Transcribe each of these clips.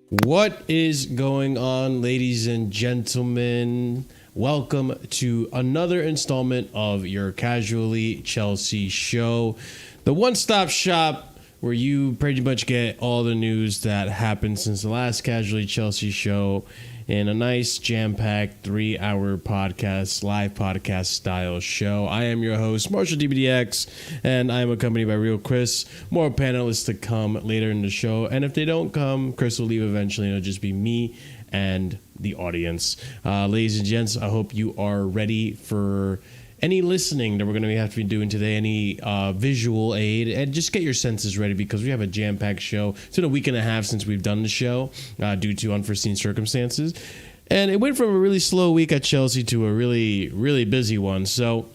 What is going on, ladies and gentlemen? Welcome to another installment of your Casually Chelsea show, the one-stop shop where you pretty much get all the news that happened since the last Casually Chelsea show in a nice jam-packed 3-hour podcast, live podcast style show. I am your host, Marshalldbdx, and I am accompanied by Real Chris. More panelists to come later in the show, and if they don't come, Chris will leave eventually, and it'll just be me and the audience. Ladies and gents, I hope you are ready for any listening that we're going to have to be doing today, any visual aid, and just get your senses ready because we have a jam-packed show. It's been a week and a half since we've done the show due to unforeseen circumstances. And it went from a really slow week at Chelsea to a really, really busy one. So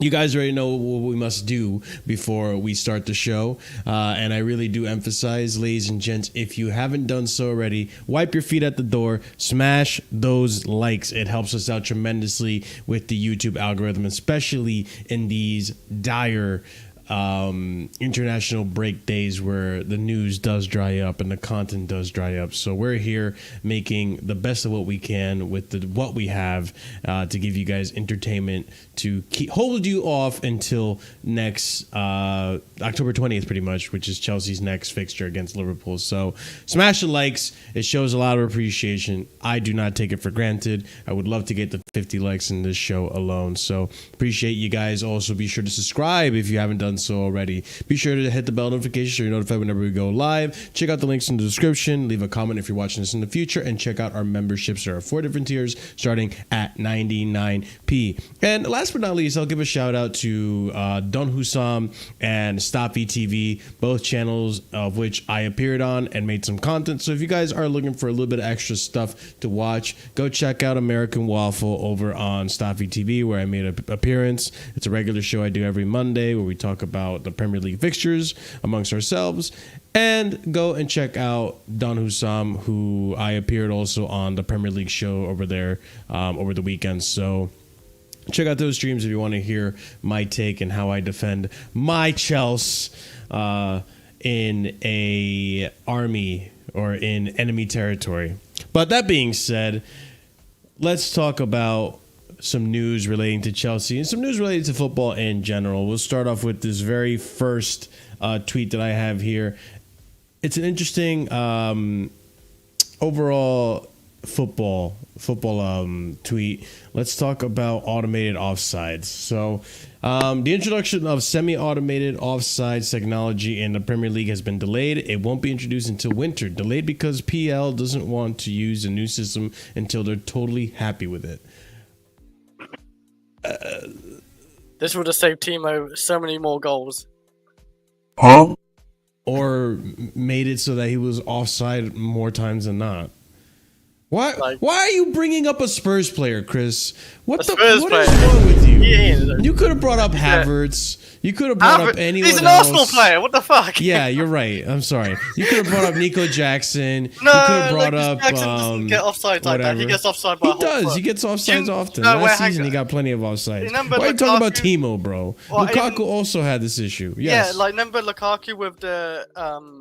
you guys already know what we must do before we start the show. And I really do emphasize, ladies and gents, if you haven't done so already, wipe your feet at the door, smash those likes. It helps us out tremendously with the YouTube algorithm, especially in these dire international break days where the news does dry up and the content does dry up. So we're here making the best of what we can with what we have to give you guys entertainment to hold you off until next October 20th, pretty much, which is Chelsea's next fixture against Liverpool. So smash the likes. It shows a lot of appreciation. I do not take it for granted. I would love to get the 50 likes in this show alone. So appreciate you guys. Also, be sure to subscribe if you haven't done so already. Be sure to hit the bell notification so you're notified whenever we go live. Check out the links in the description. Leave a comment if you're watching this in the future, and check out our memberships. There are 4 different tiers starting at 99p. And last but not least, I'll give a shout out to Don Hussam and Staffy TV, both channels of which I appeared on and made some content. So if you guys are looking for a little bit of extra stuff to watch, go check out American Waffle over on Staffy TV, where I made an appearance. It's a regular show I do every Monday where we talk about the Premier League fixtures amongst ourselves. And go and check out Don Hussam, who I appeared also on the Premier League show over there over the weekend. So check out those streams if you want to hear my take and how I defend my Chelsea in a army or in enemy territory. But that being said, let's talk about some news relating to Chelsea and some news related to football in general. We'll start off with this very first tweet that I have here. It's an interesting overall football tweet. Let's talk about automated offsides. So the introduction of semi-automated offsides technology in the Premier League has been delayed. It won't be introduced until winter. Delayed because PL doesn't want to use the new system until they're totally happy with it. This would have saved Timo so many more goals. Huh? Or made it so that he was offside more times than not. Why are you bringing up a Spurs player, Chris? What is wrong with you? You could have brought up Havertz. You could have brought up anyone else. He's an Arsenal player. What the fuck? Yeah, you're right. I'm sorry. You could have brought up Nico Jackson. No, you could have brought like, up Jackson doesn't get offsides like that. He gets offside by a whole foot. He gets offsides often. No, Last season, he got plenty of offsides. Why are you talking about Timo, bro? Lukaku also had this issue. Yes. Yeah, like remember Lukaku with the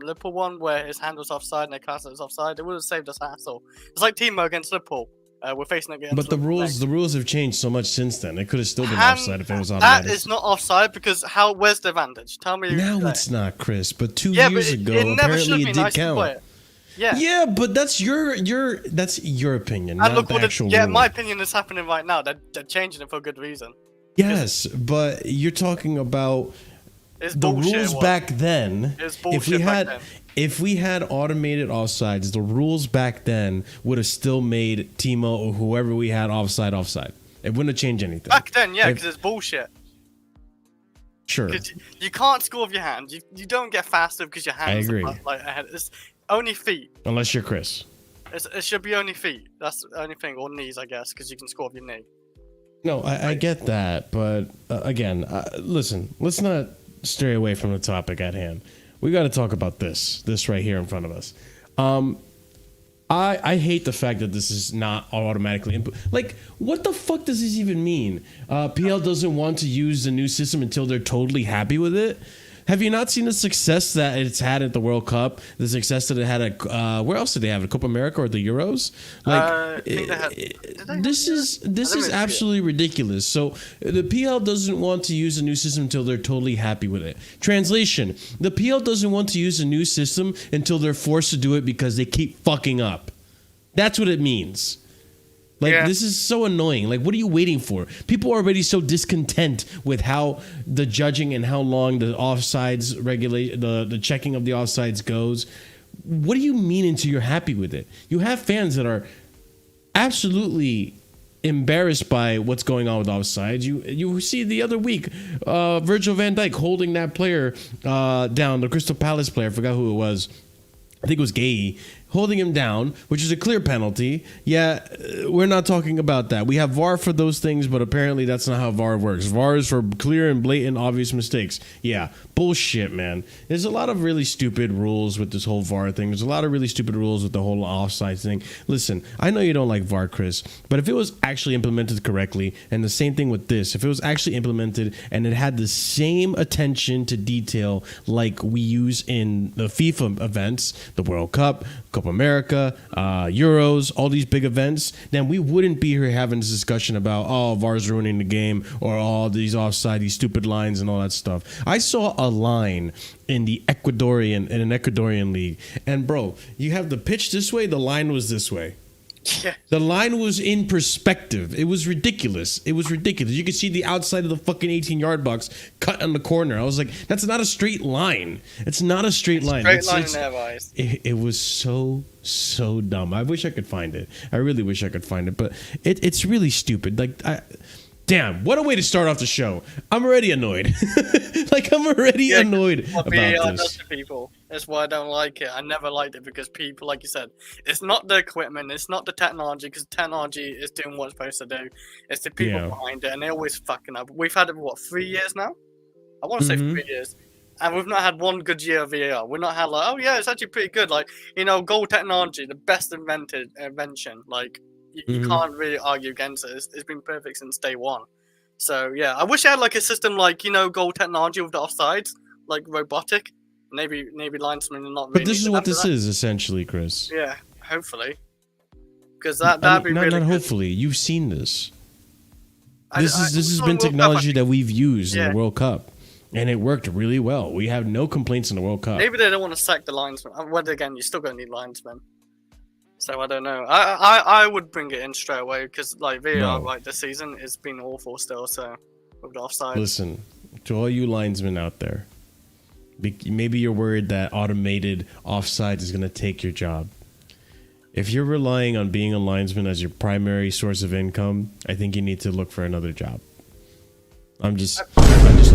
Liverpool one where his hand was offside and they classed it as offside? It would have saved us hassle. It's like Timo against Liverpool. We're facing it against But the rules have changed so much since then. It could have still been offside if it was automatic. That is not offside because where's the advantage? Tell me. Now it's not, Chris. But 2 years ago, apparently it did count. Yeah, but that's your opinion, not the actual rule. My opinion is happening right now. They're changing it for a good reason. Yes, but you're talking about the rules back then. It's bullshit back then. If we had automated offsides, the rules back then would have still made Timo or whoever we had offside. It wouldn't have changed anything. Back then, yeah, because it's bullshit. Sure. You can't score with your hands. You don't get faster because your hands are like ahead. It's only feet. Unless you're Chris. It should be only feet. That's the only thing. Or knees, I guess, because you can score with your knee. No, I get that. But again, listen, let's not stray away from the topic at hand. We got to talk about this right here in front of us. I hate the fact that this is not automatically input. Like, what the fuck does this even mean? PL doesn't want to use the new system until they're totally happy with it. Have you not seen the success that it's had at the World Cup? The success that it had at where else did they have it? Copa America or the Euros? Like this is absolutely ridiculous. So the PL doesn't want to use a new system until they're totally happy with it. Translation: the PL doesn't want to use a new system until they're forced to do it because they keep fucking up. That's what it means. Like, this is so annoying. Like, what are you waiting for? People are already so discontent with how the judging and how long the offsides the checking of the offsides goes. What do you mean until you're happy with it? You have fans that are absolutely embarrassed by what's going on with offsides. You see the other week, Virgil van Dijk holding that player down, the Crystal Palace player. I forgot who it was. I think it was Gay, holding him down, which is a clear penalty. Yeah, we're not talking about that. We have VAR for those things, but apparently that's not how VAR works. VAR is for clear and blatant, obvious mistakes. Yeah, bullshit, man. There's a lot of really stupid rules with this whole VAR thing. There's a lot of really stupid rules with the whole offside thing. Listen, I know you don't like VAR, Chris, but if it was actually implemented correctly, and the same thing with this, if it was actually implemented and it had the same attention to detail like we use in the FIFA events, the World Cup, Copa America, Euros, all these big events, then we wouldn't be here having this discussion about, oh, VAR's ruining the game, or all these offside, these stupid lines and all that stuff. I saw a line in an Ecuadorian league, and bro, you have the pitch this way, the line was this way. Yeah. The line was in perspective. It was ridiculous. You could see the outside of the fucking 18-yard box cut on the corner. I was like, that's not a straight line. It's not a straight line. It was so dumb. I wish I could find it. I really wish I could find it. But it's really stupid. Like, damn, what a way to start off the show. I'm already annoyed. Annoyed about this. To people. That's why I don't like it. I never liked it because people, like you said, it's not the equipment, it's not the technology, because technology is doing what it's supposed to do. It's the people behind it, and they're always fucking up. We've had it, 3 years now? I want to say 3 years. And we've not had one good year of VAR. We've not had like, oh yeah, it's actually pretty good. Like, goal technology, the best invention. Like, you can't really argue against it. It's been perfect since day one. So yeah, I wish I had like a system like, goal technology with the offsides, like robotic. Maybe linesmen are not really. But this is what this is essentially, Chris. Yeah, hopefully. Because that'd be really not good. Hopefully, you've seen this. This has been technology that we've used in the World Cup, and it worked really well. We have no complaints in the World Cup. Maybe they don't want to sack the linesman. Well, again, you're still going to need linesmen. So I don't know. I would bring it in straight away because like VAR this season has been awful still. So with the offside. Listen to all you linesmen out there. Maybe you're worried that automated offside is going to take your job. If you're relying on being a linesman as your primary source of income, I think you need to look for another job. I'm just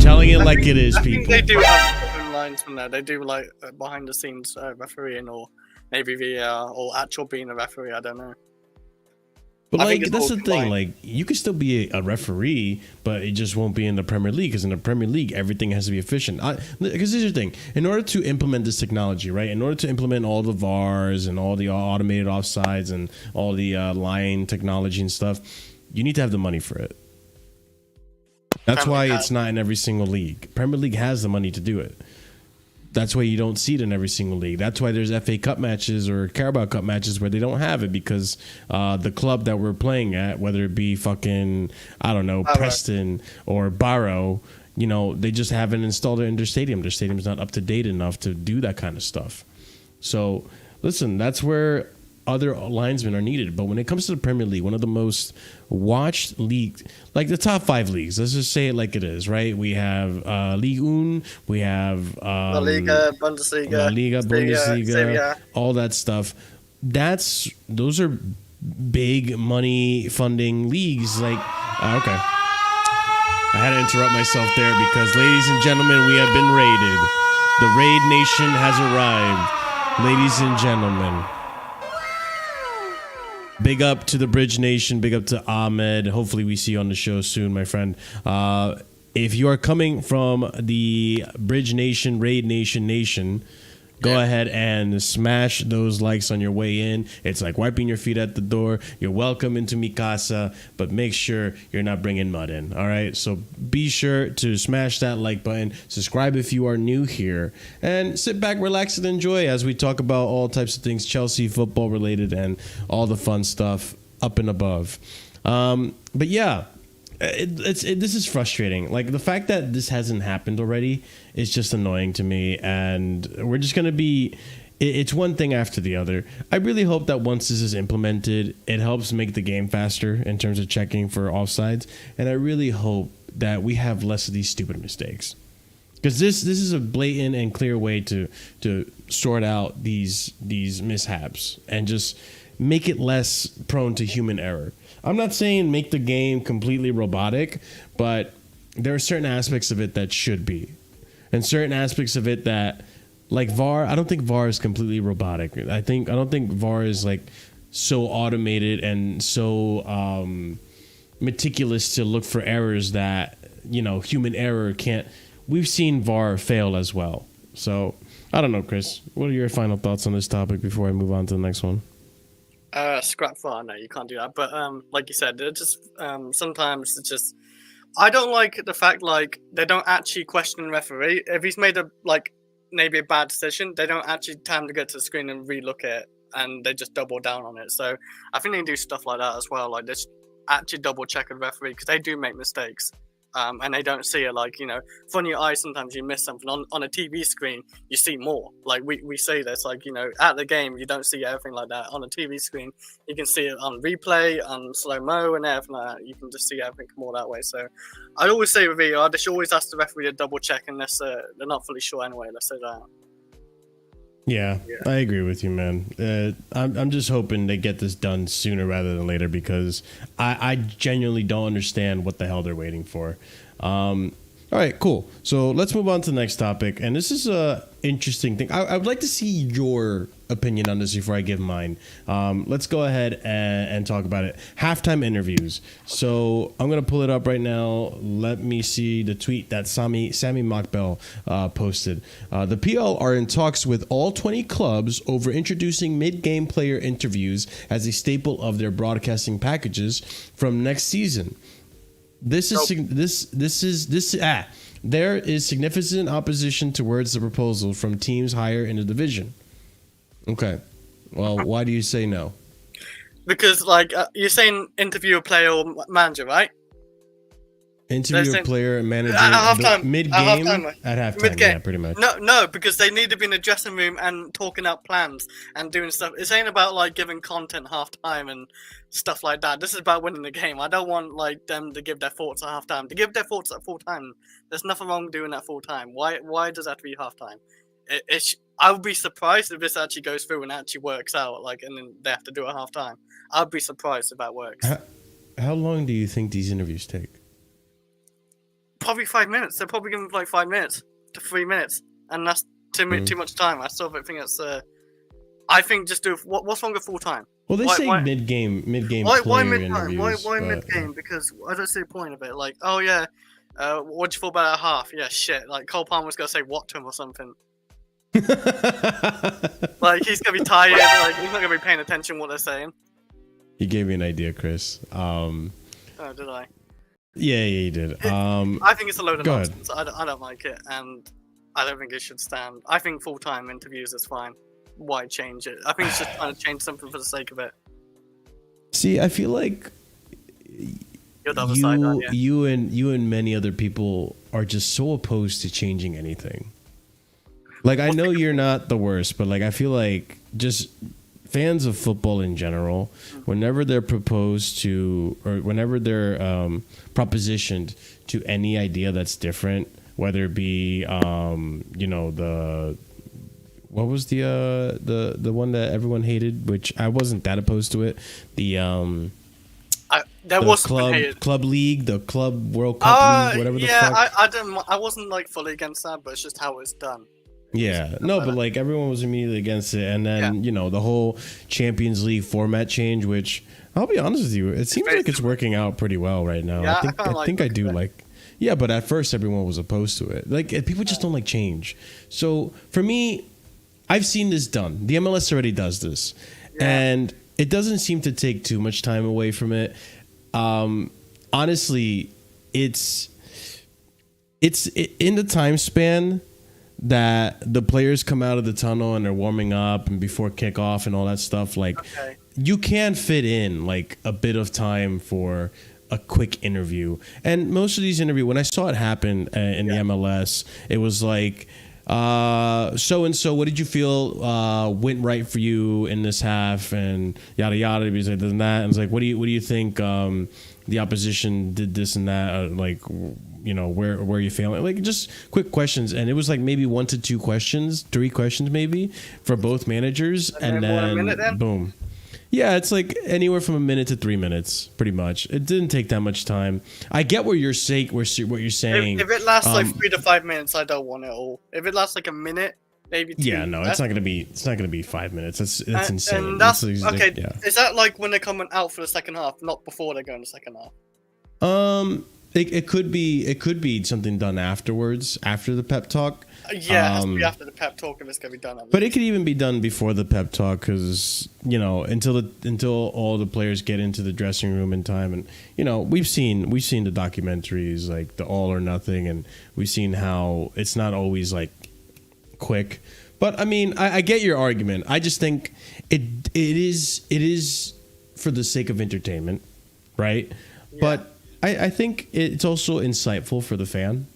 telling it like it is, people. I think they do have different linesmen there. They do like behind the scenes refereeing or maybe VAR or actual being a referee. I don't know. But like that's the thing, like you could still be a referee, but it just won't be in the Premier League because in the Premier League everything has to be efficient. Because here's the thing: in order to implement this technology, right? In order to implement all the VARs and all the automated offsides and all the line technology and stuff, you need to have the money for it. That's why it's not in every single league. Premier League has the money to do it. That's why you don't see it in every single league. That's why there's FA Cup matches or Carabao Cup matches where they don't have it because the club that we're playing at, whether it be fucking, I don't know, Preston or Barrow, they just haven't installed it in their stadium. Their stadium's not up to date enough to do that kind of stuff. So, listen, that's where other linesmen are needed. But when it comes to the Premier League, one of the most watched leagues, like the top 5 leagues, let's just say it like it is, right? We have Ligue 1, we have La Liga, Bundesliga, Serie, all that stuff. Those are big money funding leagues. Like, okay. I had to interrupt myself there because, ladies and gentlemen, we have been raided. The raid nation has arrived. Ladies and gentlemen. Big up to the Bridge Nation. Big up to Ahmed. Hopefully we see you on the show soon, my friend. If you are coming from the Bridge Nation, Raid Nation, Go ahead and smash those likes on your way in. It's like wiping your feet at the door. You're welcome into mi casa, but make sure you're not bringing mud in. All right. So be sure to smash that like button. Subscribe if you are new here, and sit back, relax, and enjoy as we talk about all types of things Chelsea football related and all the fun stuff up and above. But yeah. This is frustrating. Like, the fact that this hasn't happened already is just annoying to me, and we're just gonna be. It's one thing after the other. I really hope that once this is implemented, it helps make the game faster in terms of checking for offsides, and I really hope that we have less of these stupid mistakes, because this is a blatant and clear way to sort out these mishaps and just make it less prone to human error. I'm not saying make the game completely robotic, but there are certain aspects of it that should be, and certain aspects of it that, like VAR, I don't think VAR is completely robotic. I don't think VAR is like so automated and so meticulous to look for errors that, you know, human error can't. We've seen VAR fail as well. So I don't know, Chris. What are your final thoughts on this topic before I move on to the next one? Scrap VAR, no, you can't do that. But like you said, it just sometimes it's just, I don't like the fact like they don't actually question the referee if he's made a maybe a bad decision. They don't actually time to get to the screen and relook at it, and they just double down on it. So I think they do stuff like that as well. Like, they actually double check a referee, because they do make mistakes. And they don't see it, like, you know, from your eyes, sometimes you miss something. On a TV screen, you see more. Like, we say this, like, you know, at the game, you don't see everything like that. On a TV screen, you can see it on replay, on slow-mo, and everything like that. You can just see everything more that way. So I always say with VR, they should always ask the referee to double-check unless they're not fully sure anyway. Let's say that. Yeah, I agree with you, man. I'm just hoping they get this done sooner rather than later, because I genuinely don't understand what the hell they're waiting for. All right, cool. So let's move on to the next topic. And this is a interesting thing. I would like to see your opinion on this before I give mine. Let's go ahead and talk about it. Halftime interviews. So I'm going to pull it up right now. Let me see the tweet that Sammy Mockbell posted. The PL are in talks with all 20 clubs over introducing mid-game player interviews as a staple of their broadcasting packages from next season. There is significant opposition towards the proposal from teams higher in the division. Okay. Well, why do you say no? Because, like, you're saying interview a player or manager, right? Interview a player and manager at halftime, mid-game? At halftime, mid-game. Yeah, pretty much. No, because they need to be in the dressing room and talking out plans and doing stuff. It's ain't about, like, giving content halftime and stuff like that. This is about winning the game. I don't want, like, them to give their thoughts at halftime. To give their thoughts at full time, there's nothing wrong doing that full time. Why does that have to be halftime? I would be surprised if this actually goes through and actually works out, like, and then they have to do it at halftime. I'd be surprised if that works. How long do you think these interviews take? Probably 5 minutes. They're probably giving like 5 minutes to 3 minutes, and that's too much time. I still think it's. I think just do what's wrong with full time. Well, they say mid-game. Why mid-time? Interviews, why mid-game? Because I don't see the point of it. Like, oh yeah, what'd you thought about at half? Yeah, shit. Like, Cole Palmer's gonna say what to him or something. Like, he's gonna be tired. Like, he's not gonna be paying attention to what they're saying. You gave me an idea, Chris. Oh, did I? Yeah, you did. I think it's a load of nonsense. I don't like it, and I don't think it should stand. I think full-time interviews is fine. Why change it? I think it's just trying to change something for the sake of it. See, I feel like you and many other people are just so opposed to changing anything. Like, I know you're not the worst, but like, I feel like just fans of football in general, whenever they're proposed to, or whenever they're propositioned to any idea that's different, whether it be what was the one that everyone hated, which I wasn't that opposed to it, club league, the club World Cup league, whatever the fuck. I wasn't like fully against that, but it's just how it's done. Yeah, no, but like everyone was immediately against it, and then the whole Champions League format change, which I'll be honest with you, it seems like it's working out pretty well right now. Yeah, I think I do like. Yeah, but at first everyone was opposed to it. Like, people just don't like change. So for me, I've seen this done. The MLS already does this, and it doesn't seem to take too much time away from it. Honestly, it's in the time span that the players come out of the tunnel and they're warming up and before kickoff and all that stuff. Like, you can fit in like a bit of time for a quick interview. And most of these interviews, when I saw it happen in the MLS, it was like, so and so, what did you feel went right for you in this half, and yada yada. Because like and that, and it's like, what do you think the opposition did this and that? Like, you know, where are you failing? Like, just quick questions, and it was like maybe 1 to 2 questions, 3 questions maybe for both managers, and then boom. Yeah, it's like anywhere from a minute to 3 minutes, pretty much. It didn't take that much time. I get what you're saying. What you're saying. If it lasts like 3 to 5 minutes, I don't want it all. If it lasts like a minute, maybe 2. Yeah, no, it's not gonna be. It's not gonna be 5 minutes. That's insane. And that's okay. Yeah. Is that like when they're coming out for the second half, not before they go in the second half? It could be something done afterwards, after the pep talk. Yeah, it has to be after the pep talk if it's gonna be done. But it could even be done before the pep talk, because you know, until all the players get into the dressing room in time, and you know, we've seen the documentaries like the All or Nothing, and we've seen how it's not always like quick. But I mean, I get your argument. I just think it is for the sake of entertainment, right? Yeah. But I think it's also insightful for the fan,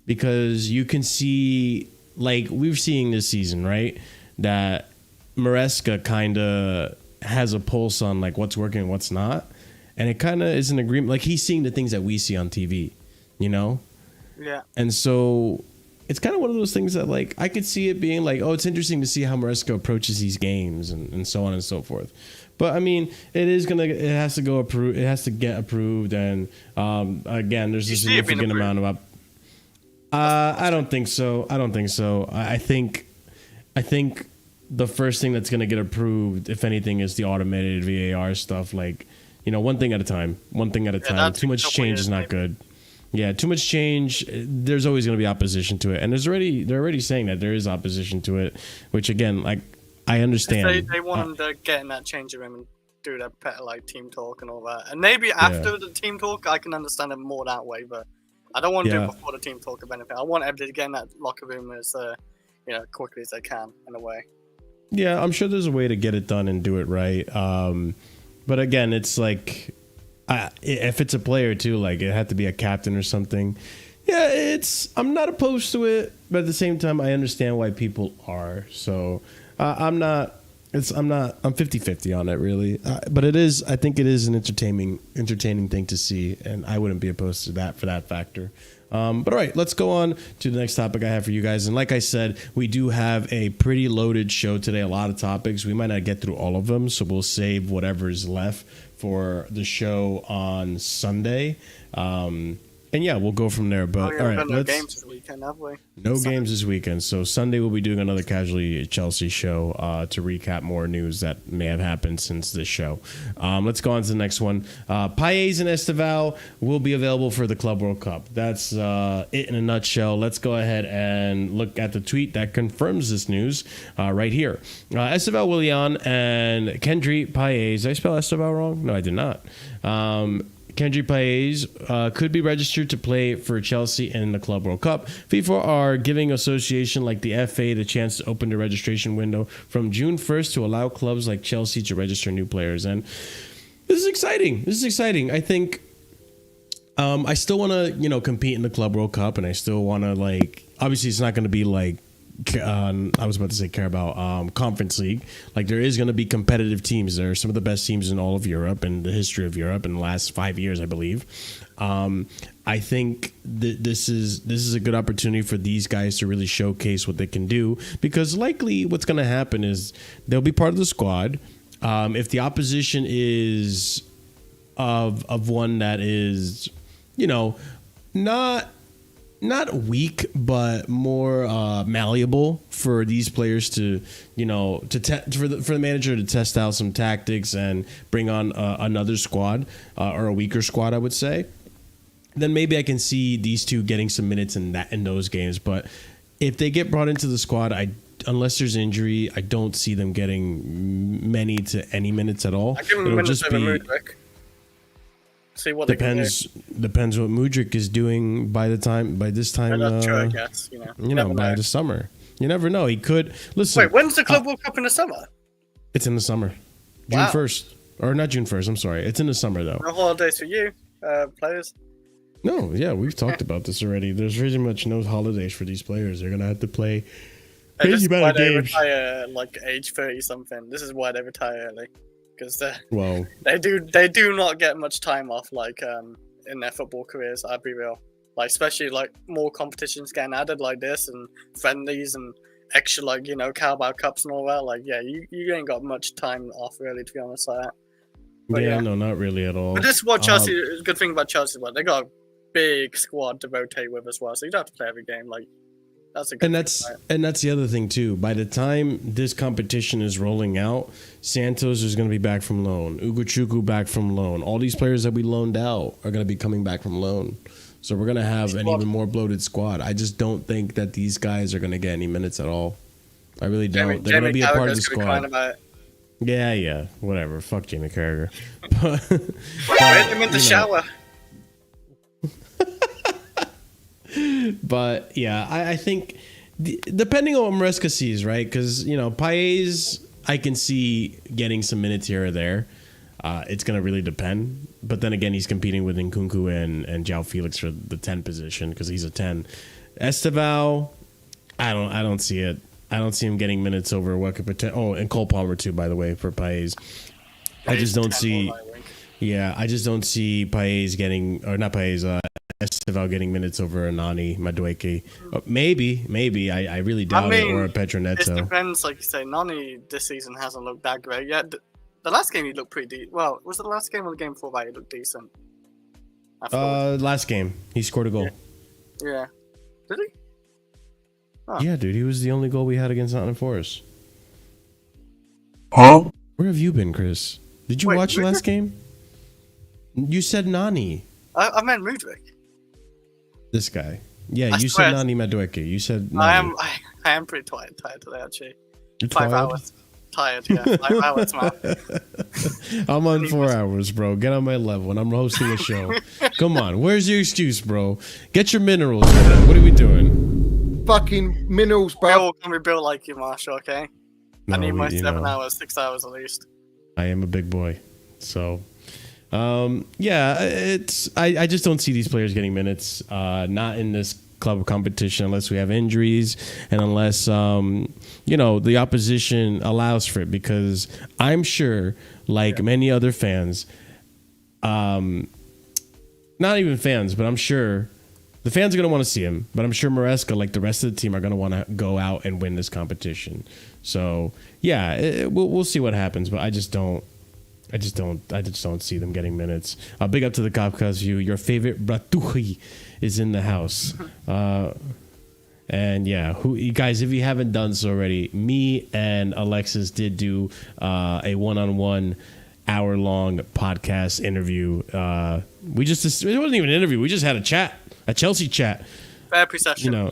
because you can see, like we're seeing this season, right, that Maresca kind of has a pulse on like what's working and what's not, and it kind of is an agreement. Like, he's seeing the things that we see on TV, you know? Yeah. And so it's kind of one of those things that, like, I could see it being like, oh, it's interesting to see how Maresca approaches these games and so on and so forth. But I mean, it has to get approved, and again, there's a significant amount of I don't think so. I think the first thing that's going to get approved, if anything, is the automated VAR stuff. Like, you know, one thing at a time. Too much change is not good. Yeah, too much change. There's always going to be opposition to it, and they're already saying that there is opposition to it, which again, like, I understand. They want them to get in that changing room and do their better, like, team talk and all that. And maybe after the team talk, I can understand it more that way. But I don't want to do it before the team talk of anything. I want everybody to get in that locker room as quickly as they can, in a way. Yeah, I'm sure there's a way to get it done and do it right. But again, it's like, if it's a player too, like, it had to be a captain or something. Yeah, I'm not opposed to it, but at the same time, I understand why people are. So I'm 50-50 on it, really. But I think it is an entertaining thing to see, and I wouldn't be opposed to that for that factor. But all right, let's go on to the next topic I have for you guys. And like I said, we do have a pretty loaded show today, a lot of topics. We might not get through all of them, so we'll save whatever is left for the show on Sunday. And yeah, we'll go from there. But all right, no games this weekend, have we? No games this weekend. So Sunday we'll be doing another Casually Chelsea show to recap more news that may have happened since this show. Let's go on to the next one. Paez and Estevao will be available for the Club World Cup. That's it in a nutshell. Let's go ahead and look at the tweet that confirms this news right here. Estevao Willian and Kendry Paez. Did I spell Estevao wrong? No, I did not. Kendry Paez could be registered to play for Chelsea in the Club World Cup. FIFA are giving association like the FA the chance to open the registration window from June 1st to allow clubs like Chelsea to register new players. And this is exciting. I think I still want to, compete in the Club World Cup, and I still want to, like, obviously it's not going to be like, I was about to say Carabao Conference League. Like, there is going to be competitive teams. There are some of the best teams in all of Europe and the history of Europe in the last 5 years, I believe. I think this is a good opportunity for these guys to really showcase what they can do, because likely what's going to happen is they'll be part of the squad. If the opposition is of one that is, not weak, but more malleable for these players to, for the manager to test out some tactics and bring on another squad or a weaker squad, I would say, then maybe I can see these two getting some minutes in those games. But if they get brought into the squad, unless there's injury, I don't see them getting many to any minutes at all. I give him It'll minutes just over be Mudryk. See what they can do. Depends what Mudryk is doing by this time. That's true, I guess. You know, by know. the summer. You never know. He could listen. Wait, when's the Club World Cup in the summer? It's in the summer, June 1st, or not June 1st. I'm sorry. It's in the summer though. No holidays for you, players. No, yeah, we've talked about this already. There's pretty much no holidays for these players. They're gonna have to play crazy amount of games. Retire like age 30 something. This is why they retire early, because they do not get much time off in their football careers. I'd be real. Like especially like more competitions getting added like this and friendlies and extra Carabao Cups and all that. Like you ain't got much time off really, to be honest. Like that. But, no, not really at all. But this is what Chelsea. The good thing about Chelsea, but they got a big squad to rotate with as well, so you don't have to play every game. Like that's a good and that's the other thing too. By the time this competition is rolling out, Santos is going to be back from loan. Ugochukwu back from loan. All these players that we loaned out are going to be coming back from loan. So we're going to have an even more bloated squad. I just don't think that these guys are going to get any minutes at all. I really don't. They're going to be a part of the squad. Yeah, whatever. Fuck Jamie Carragher. Wait him in the shower. But yeah, I think depending on what Maresca sees, right? Because Paez, I can see getting some minutes here or there. It's gonna really depend. But then again, he's competing with Nkunku and João Felix for the 10 position because he's a 10. Estevao, I don't see it. I don't see him getting minutes over what could pretend. Oh, and Cole Palmer too, by the way, for Paez. I just don't see. Yeah, I just don't see Paez getting, or not Paez, Estevao getting minutes over Anani, Madueke. Maybe. I really doubt it, or Petronetto. It depends, like you say. Nani this season hasn't looked that great yet. The last game he looked pretty decent. Well, was it the last game or the game before that he looked decent? Last game. He scored a goal. Yeah. Did he? Oh. Yeah, dude. He was the only goal we had against Nottingham Forest. Huh? Where have you been, Chris? Did you watch the last game? You said Nani. I meant Mudryk. This guy. Yeah, you said Nani Madueke. You said Nani. I am pretty tired today, actually. You're 5 tired? hours. Tired, yeah. 5 hours, man. I'm on 4 hours, bro. Get on my level, and I'm hosting a show. Come on. Where's your excuse, bro? Get your minerals, man. What are we doing? Fucking minerals, bro. We all can be built like you, Marshall, okay? No, I need my 7 hours, 6 hours at least. I am a big boy. So, I just don't see these players getting minutes. Not in this club competition unless we have injuries and unless the opposition allows for it, because I'm sure many other fans, not even fans, but I'm sure the fans are going to want to see him, but I'm sure Maresca, like the rest of the team, are going to want to go out and win this competition. So we'll see what happens, but I just don't see them getting minutes. Big up to the Kafka's View. Your favorite Bratuhi is in the house. And yeah, guys, if you haven't done so already, me and Alexis did do a one-on-one hour-long podcast interview. It wasn't even an interview. We just had a Chelsea chat. Fair perception.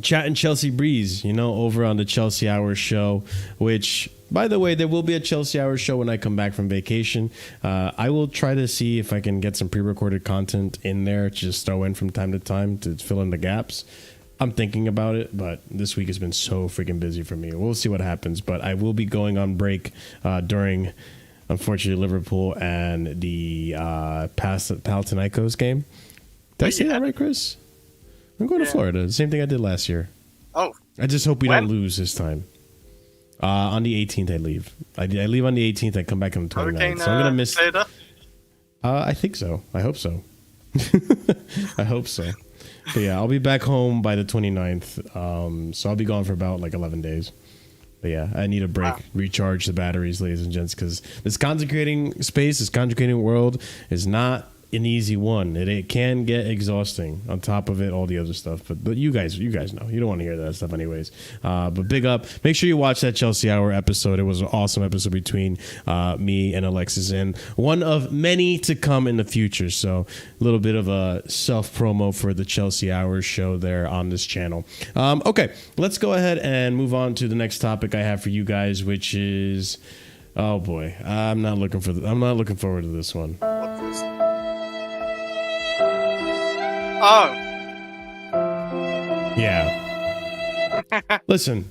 Chatting Chelsea Breeze, over on the Chelsea Hour show, which, by the way, there will be a Chelsea Hour show when I come back from vacation. I will try to see if I can get some pre-recorded content in there to just throw in from time to time to fill in the gaps. I'm thinking about it, but this week has been so freaking busy for me. We'll see what happens, but I will be going on break during, unfortunately, Liverpool and the Panathinaikos game. Did I say that right, Chris? I'm going to Florida. The same thing I did last year. Oh. I just hope we don't lose this time. On the 18th, I leave. I leave on the 18th. I come back on the 29th. So I'm going to miss. I think so. I hope so. I hope so. But yeah, I'll be back home by the 29th. So I'll be gone for about 11 days. But yeah, I need a break, recharge the batteries, ladies and gents, because this concentrating space, this concentrating world is not an easy one. It can get exhausting. On top of it, all the other stuff. But you guys know. You don't want to hear that stuff anyways. But big up. Make sure you watch that Chelsea Hour episode. It was an awesome episode between me and Alexis, and one of many to come in the future. So a little bit of a self promo for the Chelsea Hour show there on this channel. Okay, let's go ahead and move on to the next topic I have for you guys, which is, oh boy, I'm not looking forward to this one. What's this? Oh. Yeah. Listen,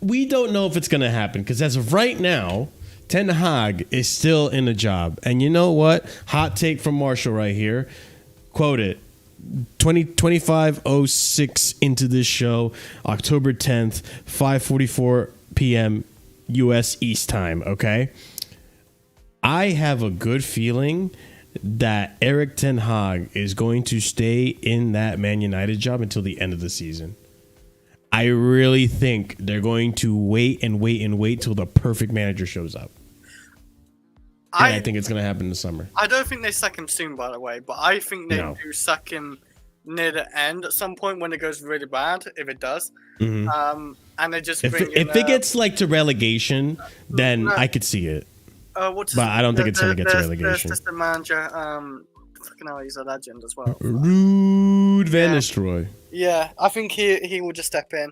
we don't know if it's going to happen because as of right now, Ten Hag is still in the job. And you know what? Hot take from Marshall right here. Quote it. 25:06 into this show, October 10th, 5:44 p.m. U.S. East time, okay? I have a good feeling that Erik Ten Hag is going to stay in that Man United job until the end of the season. I really think they're going to wait till the perfect manager shows up. And I think it's going to happen in the summer. I don't think they sack him soon, by the way, but I think they do sack him near the end at some point when it goes really bad, if it does. Mm-hmm. And they just if it gets like to relegation, then I could see it. But I don't think it's going to get to relegation. There's the manager, fucking hell, he's a legend as well. Ruud van Nistelrooy. Yeah, I think he will just step in,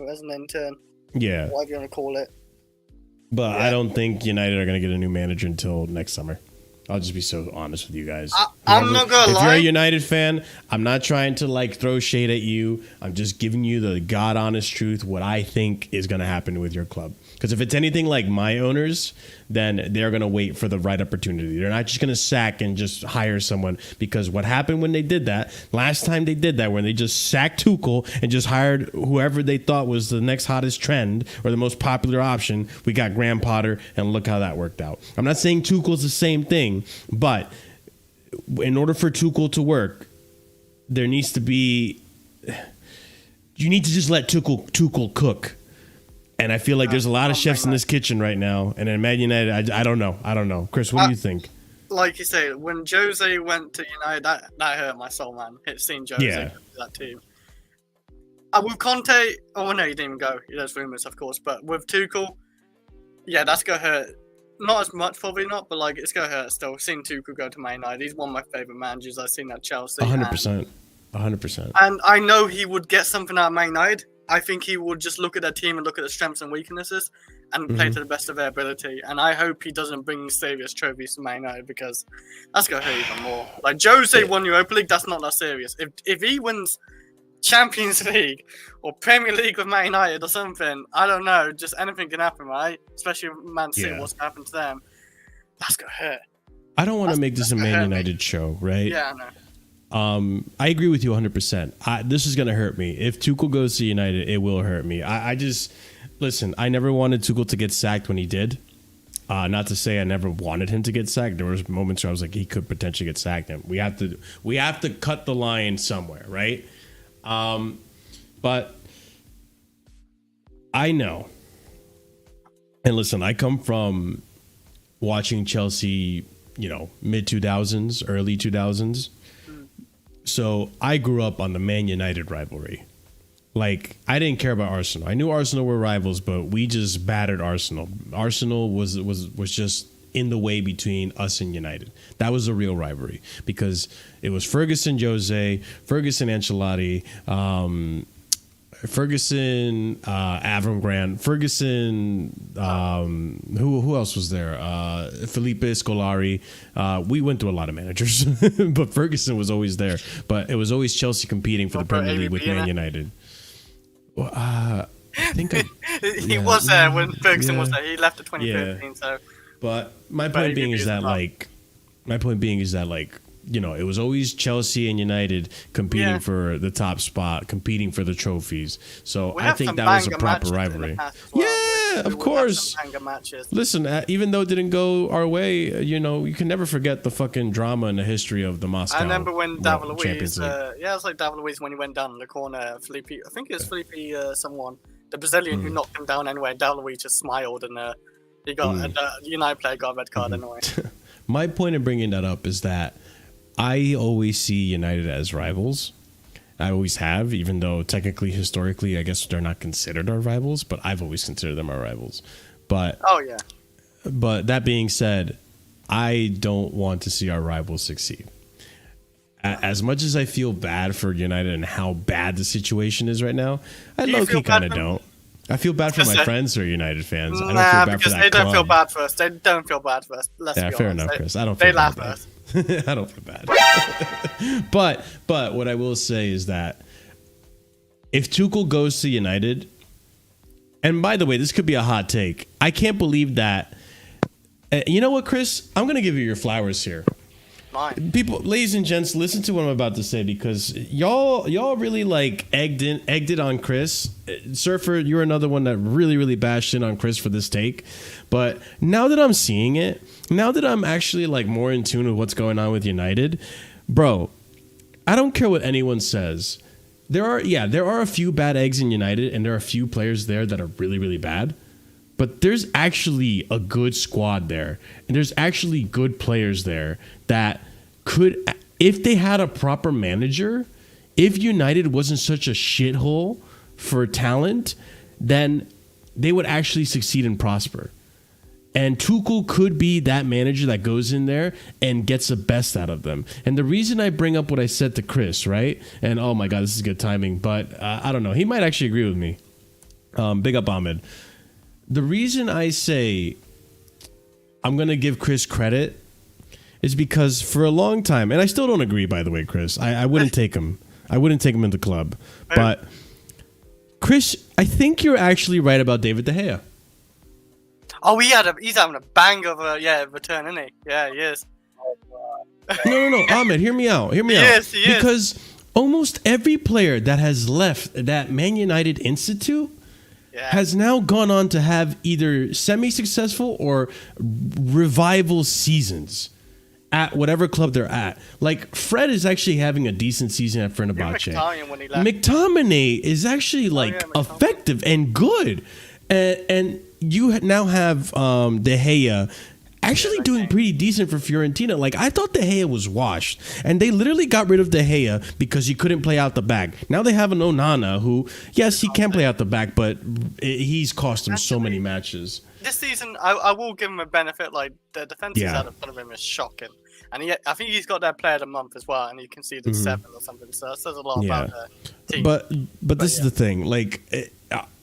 as an intern. Yeah. Whatever you want to call it. But I don't think United are going to get a new manager until next summer. I'll just be so honest with you guys. I'm not going to lie. If you're a United fan, I'm not trying to throw shade at you. I'm just giving you the God honest truth, what I think is going to happen with your club. Because if it's anything like my owners, then they're going to wait for the right opportunity. They're not just going to sack and just hire someone. Because what happened when they did that, last time they did that, when they just sacked Tuchel and just hired whoever they thought was the next hottest trend or the most popular option, we got Graham Potter, and look how that worked out. I'm not saying Tuchel's the same thing, but in order for Tuchel to work, there needs to be... You need to just let Tuchel cook. And I feel like there's a lot of chefs in this kitchen right now. And in Man United, I don't know. Chris, what do you think? Like you say, when Jose went to United, that hurt my soul, man. Seeing Jose go to that team. With Conte, oh no, he didn't even go. There's rumours, of course. But with Tuchel, yeah, that's going to hurt. Not as much, probably not, but it's going to hurt still. Seeing Tuchel go to Man United, he's one of my favourite managers I've seen at Chelsea. 100%. 100%. And I know he would get something out of Man United. I think he would just look at their team and look at the strengths and weaknesses and play to the best of their ability. And I hope he doesn't bring serious trophies to Man United because that's going to hurt even more. Like Jose won Europa League, that's not that serious. If he wins Champions League or Premier League with Man United or something, I don't know, just anything can happen, right? Especially with Man City, what's going to happen to them. That's going to hurt. I don't want to make this a Man United show, right? Yeah, I know. I agree with you 100%. This is going to hurt me. If Tuchel goes to United, it will hurt me. I just, listen, I never wanted Tuchel to get sacked when he did. Not to say I never wanted him to get sacked. There was moments where I was like, he could potentially get sacked. And we have to cut the line somewhere, right? But I know. And listen, I come from watching Chelsea, mid 2000s, early 2000s. So I grew up on the Man United rivalry. I didn't care about Arsenal. I knew Arsenal were rivals, but we just battered Arsenal. Arsenal was just in the way between us and United. That was a real rivalry because it was Ferguson, Jose, Ferguson, Ancelotti, Ferguson, Avram Grant, Ferguson, who else was there? Felipe Scolari. We went through a lot of managers, but Ferguson was always there. But it was always Chelsea competing for the Premier League with Man United. Well, I think he was there when Ferguson was there. He left in 2015. So, but my point being is that it was always Chelsea and United competing for the top spot, competing for the trophies. So I think that was a proper rivalry. Yeah, of course. Listen, even though it didn't go our way, you can never forget the fucking drama and the history of the Moscow. I remember when David Luiz, it's like David Luiz when he went down in the corner. Felipe, I think it was Felipe, the Brazilian who knocked him down anyway. David Luiz just smiled and he got the United player got a red card anyway. My point in bringing that up is that I always see United as rivals. I always have, even though technically, historically, I guess they're not considered our rivals, but I've always considered them our rivals. But But that being said, I don't want to see our rivals succeed. As much as I feel bad for United and how bad the situation is right now, I low-key kind of don't. I feel bad for my friends who are United fans. I don't feel bad because for that they don't club. Feel bad for us. They don't feel bad for us. Let's be fair honest. enough, Chris. I don't feel bad. They laugh at us. I don't feel bad. But what I will say is that if Tuchel goes to United, and by the way, this could be a hot take. I can't believe that. You know what, Chris? I'm going to give you your flowers here. People, ladies and gents, listen to what I'm about to say, because y'all really like egged it on Chris. Surfer, you're another one that really bashed in on Chris for this take. But now that I'm seeing it, now that I'm actually like more in tune with what's going on with United, bro, I don't care what anyone says. There are a few bad eggs in United, and there are a few players there that are really bad. But there's actually a good squad there, and there's actually good players there that could, if they had a proper manager, if United wasn't such a shithole for talent, then they would actually succeed and prosper. And Tuchel could be that manager that goes in there and gets the best out of them. And the reason I bring up what I said to Chris, right? And oh my God, this is good timing, but I don't know. He might actually agree with me. Big up Ahmed. The reason I say I'm going to give Chris credit is because for a long time, and I still don't agree, by the way, Chris, I wouldn't take him. I wouldn't take him in the club. But Chris, I think you're actually right about David De Gea. Oh, he's having a bang of a return, isn't he? Yeah, he is. No, Ahmed, hear me out. Yes, he is. Because almost every player that has left that Man United Institute has now gone on to have either semi-successful or revival seasons at whatever club they're at. Like, Fred is actually having a decent season at Fenerbahce. McTominay is actually effective and good. And you now have De Gea actually doing pretty decent for Fiorentina. Like, I thought De Gea was washed, and they literally got rid of De Gea because he couldn't play out the back. Now they have an Onana who, yes, he can play out the back, but he's cost him so many matches. This season, I will give him a benefit. Like, the defense out of front of him is shocking. And I think he's got their player of the month as well, and he conceded 7 or something. So that says a lot about the team. But this is the thing. Like,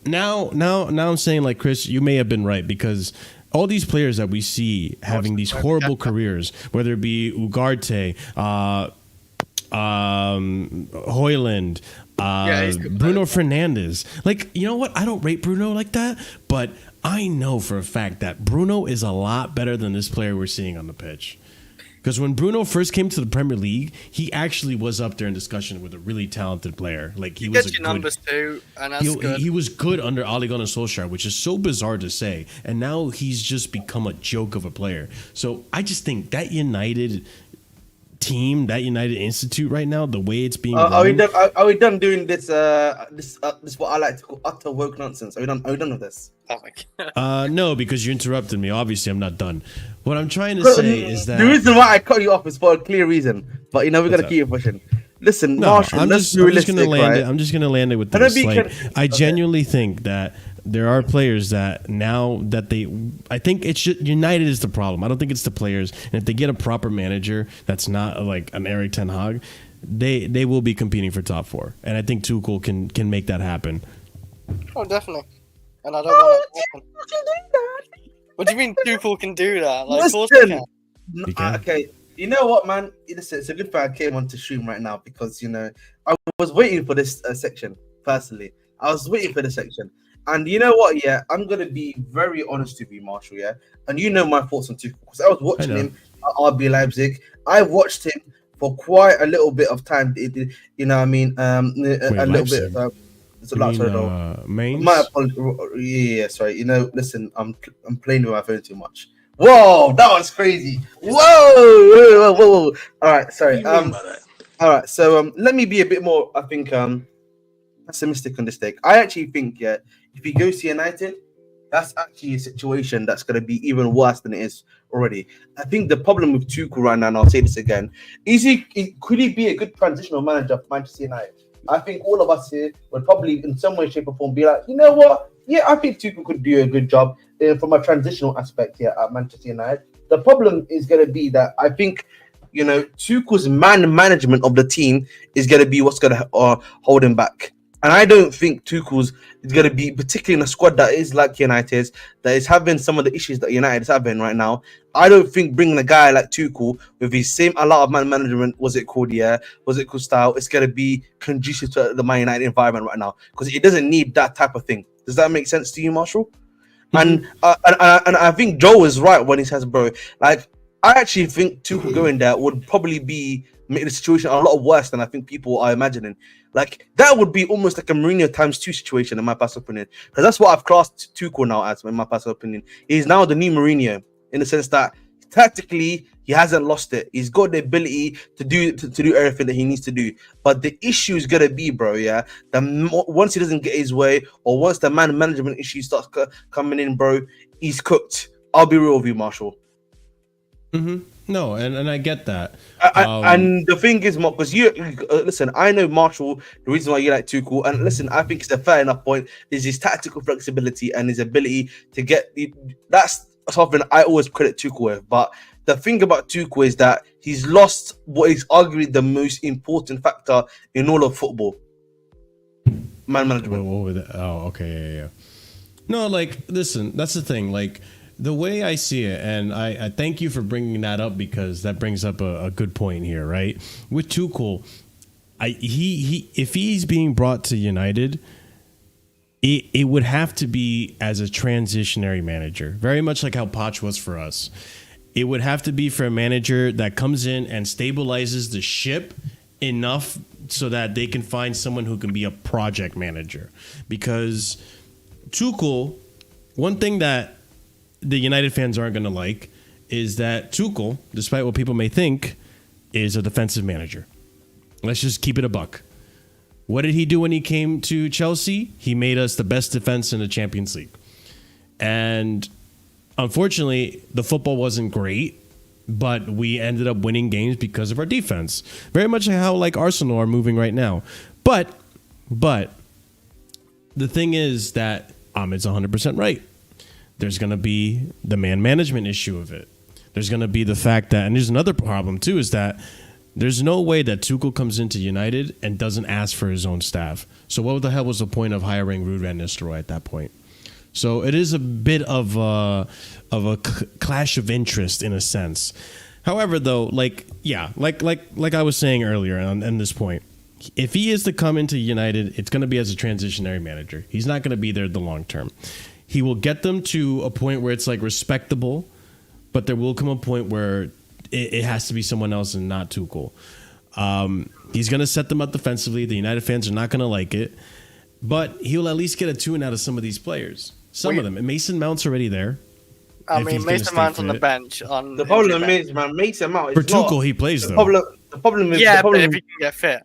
now I'm saying, like, Chris, you may have been right, because all these players that we see having these horrible careers, whether it be Ugarte, Højlund, Bruno Fernandes. Like, you know what? I don't rate Bruno like that, but I know for a fact that Bruno is a lot better than this player we're seeing on the pitch. Because when Bruno first came to the Premier League, he actually was up there in discussion with a really talented player. Like, he was good numbers too, and that's good. He was good under Ole Gunnar Solskjaer, which is so bizarre to say. And now he's just become a joke of a player. So I just think that United team, that United Institute right now, the way it's being run. Are we done doing this? This what I like to call utter woke nonsense. Are we done with this? Oh my God. No, because you interrupted me. Obviously, I'm not done. What I'm trying to say is that the reason why I cut you off is for a clear reason. But we're gonna keep it pushing. Listen, Marshall, I'm just gonna land it. I'm just gonna land it with this. Like, I genuinely think that there are players that now that I think it's just, United is the problem. I don't think it's the players. And if they get a proper manager that's not like an Erik ten Hag, they will be competing for top 4. And I think Tuchel can make that happen. Oh, definitely. And I don't want to. What do you mean Tuchel can do that? Like, of course he can. Okay, you know what, man? It's a good thing I came on to stream right now, because I was waiting for this section. Personally, I was waiting for this section. And you know what? Yeah, I'm gonna be very honest with you, Marshall. Yeah, and you know my thoughts on Tuchel, because I was watching him at RB Leipzig. I watched him for quite a little bit of time. You know what I mean? A little bit. It's a lot. Mainz? My apologies. Yeah, sorry. Listen, I'm playing with my phone too much. Whoa, that was crazy. Whoa. All right, sorry. All right. So let me be a bit more, I think, pessimistic on this take. I actually think, if he goes to United, that's actually a situation that's going to be even worse than it is already. I think the problem with Tuchel right now, and I'll say this again, could he be a good transitional manager for Manchester United? I think all of us here would probably, in some way, shape, or form, be like, you know what? Yeah, I think Tuchel could do a good job from a transitional aspect here at Manchester United. The problem is going to be that I think, you know, Tuchel's management of the team is going to be what's going to hold him back. And I don't think Tuchel's is going to be, particularly in a squad that is like United's, that is having some of the issues that United is having right now. I don't think bringing a guy like Tuchel with his same a lot of management, was it called style, it's going to be conducive to the Man United environment right now, because it doesn't need that type of thing. Does that make sense to you, Marshall? Mm-hmm. And I think Joe is right when he says, bro, like, I actually think Tuchel going there would probably make the situation a lot worse than I think people are imagining. Like, that would be almost like a Mourinho ×2 situation, in my personal opinion. Because that's what I've classed Tuchel now as, in my personal opinion. He's now the new Mourinho, in the sense that tactically he hasn't lost it. He's got the ability to do everything that he needs to do. But the issue is gonna be, bro, once he doesn't get his way, or once the management issue starts coming in, bro, he's cooked. I'll be real with you, Marshall. Mm-hmm. No, and I get that. And the thing is, Mark, because you listen, I know Marshall, the reason why you like Tuchel, and listen, I think it's a fair enough point, is his tactical flexibility and his ability to get that's something I always credit Tuchel with. But the thing about Tuchel is that he's lost what is arguably the most important factor in all of football: man management. What was that? Oh, okay, yeah. No, like, listen, that's the thing, like, the way I see it, and I thank you for bringing that up, because that brings up a good point here, right? With Tuchel, if he's being brought to United, it would have to be as a transitionary manager, very much like how Poch was for us. It would have to be for a manager that comes in and stabilizes the ship enough so that they can find someone who can be a project manager. Because Tuchel, one thing that the United fans aren't going to like is that Tuchel, despite what people may think, is a defensive manager. Let's just keep it a buck. What did he do when he came to Chelsea? He made us the best defense in the Champions League. And unfortunately, the football wasn't great, but we ended up winning games because of our defense. Very much like how like Arsenal are moving right now. But the thing is that Ahmed's 100% right. There's going to be the man management issue of it. There's going to be the fact that, and there's another problem too, is that there's no way that Tuchel comes into United and doesn't ask for his own staff. So what the hell was the point of hiring Rudiger Interview at that point? So it is a bit of a clash of interest in a sense. However, though, like I was saying earlier on this point, if he is to come into United, it's going to be as a transitionary manager. He's not going to be there the long term. He will get them to a point where it's like respectable, but there will come a point where it has to be someone else and not Tuchel. He's going to set them up defensively. The United fans are not going to like it, but he'll at least get a tune out of some of these players. Some of them. And Mason Mount's already there. I mean, Mason Mount's on the bench. The problem is, man, Mason Mount. For Tuchel, he plays though. The problem is, but if he can get fit.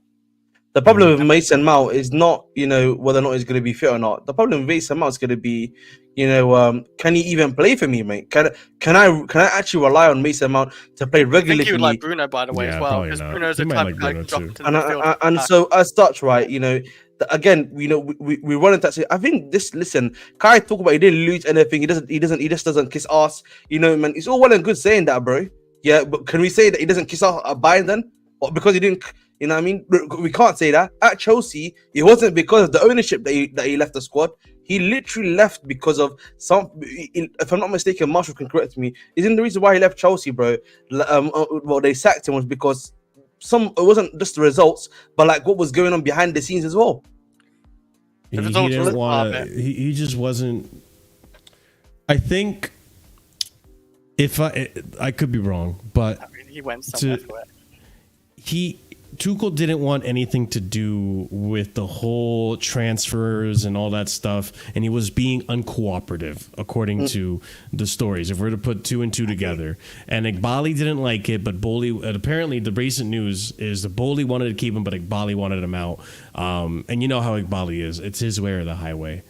The problem with Mason Mount is not, whether or not he's going to be fit or not. The problem with Mason Mount is going to be, can he even play for me, mate? Can I actually rely on Mason Mount to play regularly? I think you would like Bruno, by the way, as well, because Bruno's a type of guy who can drop into the field. And so as such, right, again, we run into that. I think Kai talk about he didn't lose anything. He just doesn't kiss ass. Man, it's all well and good saying that, bro. Yeah, but can we say that he doesn't kiss ass at Bayern then? Or because he didn't? You know what I mean? We can't say that. At Chelsea, it wasn't because of the ownership that he left the squad. He literally left because of some. If I'm not mistaken, Marshall can correct me. Isn't the reason why he left Chelsea, bro? Well, they sacked him was because it wasn't just the results, but like what was going on behind the scenes as well. He didn't want. He just wasn't. I think if I could be wrong, but I mean, he went somewhere for it. Tuchel didn't want anything to do with the whole transfers and all that stuff, and he was being uncooperative, according to the stories, if we're to put two and two together. And Igbali didn't like it, but Boli, apparently the recent news is that Boli wanted to keep him, but Igbali wanted him out. And you know how Igbali is. It's his way or the highway.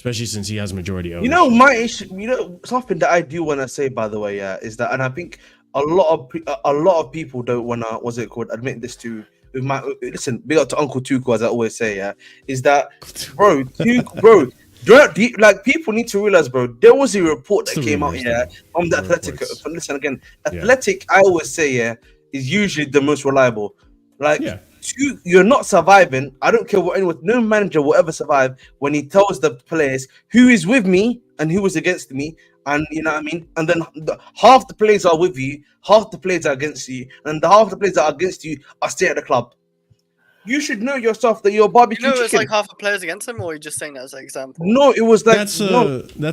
especially since he has majority ownership. You know, my issue. You know, something that I do want to say, by the way, is that, and I think a lot of people don't want to, what's it called, admit this to. With my listen, big up to Uncle Tuchel, as I always say, is that, bro, bro. Like, people need to realize, bro, there was a report that came out from the Athletic. Listen again, Athletic, I always say, is usually the most reliable. Like, you're not surviving. I don't care what anyone, no manager will ever survive when he tells the players who is with me and who is against me. And you know what I mean? And then half the players are with you, half the players are against you, and the half the players that are against you are stay at the club. You should know yourself that you're barbecue chicken. It's like half the players against him, or are you just saying that as an example? No, it was like that's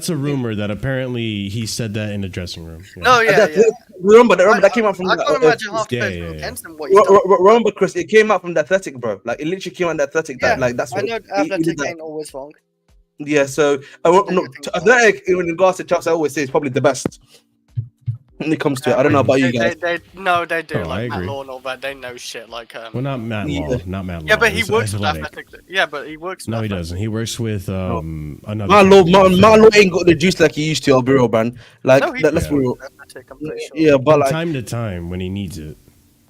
a rumor that apparently he said that in the dressing room. Yeah. No, Remember that came out from. I can't imagine half the players against him. Remember, Chris, it came out from the Athletic, bro. Like, it literally came out from the Athletic. That's what. I know Athletic ain't always wrong. Yeah, so Athletic, in regards to Chelsea, I always say it's probably the best when it comes to it. I don't know about you guys. They do. Like Matt Law and all that. They know shit. Like well, not Matt Law, not Matt Law. Yeah, but he works with Athletic. Yeah, but he works. No, he doesn't. He works with another. Matt Law ain't got the juice like he used to. I'll be real, man. Like, let's be real. Yeah, but like time to time when he needs it.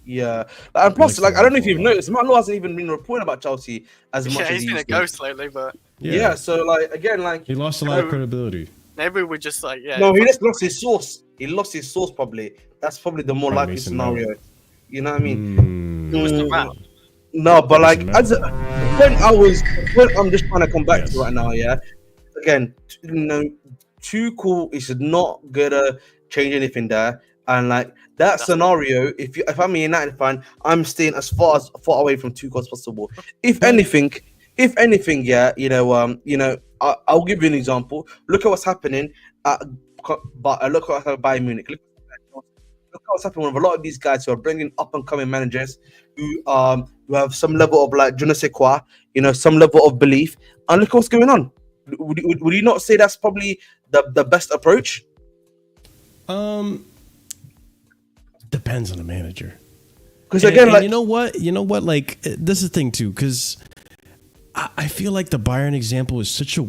Yeah, and plus, like, I don't know if you've noticed, Matt Law hasn't even been reporting about Chelsea as much as he's been a ghost lately, but yeah. So like, again, like, he lost a lot of credibility. Maybe we just like No, he just lost his source. He lost his source probably. That's probably the more likely scenario. You know what I mean? It was the Matt. No, but like, when I'm just trying to come back to right now, again, you know, Tuchel is not gonna change anything there, and like that scenario, if I'm a United fan, I'm staying as far away from Tuchel as possible. If anything, I'll give you an example. Look at what's happening look at what's happening at Bayern Munich. Look what's happening with a lot of these guys who are bringing up and coming managers who have some level of, like, je ne sais quoi, some level of belief. And look at what's going on. Would you not say that's probably the best approach? Depends on the manager. Because again, like, you know what, like, this is the thing too, because I feel like the Bayern example is such a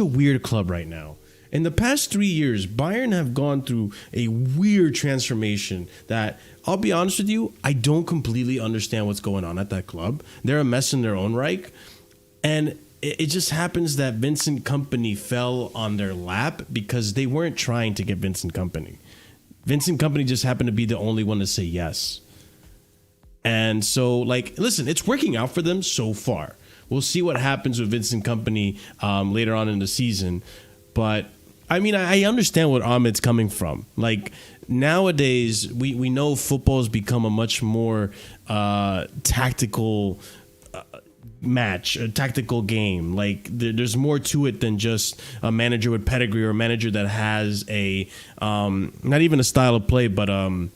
weird club right now. In the past 3 years, Bayern have gone through a weird transformation that, I'll be honest with you, I don't completely understand what's going on at that club. They're a mess in their own right. And it just happens that Vincent Kompany fell on their lap because they weren't trying to get Vincent Kompany. Vincent Kompany just happened to be the only one to say yes. And so, like, listen, it's working out for them so far. We'll see what happens with Vincent Kompany later on in the season. But I mean, I understand what Ahmed's coming from. Like, nowadays, we know football has become a much more tactical match, a tactical game. Like, there's more to it than just a manager with pedigree or a manager that has a not even a style of play, but I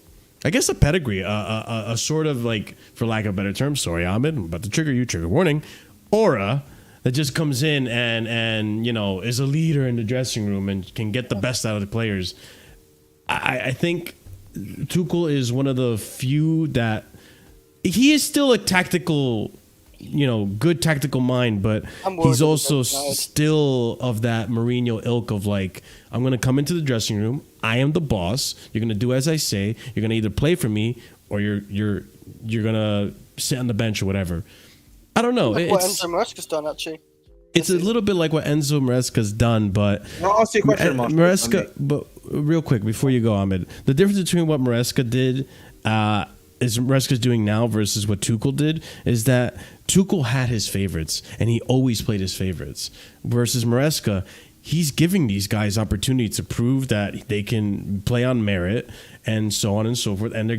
guess a pedigree, a sort of, like, for lack of a better term, sorry, Ahmed, I'm about to trigger you, trigger warning, aura that just comes in and is a leader in the dressing room and can get the best out of the players. I think Tuchel is one of the few that he is still a tactical, good tactical mind, but he's also still of that Mourinho ilk of, like, I'm going to come into the dressing room. I am the boss. You're going to do as I say. You're going to either play for me or you're going to sit on the bench or whatever. I don't know. Like what Enzo Maresca's done, actually. It's a little bit like what Enzo Maresca's done, but I'll ask you a question, Maresca. But real quick before you go, Ahmed, the difference between what Maresca did is Maresca's doing now versus what Tuchel did is that Tuchel had his favorites and he always played his favorites. Versus Maresca, he's giving these guys opportunity to prove that they can play on merit and so on and so forth. And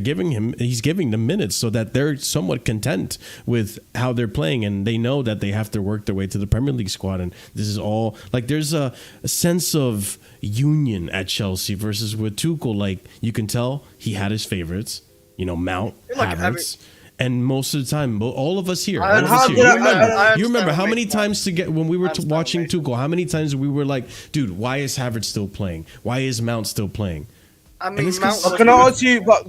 he's giving them minutes so that they're somewhat content with how they're playing. And they know that they have to work their way to the Premier League squad. And this is all, like, there's a sense of union at Chelsea versus with Tuchel. Like, you can tell he had his favorites, Mount, Havertz. And most of the time, all of us here, you remember how many times when we were watching Tuchel, how many times we were like, dude, why is Havertz still playing? Why is Mount still playing? I mean, can I ask you, but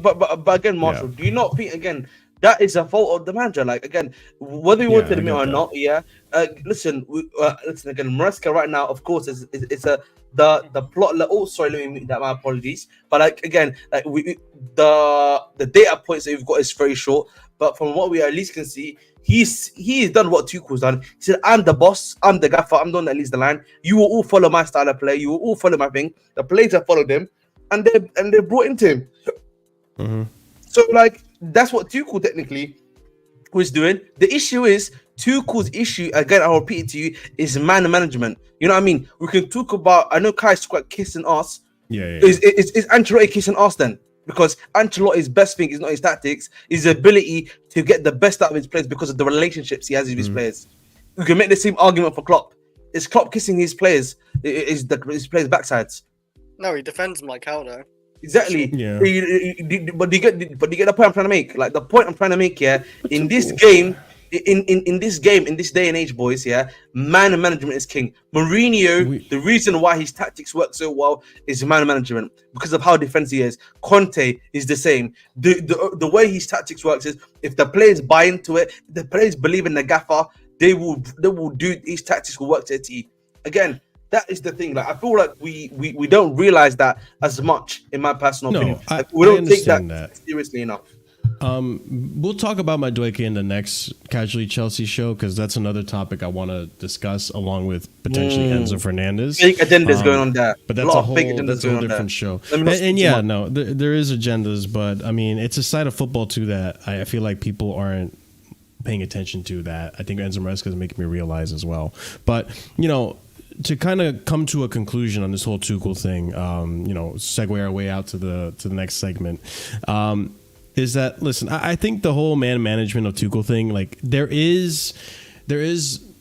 again, Marshall, do you not think, again, that is a fault of the manager. Like again, whether you want to admit or not, listen, listen again. Maresca right now, of course, is the plot. Oh, sorry, let me that. My apologies. But like again, like the data points that we've got is very short. But from what we at least can see, he's done what Tuchel's done. He said, "I'm the boss. I'm the gaffer. I'm the one that leads the line. You will all follow my style of play. You will all follow my thing." The players have followed him, and they brought into him. Mm-hmm. So like that's what Tuchel technically was doing. The issue is Tuchel's issue, again, I'll repeat it to you, is man management. You know what I mean? We can talk about, I know Kai's quite kissing ass. Is Ancelotti kissing ass then? Because Ancelotti's best thing is not his tactics, his ability to get the best out of his players because of the relationships he has with his players. We can make the same argument for Klopp. Is Klopp kissing his players? His players' backsides? No, he defends them like hell though. Exactly. Yeah. But you get the point I'm trying to make. Like the point I'm trying to make here in this game, in this game, in this day and age, boys. Yeah, man management is king. Mourinho, the reason why his tactics work so well is man management because of how defensive he is. Conte is the same. The way his tactics works is if the players buy into it, the players believe in the gaffer, they will do his tactics will work to a T. Again. That is the thing. Like I feel like we don't realize that as much, in my personal opinion. Like, we don't take that seriously enough. We'll talk about Madueke in the next Casually Chelsea show because that's another topic I want to discuss along with potentially Enzo Fernandez. Big agendas going on there. But that's a whole different show. And yeah, no, there is agendas, but I mean, it's a side of football too that I feel like people aren't paying attention to. That I think Enzo Maresca is making me realize as well. But you know. To kind of come to a conclusion on this whole Tuchel thing, segue our way out to the next segment, is that listen, I think the whole man management of Tuchel thing, like there is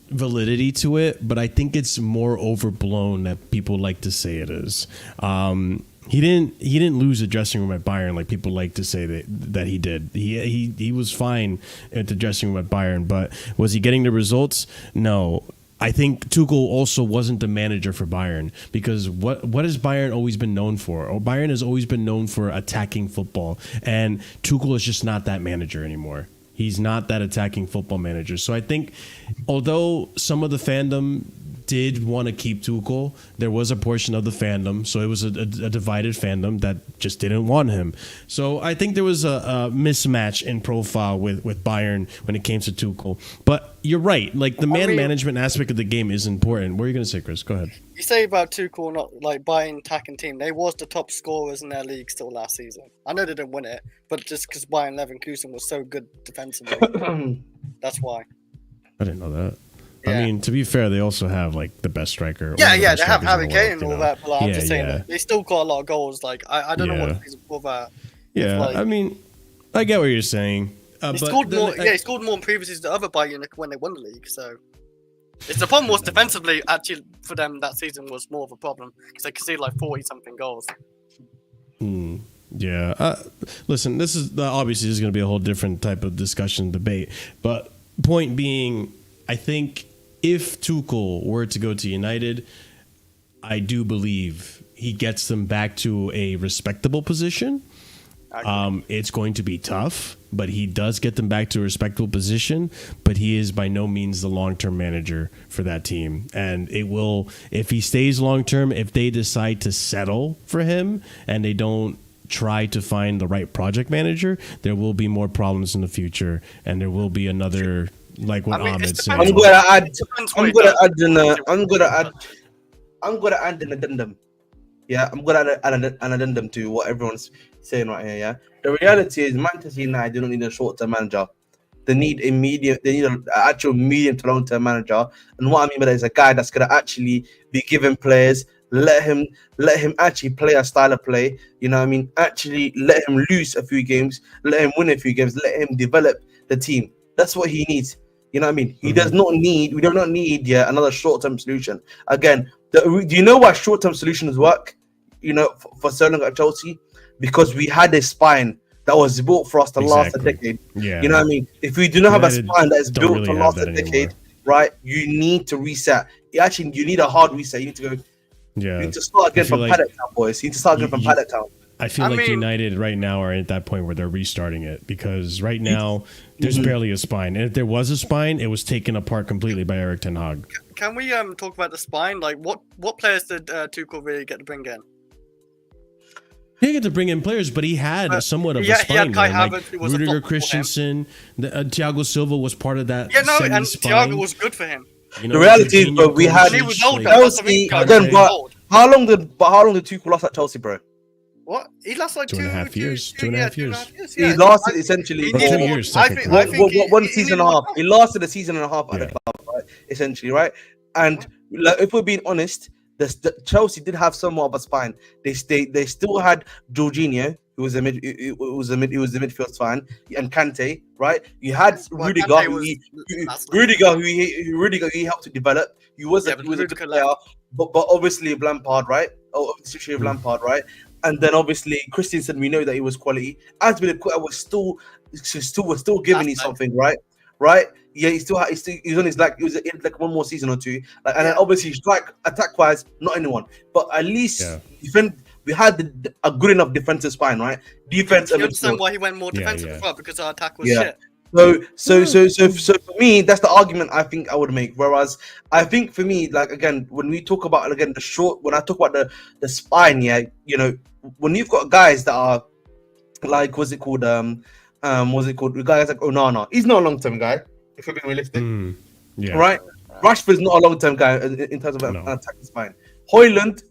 validity to it, but I think it's more overblown that people like to say it is. He didn't lose the dressing room at Bayern like people like to say that he did. He was fine at the dressing room at Bayern, but was he getting the results? No. I think Tuchel also wasn't the manager for Bayern because what has Bayern always been known for? Bayern has always been known for attacking football, and Tuchel is just not that manager anymore. He's not that attacking football manager. So I think although some of the fandom did want to keep Tuchel, there was a portion of the fandom, so it was a divided fandom that just didn't want him. So I think there was a mismatch in profile with Bayern when it came to Tuchel. But you're right, like the management aspect of the game is important. What are you going to say, Chris? Go ahead. You say about Tuchel not like Bayern attacking team. They was the top scorers in their league still last season. I know they didn't win it, but just because Bayern Leverkusen was so good defensively, that's why. I didn't know that. Yeah. I mean, to be fair, they also have like the best striker. Yeah, they have Harry Kane and all that. But like, I'm just saying that they still got a lot of goals. Like I don't know what the reason for that. Yeah, like, I mean, I get what you're saying. He scored more. He scored more in previous seasons than other Bayern when they won the league. So it's the problem was defensively. Actually, for them that season was more of a problem because they could see like 40-something goals. Yeah. Listen, this is obviously going to be a whole different type of discussion debate. But point being, I think. If Tuchel were to go to United, I do believe he gets them back to a respectable position. It's going to be tough, but he does get them back to a respectable position. But he is by no means the long-term manager for that team. And it will, if he stays long-term, if they decide to settle for him and they don't try to find the right project manager, there will be more problems in the future. And there will be another... Like what Ahmed said. I'm gonna add an addendum. Yeah, I'm gonna add an addendum to what everyone's saying right here. Yeah, the reality is Manchester United do not need a short-term manager. They need an actual medium to long-term manager. And what I mean by that is a guy that's gonna actually be giving players, let him actually play a style of play. You know what I mean? Actually let him lose a few games, let him win a few games, let him develop the team. That's what he needs. You know what I mean? He does not need. We do not need another short-term solution. Again, do you know why short-term solutions work? You know, for so long at Chelsea, because we had a spine that was built for us to last a decade. Yeah. You know what I mean? If we do not have a spine that is built to last a decade, right? You need to reset. You need a hard reset. You need to go. Yeah. You need to start again from Paddock Town, boys. You need to start again from Paddock Town. I feel like United right now are at that point where they're restarting it, because right now there's barely a spine. And if there was a spine, it was taken apart completely by Erik ten Hag. Can we talk about the spine? Like, what players did Tuchel really get to bring in? He didn't get to bring in players, but he had somewhat of a spine. He had Kai Havertz, who was Rudiger Christensen, Thiago Silva was part of that. Yeah, no, and Thiago was good for him. You know, the reality is, bro, we had Chelsea. Again, but how long did Tuchel last at Chelsea, bro? What? He lasted like 2.5 years. 2.5 years. He lasted essentially 2 years. One season and a half. He lasted a season and a half at the club, right? Essentially, right? And like, if we're being honest, the Chelsea did have somewhat of a spine. They still had Jorginho, who was a midfield spine, and Kante, right? You had Rudiger, who he helped to develop. He was a good player, but obviously Lampard, right? Situation of Lampard, right? And then obviously Christensen, we know that he was quality. Azpilicueta was still giving you something, right? Right? Yeah, he was on his like one more season or two. Like, and then obviously attack wise, not anyone. But at least we had a good enough defensive spine, right? Defense. You understand why he went more defensive as well, because our attack was shit. So for me, that's the argument I think I would make. Whereas I think for me, like again, when we talk about when I talk about the spine, you know, when you've got guys that are like, what's it called? Guys like Onana, he's not a long term guy. If we're being realistic, right? Rashford's not a long term guy in terms of an attacking spine. Højlund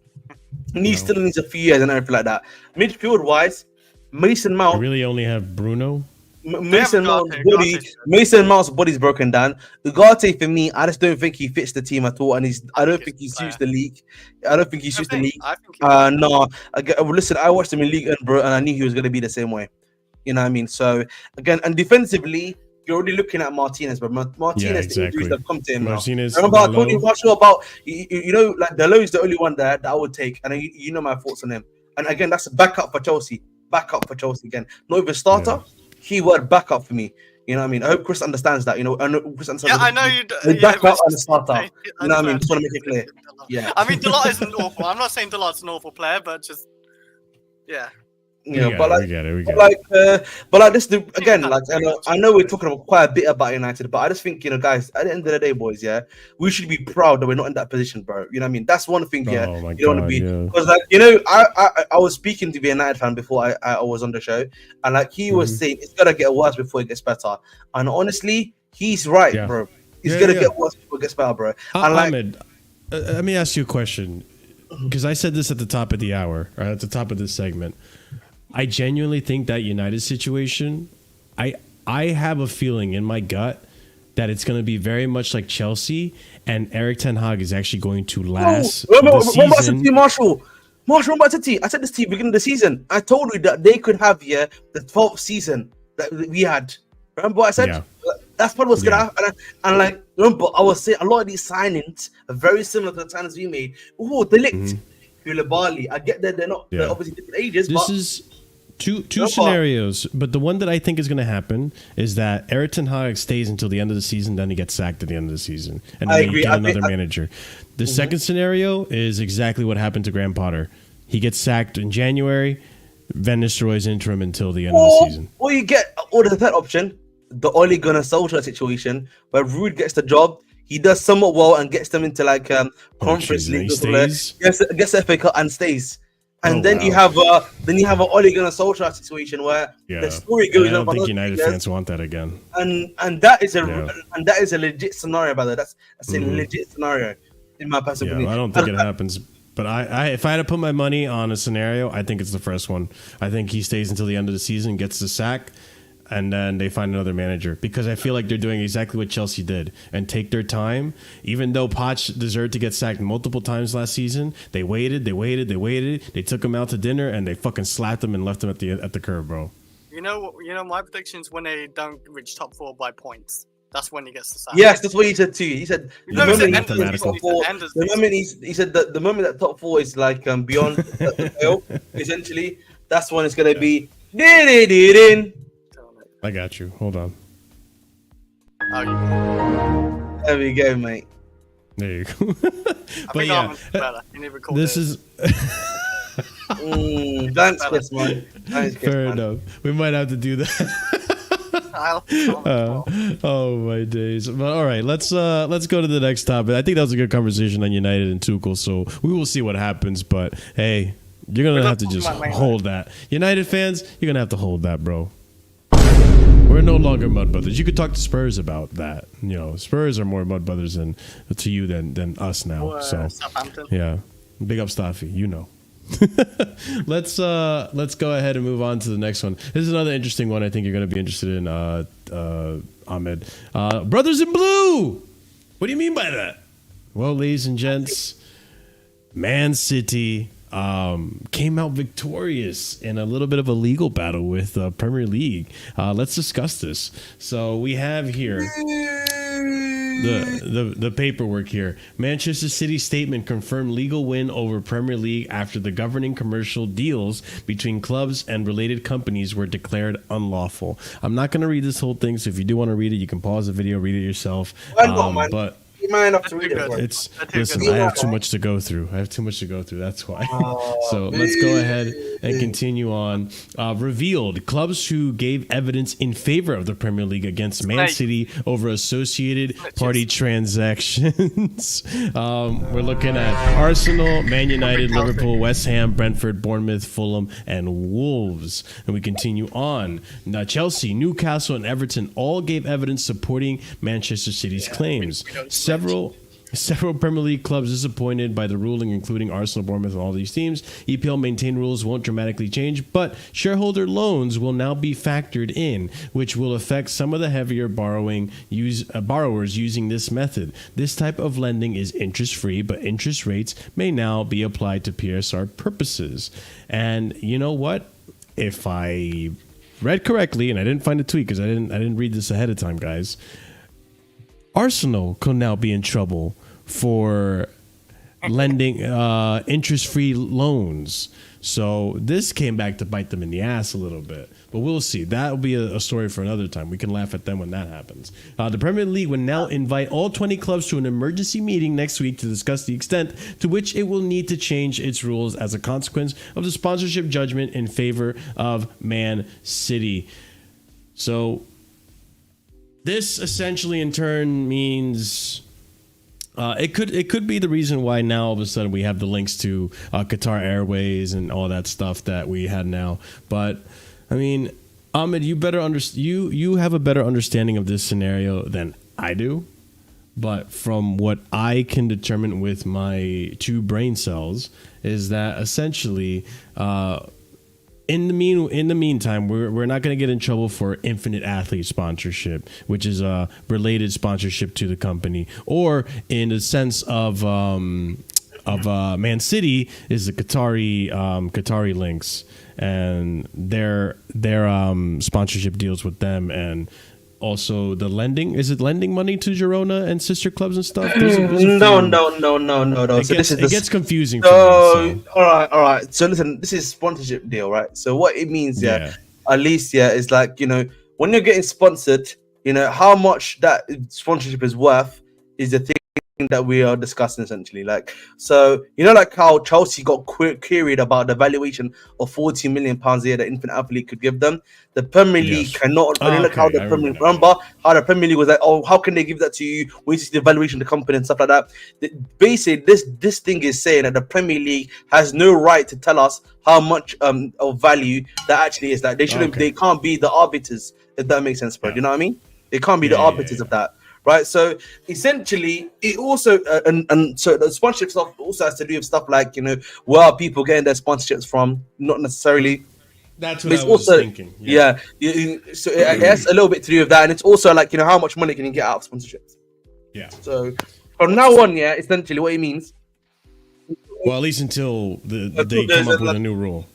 still needs a few years and everything like that. Midfield wise, Mason Mount. I really only have Bruno. Mason Mount's body's broken down. Ugarte, for me, I just don't think he fits the team at all, and I don't think he suits the league. No, listen, I watched him in League 1, bro, and I knew he was going to be the same way. You know what I mean? So again, and defensively, you're already looking at Martinez, but Martinez injuries have come to him now. Remember, I told you about you know, like Dalot is the only one there that I would take, and you know my thoughts on him. And again, that's a backup for Chelsea. Again, not even starter. Keyword backup for me. You know what I mean? I hope Chris understands that. You know, I know Chris understands. Yeah, I know you. Backup and a starter. You know what I mean? Just want to make it clear. Yeah. I mean, Dalot isn't awful. I'm not saying Dalot's an awful player, but just but this again, like I know we're talking quite a bit about United, but I just think, you know, guys, at the end of the day, boys, we should be proud that we're not in that position, bro. You know what I mean? That's one thing, you don't want to be, because like, you know, I was speaking to the United fan before I was on the show, and like he was saying it's gotta get worse before it gets better, and honestly, he's right, bro. It's gonna get worse before it gets better, bro. And like, Ahmed, let me ask you a question, because I said this at the top of the hour, or at the top of this segment. I genuinely think that United situation, I have a feeling in my gut that it's going to be very much like Chelsea, and Erik ten Hag is actually going to last the season. Marshall, I said this to you beginning of the season. I told you that they could have the 12th season that we had. Remember what I said? That's probably what's going to happen. And like, remember, I was saying a lot of these signings are very similar to the signings we made. Oh, De Ligt, Koulibaly. I get that they're not they're obviously different ages. This is two scenarios, but the one that I think is going to happen is that Erik ten Hag stays until the end of the season, then he gets sacked at the end of the season, and then you get another manager. The second scenario is exactly what happened to Graham Potter. He gets sacked in January, Van Nistelrooy's interim until the end of the season. Or you get, or the third option, the Ole Gunnar Solskjaer situation, where Ruud gets the job. He does somewhat well and gets them into like conference league, gets FA Cup and stays. And then you have an Ole Gunnar Solskjaer situation where the story goes. I don't think United fans want that again. And that is a legit scenario, brother. That's a legit scenario in my personal opinion. I don't think it happens. But I if I had to put my money on a scenario, I think it's the first one. I think he stays until the end of the season, gets the sack, and then they find another manager, because I feel like they're doing exactly what Chelsea did and take their time. Even though Poch deserved to get sacked multiple times last season, they waited. They took him out to dinner and they fucking slapped him and left him at the curb, bro. You know, my prediction is when they don't reach top 4 by points. That's when he gets the sack. Yes, that's what he said too. He said the moment that top 4 is like beyond the essentially, that's when it's gonna be. I got you. Hold on. There we go, mate. There you go. But yeah, this is Thanks, Chris, man. Thanks, Chris, Fair man. enough. We might have to do that. Oh my days! But all right, let's go to the next topic. I think that was a good conversation on United and Tuchel. So we will see what happens. But hey, you're gonna have to just hold that. United fans, you're gonna have to hold that, bro. We're no longer mud brothers. You could talk to Spurs about that. You know, Spurs are more mud brothers than us now. So Southampton. yeah, big up Staffy. You know. Let's go ahead and move on to the next one. This is another interesting one. I think you're going to be interested in, Ahmed. Brothers in Blue. What do you mean by that? Well, ladies and gents, Man City came out victorious in a little bit of a legal battle with Premier League. Let's discuss this. So we have here the paperwork here. Manchester City's statement confirmed legal win over Premier League after the governing commercial deals between clubs and related companies were declared unlawful. I'm not going to read this whole thing, so if you do want to read it, you can pause the video, read it yourself. But You might have to read it. it's listen, I have too much to go through. That's why. So let's go ahead and continue on. Revealed clubs who gave evidence in favor of the Premier League against Man City over associated party transactions. We're looking at Arsenal, Man United, Liverpool, West Ham, Brentford, Bournemouth, Fulham, and Wolves. And we continue on. Now, Chelsea, Newcastle, and Everton all gave evidence supporting Manchester City's claims. Several Premier League clubs disappointed by the ruling, including Arsenal, Bournemouth, and all these teams. EPL maintained rules won't dramatically change, but shareholder loans will now be factored in, which will affect some of the heavier borrowers using this method. This type of lending is interest-free, but interest rates may now be applied to PSR purposes. And you know what? If I read correctly, and I didn't find a tweet because I didn't read this ahead of time, guys. Arsenal could now be in trouble for lending interest-free loans. So this came back to bite them in the ass a little bit. But we'll see. That will be a story for another time. We can laugh at them when that happens. The Premier League will now invite all 20 clubs to an emergency meeting next week to discuss the extent to which it will need to change its rules as a consequence of the sponsorship judgment in favor of Man City. So this essentially in turn means it could be the reason why now all of a sudden we have the links to Qatar Airways and all that stuff that we had now. But I mean, Ahmed, you have a better understanding of this scenario than I do. But from what I can determine with my two brain cells is that essentially in the meantime, we're not going to get in trouble for Infinite Athlete sponsorship, which is a related sponsorship to the company, or in the sense of Man City is the Qatari links and their sponsorship deals with them, and also the lending. Is it lending money to Girona and sister clubs and stuff? No. It gets confusing. All right. So listen, this is sponsorship deal, right? So what it means, at least, is like, when you're getting sponsored, how much that sponsorship is worth is the thing that we are discussing essentially. Like, so like how Chelsea got queried about the valuation of £40 million a year that Infinite Athlete could give them. The Premier League cannot. How the Premier League was like, oh, how can they give that to you? We see the valuation of the company and stuff like that. Basically, this thing is saying that the Premier League has no right to tell us how much of value that actually is. Like, they shouldn't. They can't be the arbiters, if that makes sense, bro. You know what I mean? They can't be the arbiters of that. Right, so essentially, it also and so the sponsorship stuff also has to do with stuff like where are people getting their sponsorships from? Not necessarily. That's what I was thinking. Yeah. So it has a little bit to do with that, and it's also like how much money can you get out of sponsorships? Yeah. So from now on, essentially what it means. Well, at least until they come up with a new rule.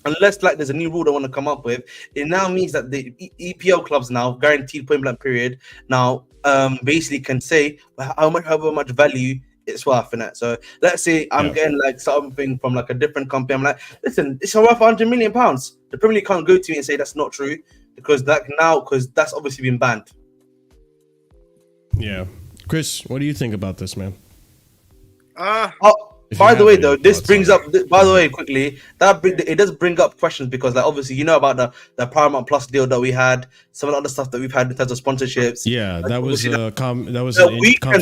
Unless there's a new rule they want to come up with, it now means that the EPL clubs now guaranteed point blank period now basically can say however much value it's worth in it. So let's say I'm getting something from a different company. I'm like, listen, it's worth £100 million. The Premier League can't go to me and say that's not true because that's obviously been banned. Yeah, Chris, what do you think about this, man? By the way, though, this brings up. By the way, quickly, it does bring up questions because, like, obviously, you know about the Paramount Plus deal that we had, some of the other stuff that we've had in terms of sponsorships. Yeah, like, that was a conflict of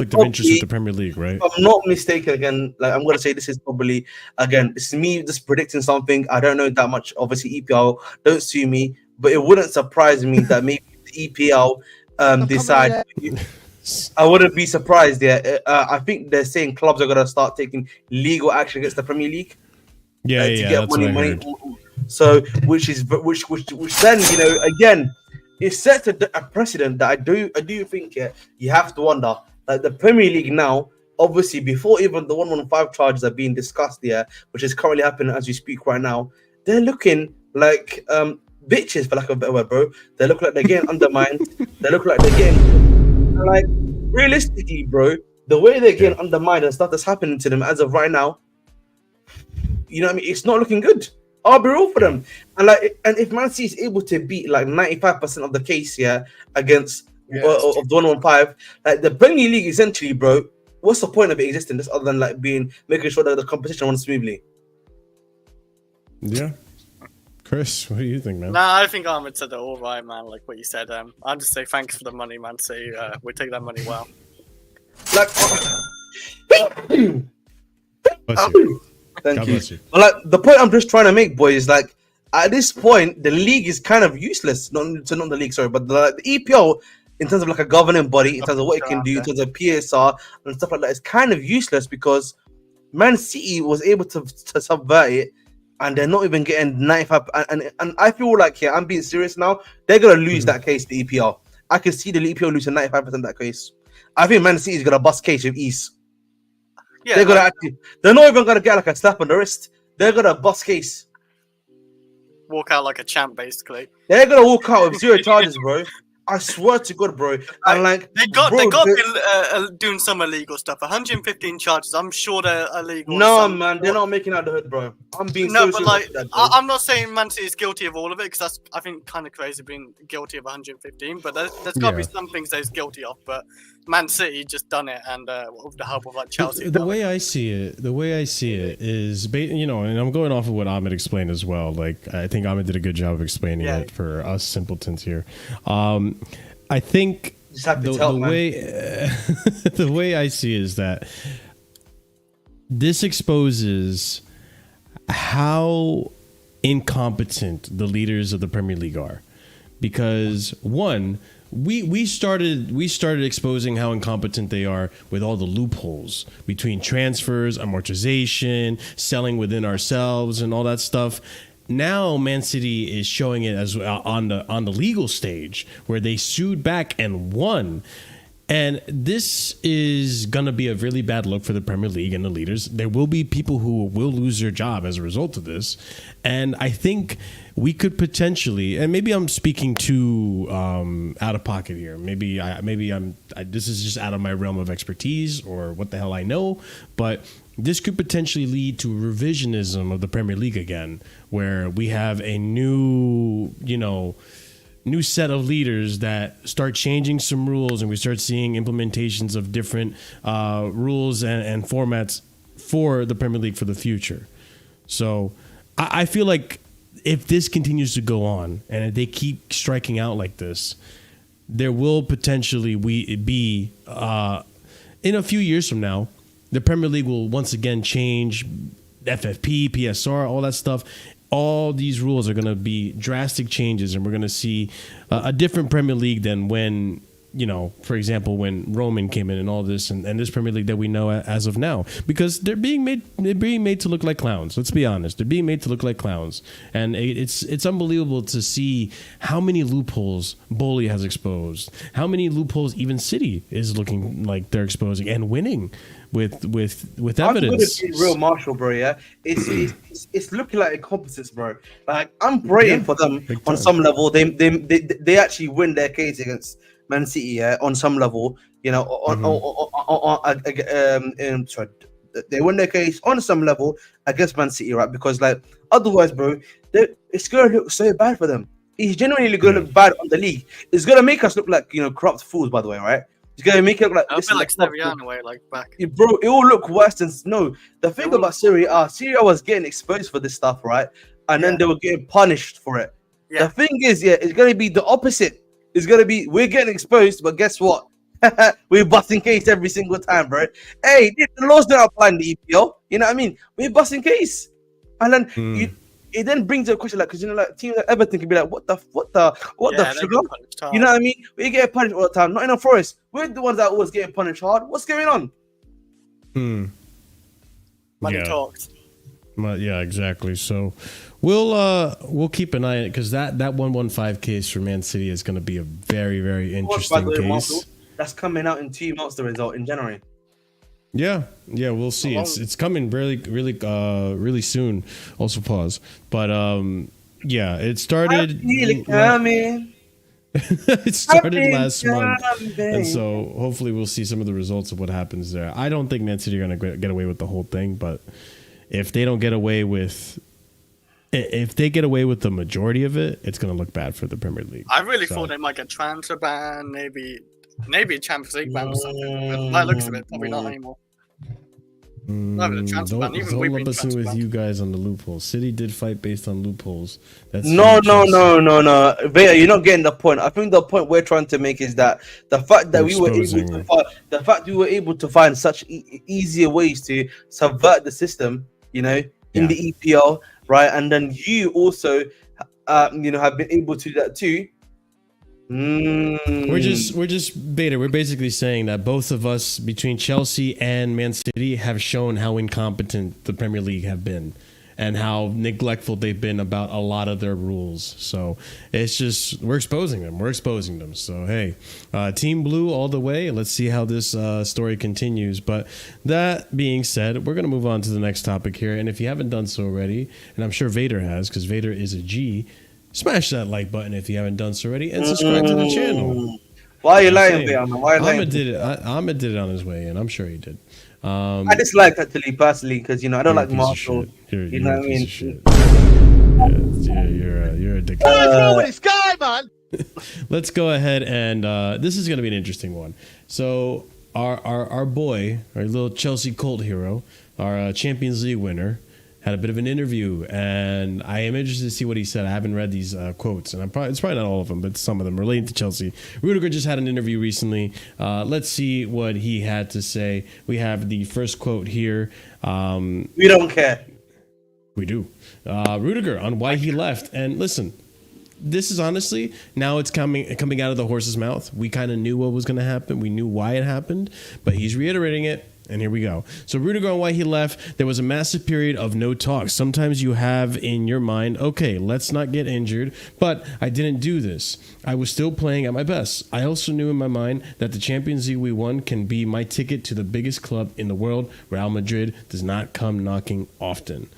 probably, interest with the Premier League, right? If I'm not mistaken, again, like I'm gonna say this is probably this is me just predicting something. I don't know that much. Obviously, EPL don't sue me, but it wouldn't surprise me that maybe the EPL decide. I wouldn't be surprised. Yeah, I think they're saying clubs are gonna start taking legal action against the Premier League. Yeah, to yeah, get that's money. what I heard. So, which then again, it sets a precedent that I do think you have to wonder. Like the Premier League now, obviously, before even the 115 charges are being discussed which is currently happening as we speak right now, they're looking like bitches, for lack of a better word, bro. They look like they're getting undermined. They look like they're getting like realistically, bro. The way they're getting undermined and stuff that's happening to them as of right now, you know what I mean? It's not looking good. I'll be real for them. And if Man City is able to beat like 95% of the case against of the 115, like the Premier League essentially, bro, what's the point of it existing this other than like making sure that the competition runs smoothly? Yeah. Chris, what do you think, man? Nah, I think Ahmed said it all right, man. Like what you said. I'll just say thanks for the money, man. Say we take that money well. Like, Bless you. thank God you. bless you. But like the point I'm just trying to make, boys, is like at this point the league is kind of useless. Not the league, sorry, but the EPL in terms of like a governing body, in terms of what it can do, in terms of PSR and stuff like that, is kind of useless because Man City was able to subvert it. And they're not even getting 95. And I feel like, I'm being serious now. They're going to lose that case, the EPL. I can see the EPL losing 95% of that case. I think Man City is going to bust case with ease. Yeah, they're not even going to get like a slap on the wrist. They're going to bust case. Walk out like a champ, basically. They're going to walk out with 0 charges, bro. I swear to God, bro. And like they got be doing some illegal stuff. 115 charges. I'm sure they're illegal. No, man, they're not making out the hood, bro. I'm being so but like, I'm not saying Man City is guilty of all of it because that's I think kind of crazy being guilty of 115. But there's got to be some things they're guilty of. But Man City just done it, and with the help of like Chelsea. The way I see it is, and I'm going off of what Ahmed explained as well. Like I think Ahmed did a good job of explaining it for us simpletons here. I think the way I see it is that this exposes how incompetent the leaders of the Premier League are, because one, we started exposing how incompetent they are with all the loopholes between transfers, amortization, selling within ourselves, and all that stuff. Now Man City is showing it as on the legal stage where they sued back and won. And this is going to be a really bad look for the Premier League and the leaders. There will be people who will lose their job as a result of this. And I think we could potentially, and maybe I'm speaking too out of pocket here. Maybe this is just out of my realm of expertise or what the hell I know. But this could potentially lead to revisionism of the Premier League again, where we have a new set of leaders that start changing some rules, and we start seeing implementations of different rules and formats for the Premier League for the future. So I feel like if this continues to go on and if they keep striking out like this, there will potentially be in a few years from now, the Premier League will once again change FFP, PSR, all that stuff. All these rules are going to be drastic changes, and we're going to see a different Premier League than when, for example, when Roman came in and all this, and this Premier League that we know as of now, because they're being made to look like clowns. Let's be honest, they're being made to look like clowns, and it's unbelievable to see how many loopholes Bowley has exposed, how many loopholes even City is looking like they're exposing and winning with evidence. I'm gonna be real, Marshall, bro. Yeah, it's looking like incompetence, bro. Like I'm praying for them on some level. They actually win their case against Man City, on some level. They win their case on some level against Man City, right? Because like otherwise, bro, it's gonna look so bad for them. It's genuinely gonna look bad on the league. It's gonna make us look like corrupt fools, by the way, right? It's gonna make it look like I this feel is like the top Serie A in a way, like back. bro, it will look worse than no. The thing will about Syria was getting exposed for this stuff, right? And then Yeah. they were getting punished for it. Yeah. The thing is, it's gonna be the opposite. It's gonna be we're getting exposed, but guess what? We're busting case every single time, bro. Hey, the laws don't apply in the EPL. You know what I mean? We're busting case, and then it then brings a question like, because like teams like Everton can be like, what the Yeah, sugar? they get punished hard. You know what I mean? We get punished all the time. Not in a Forest. We're the ones that are always getting punished hard. What's going on? Money talks. Yeah, exactly. So we'll keep an eye on it because that 115 case for Man City is going to be a very, very interesting case. That's coming out in 2 months. The result in January. Yeah, we'll see. It's coming really soon. Also pause. But yeah, it started. It started last month, and so hopefully we'll see some of the results of what happens there. I don't think Man City are going to get away with the whole thing, but if they don't get away with, if they get away with the majority of it, it's going to look bad for the Premier League. I really thought they might get transfer ban, maybe a Champions League ban or something. But by the looks of it, probably not anymore. Don't lump us in with you guys on the loopholes. City did fight based on loopholes. No. Veda, you're not getting the point. I think the point we're trying to make is that the fact that we were able to find such easier ways to subvert the system, in the EPL, right? And then you also, have been able to do that too. We're just beta. We're basically saying that both of us, between Chelsea and Man City, have shown how incompetent the Premier League have been and how neglectful they've been about a lot of their rules. So it's just we're exposing them. So hey, Team Blue all the way. Let's see how this story continues. But that being said, we're gonna move on to the next topic here. And if you haven't done so already, and I'm sure Vader has, because Vader is a G. Smash that like button if you haven't done so already, and subscribe to the channel. Why are you lying, Leon? Ahmed did it. Ahmed did it on his way, and I'm sure he did. I dislike actually personally because I don't like Marshall. You know what I mean? You're a dick. What's wrong with this guy, man? Let's go ahead and this is going to be an interesting one. So our boy, our little Chelsea cult hero, our Champions League winner, had a bit of an interview, and I am interested to see what he said. I haven't read these quotes, and it's probably not all of them, but some of them relating to Chelsea. Rudiger just had an interview recently. Let's see what he had to say. We have the first quote here. We don't care. We do. Rudiger on why he left. And listen, this is honestly, now it's coming out of the horse's mouth. We kind of knew what was going to happen. We knew why it happened, but he's reiterating it. And here we go. So Rudiger on why he left. There was a massive period of no talk. Sometimes you have in your mind, okay, let's not get injured. But I didn't do this. I was still playing at my best. I also knew in my mind that the Champions League we won can be my ticket to the biggest club in the world. Real Madrid does not come knocking often.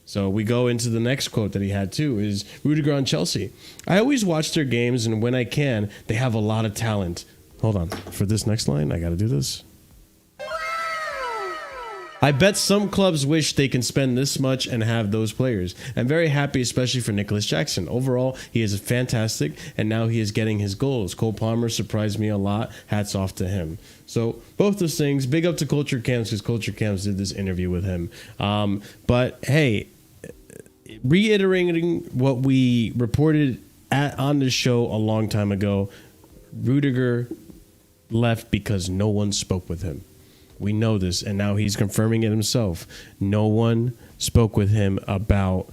So we go into the next quote that he had too, is Rudiger on Chelsea. I always watch their games, and when I can, they have a lot of talent. Hold on. For this next line, I got to do this. I bet some clubs wish they can spend this much and have those players. I'm very happy, especially for Nicholas Jackson. Overall, he is fantastic, and now he is getting his goals. Cole Palmer surprised me a lot. Hats off to him. So both those things, big up to Culture Camps, because Culture Camps did this interview with him. But hey, reiterating what we reported on the show a long time ago, Rudiger left because no one spoke with him. We know this, and now he's confirming it himself. No one spoke with him about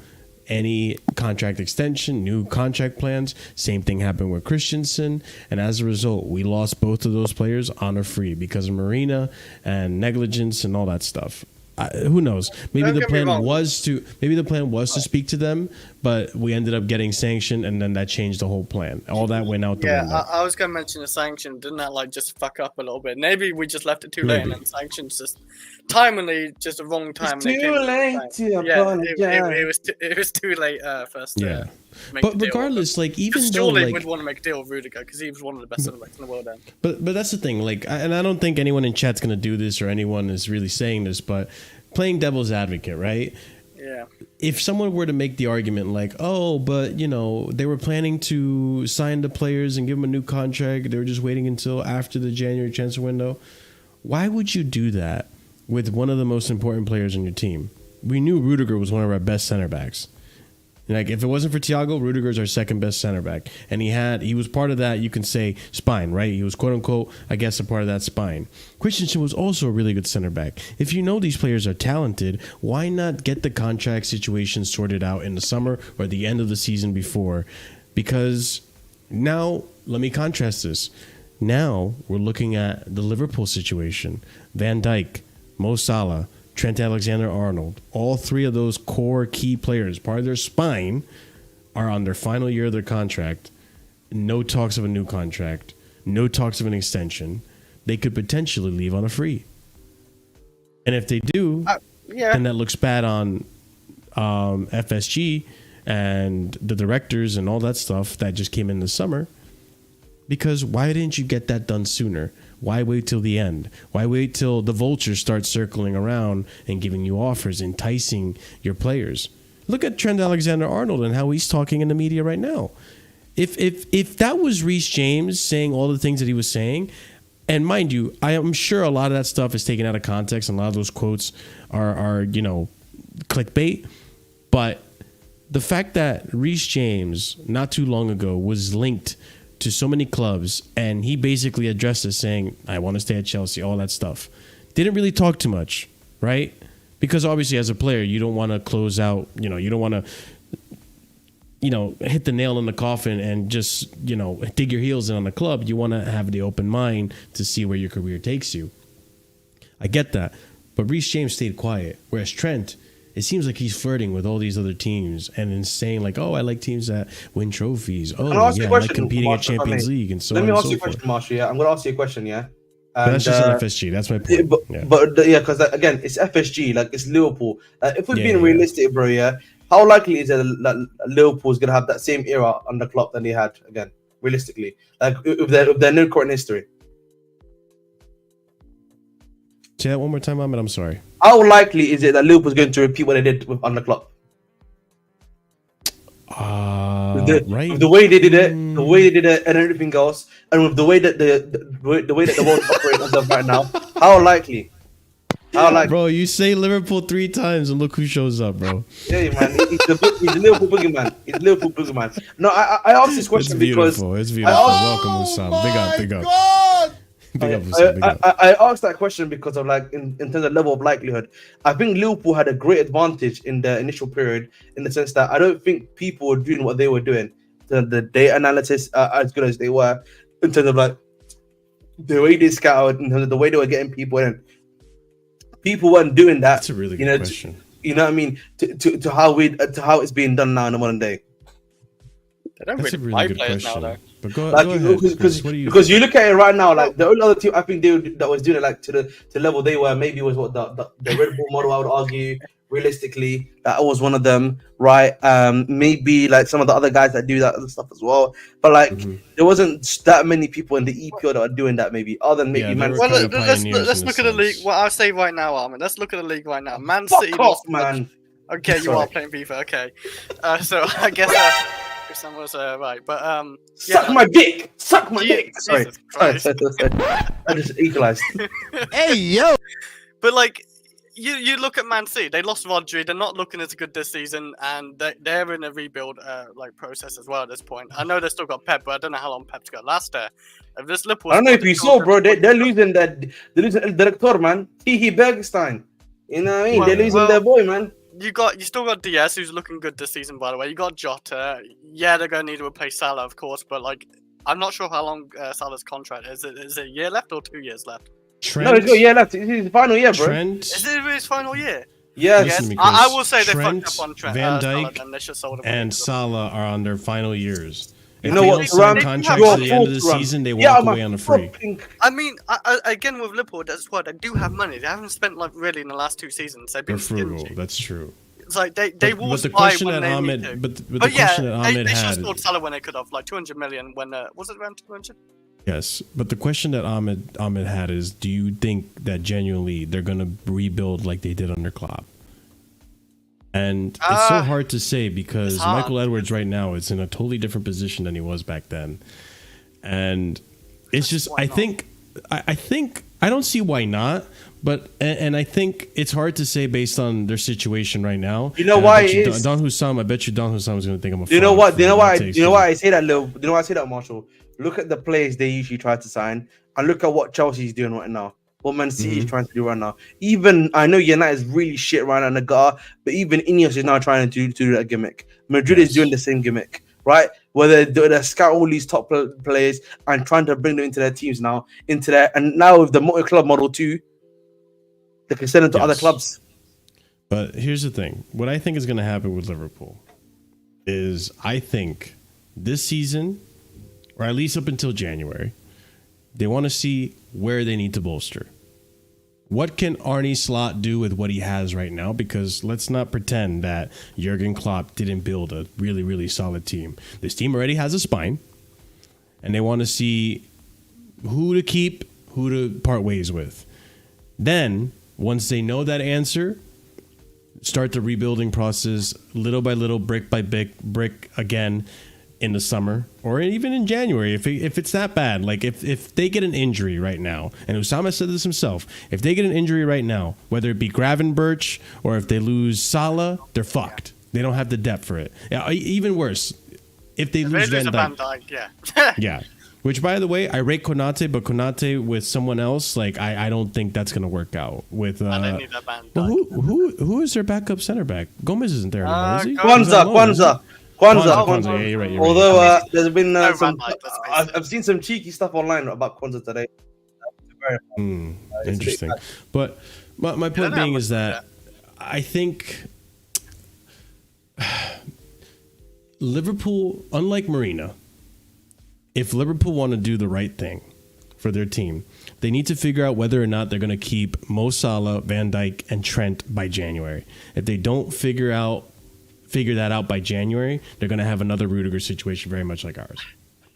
any contract extension, new contract plans. Same thing happened with Christensen, and as a result, we lost both of those players on a free because of Marina and negligence and all that stuff. Who knows? Maybe the plan was to speak to them, but we ended up getting sanctioned, and then that changed the whole plan. All that went out the window. Yeah, I was going to mention the sanction. Didn't that just fuck up a little bit? Maybe we just left it too late, and then sanctions just timely, just the wrong time. It's too late to apologize. It was too late first. Yeah. But regardless, even though surely would want to make a deal with Rudiger because he was one of the best center backs in the world then. But that's the thing, and I don't think anyone in chat's gonna do this or anyone is really saying this, but playing devil's advocate, right? Yeah. if someone were to make the argument like, oh, but, you know, they were planning to sign the players and give them a new contract, they were just waiting until after the January transfer window, why would you do that with one of the most important players on your team? We knew Rudiger was one of our best center backs. Like, if it wasn't for Thiago, Rudiger's our second best center back. And he was part of that, you can say, spine, right? He was, quote unquote, I guess, a part of that spine. Christensen was also a really good center back. If you know these players are talented, why not get the contract situation sorted out in the summer or the end of the season before? Because now, let me contrast this. Now, we're looking at the Liverpool situation. Van Dijk, Mo Salah, Trent Alexander-Arnold, all three of those core key players, part of their spine, are on their final year of their contract. No talks of a new contract. No talks of an extension. They could potentially leave on a free. And if they do, then that looks bad on FSG and the directors and all that stuff that just came in the summer. Because why didn't you get that done sooner? Why wait till the end? Why wait till the vultures start circling around and giving you offers, enticing your players? Look at Trent Alexander-Arnold and how he's talking in the media right now. If that was Reece James saying all the things that he was saying, and mind you, I am sure a lot of that stuff is taken out of context and a lot of those quotes are you know, clickbait, but the fact that Reece James not too long ago was linked to so many clubs, and he basically addressed it saying, I want to stay at Chelsea, all that stuff. Didn't really talk too much, right? Because obviously as a player, you don't want to close out, you know, you don't want to, you know, hit the nail in the coffin and just, you know, dig your heels in on the club. You want to have the open mind to see where your career takes you. I get that. But Reece James stayed quiet, whereas Trent, it seems like he's flirting with all these other teams and then saying like, oh, I like teams that win trophies. Oh, yeah, I like competing at Champions League and so on and so forth. Let me ask you a question, Marshall. Yeah, I'm going to ask you a question, yeah? But that's just an FSG. That's my point. But because again, it's FSG, like it's Liverpool. If we're being realistic, bro, yeah, how likely is it that Liverpool's going to have that same era under Klopp than they had, again, realistically? Like, if they're no current history. Say that one more time, Ahmed. I'm sorry. How likely is it that Liverpool's going to repeat what they did with under Klopp? Right. With the way they did it, the way they did it, and everything else, and with the way that the way that the world operates as of right now, how likely? How likely? Bro, you say Liverpool 3 times and look who shows up, bro. Yeah, man. He's the Liverpool boogeyman. He's the Liverpool boogeyman. No, I asked this question because it's beautiful. Welcome, Sam. Big up. I asked that question because of like in terms of level of likelihood. I think Liverpool had a great advantage in the initial period in the sense that I don't think people were doing what they were doing, the data analysis as good as they were, in terms of like the way they scouted, in terms of the way they were getting people in. People weren't doing that. That's a really good question. You know what I mean? To how it's being done now in the modern day. They don't really play players now, though. But go ahead. Because you look at it right now, like the only other team I think that was doing it like to the level they were, maybe was what the Red Bull model. I would argue realistically that was one of them, right? Maybe like some of the other guys that do that other stuff as well. But like there wasn't that many people in the EPL that are doing that. Maybe other than maybe Man. Well, let's look at the league. Well, I'll say right now, Armin. Let's look at the league right now. Man City lost, man. Okay, you are playing FIFA. Okay, so I guess. Sam was right, but suck my dick. Sorry. I just equalized. Hey yo! But like, you look at Man City. They lost Rodri. They're not looking as good this season, and they're in a rebuild like process as well at this point. I know they still got Pep, but I don't know how long Pep's got last there. If this Liverpool, I don't know if you saw, bro. They're losing El Director, man. Hihi Bergstein. You know what I mean? They're losing their boy, man. You still got Diaz, who's looking good this season, by the way. You got Jota. Yeah, they're going to need to replace Salah, of course, but like, I'm not sure how long Salah's contract is. Is it a year left or 2 years left? No, he's got a year left. It's his final year, bro. Is it his final year? Yes. I will say they fucked up on Trent. Van Dijk and Salah are on their final years. You know what? Contracts at the end of the season, they walk away on a free. I mean, again with Liverpool, that's what they do have money. They haven't spent like really in the last 2 seasons. They've been frugal. That's true. It's like they will buy when they need to. But the question that Ahmed they had, should have sold Salah when they could have, like 200 million. When was it around 200? Yes, but the question that Ahmed had is: do you think that genuinely they're going to rebuild like they did under Klopp? And it's so hard to say because hard. Michael Edwards right now is in a totally different position than he was back then. And it's just, I think, I don't see why not. But and I think it's hard to say based on their situation right now. You know why it is? Don Hussam, I bet you Don Hussam is going to think I'm a fraud. You know what? You know why? takes You know to- why I say that, Lil? You know why I say that, Marshall? Look at the players they usually try to sign, and look at what Chelsea's doing right now. What Man City is trying to do right now. Even I know United is really shit right now in the gutter, but even Ineos is now trying to do that gimmick. Madrid is doing the same gimmick, right? Where they scout all these top players and trying to bring them into their teams now, and now with the multi-club model too, they can send them to other clubs. But here's the thing. What I think is going to happen with Liverpool is I think this season, or at least up until January, they want to see where they need to bolster. What can Arne Slot do with what he has right now? Because let's not pretend that Jurgen Klopp didn't build a really, really solid team. This team already has a spine, and they want to see who to keep, who to part ways with. Then, once they know that answer, start the rebuilding process little by little, brick by brick again in the summer or even in January. If it's that bad, like if they get an injury right now, and Usama said this himself, if they get an injury right now, whether it be Gravenberch or if they lose Salah, they're fucked. They don't have the depth for it. Yeah, even worse, if they lose Van Dijk. Yeah. Yeah. Which, by the way, I rate Konate, but Konate with someone else, like I don't think that's gonna work out. With I don't need that Van Dijk. well, who is their backup center back? Gomez isn't there anymore, is he? Kwanzaa. Kwanzaa. Yeah, you're right. Although there's been some, Van Dijk, let's face it. I've seen some cheeky stuff online about Kwanzaa today. Interesting. But my point being is that I think Liverpool, unlike Marina, if Liverpool want to do the right thing for their team, they need to figure out whether or not they're going to keep Mo Salah, Van Dijk, and Trent by January. If they don't figure that out by January, they're going to have another Rudiger situation very much like ours.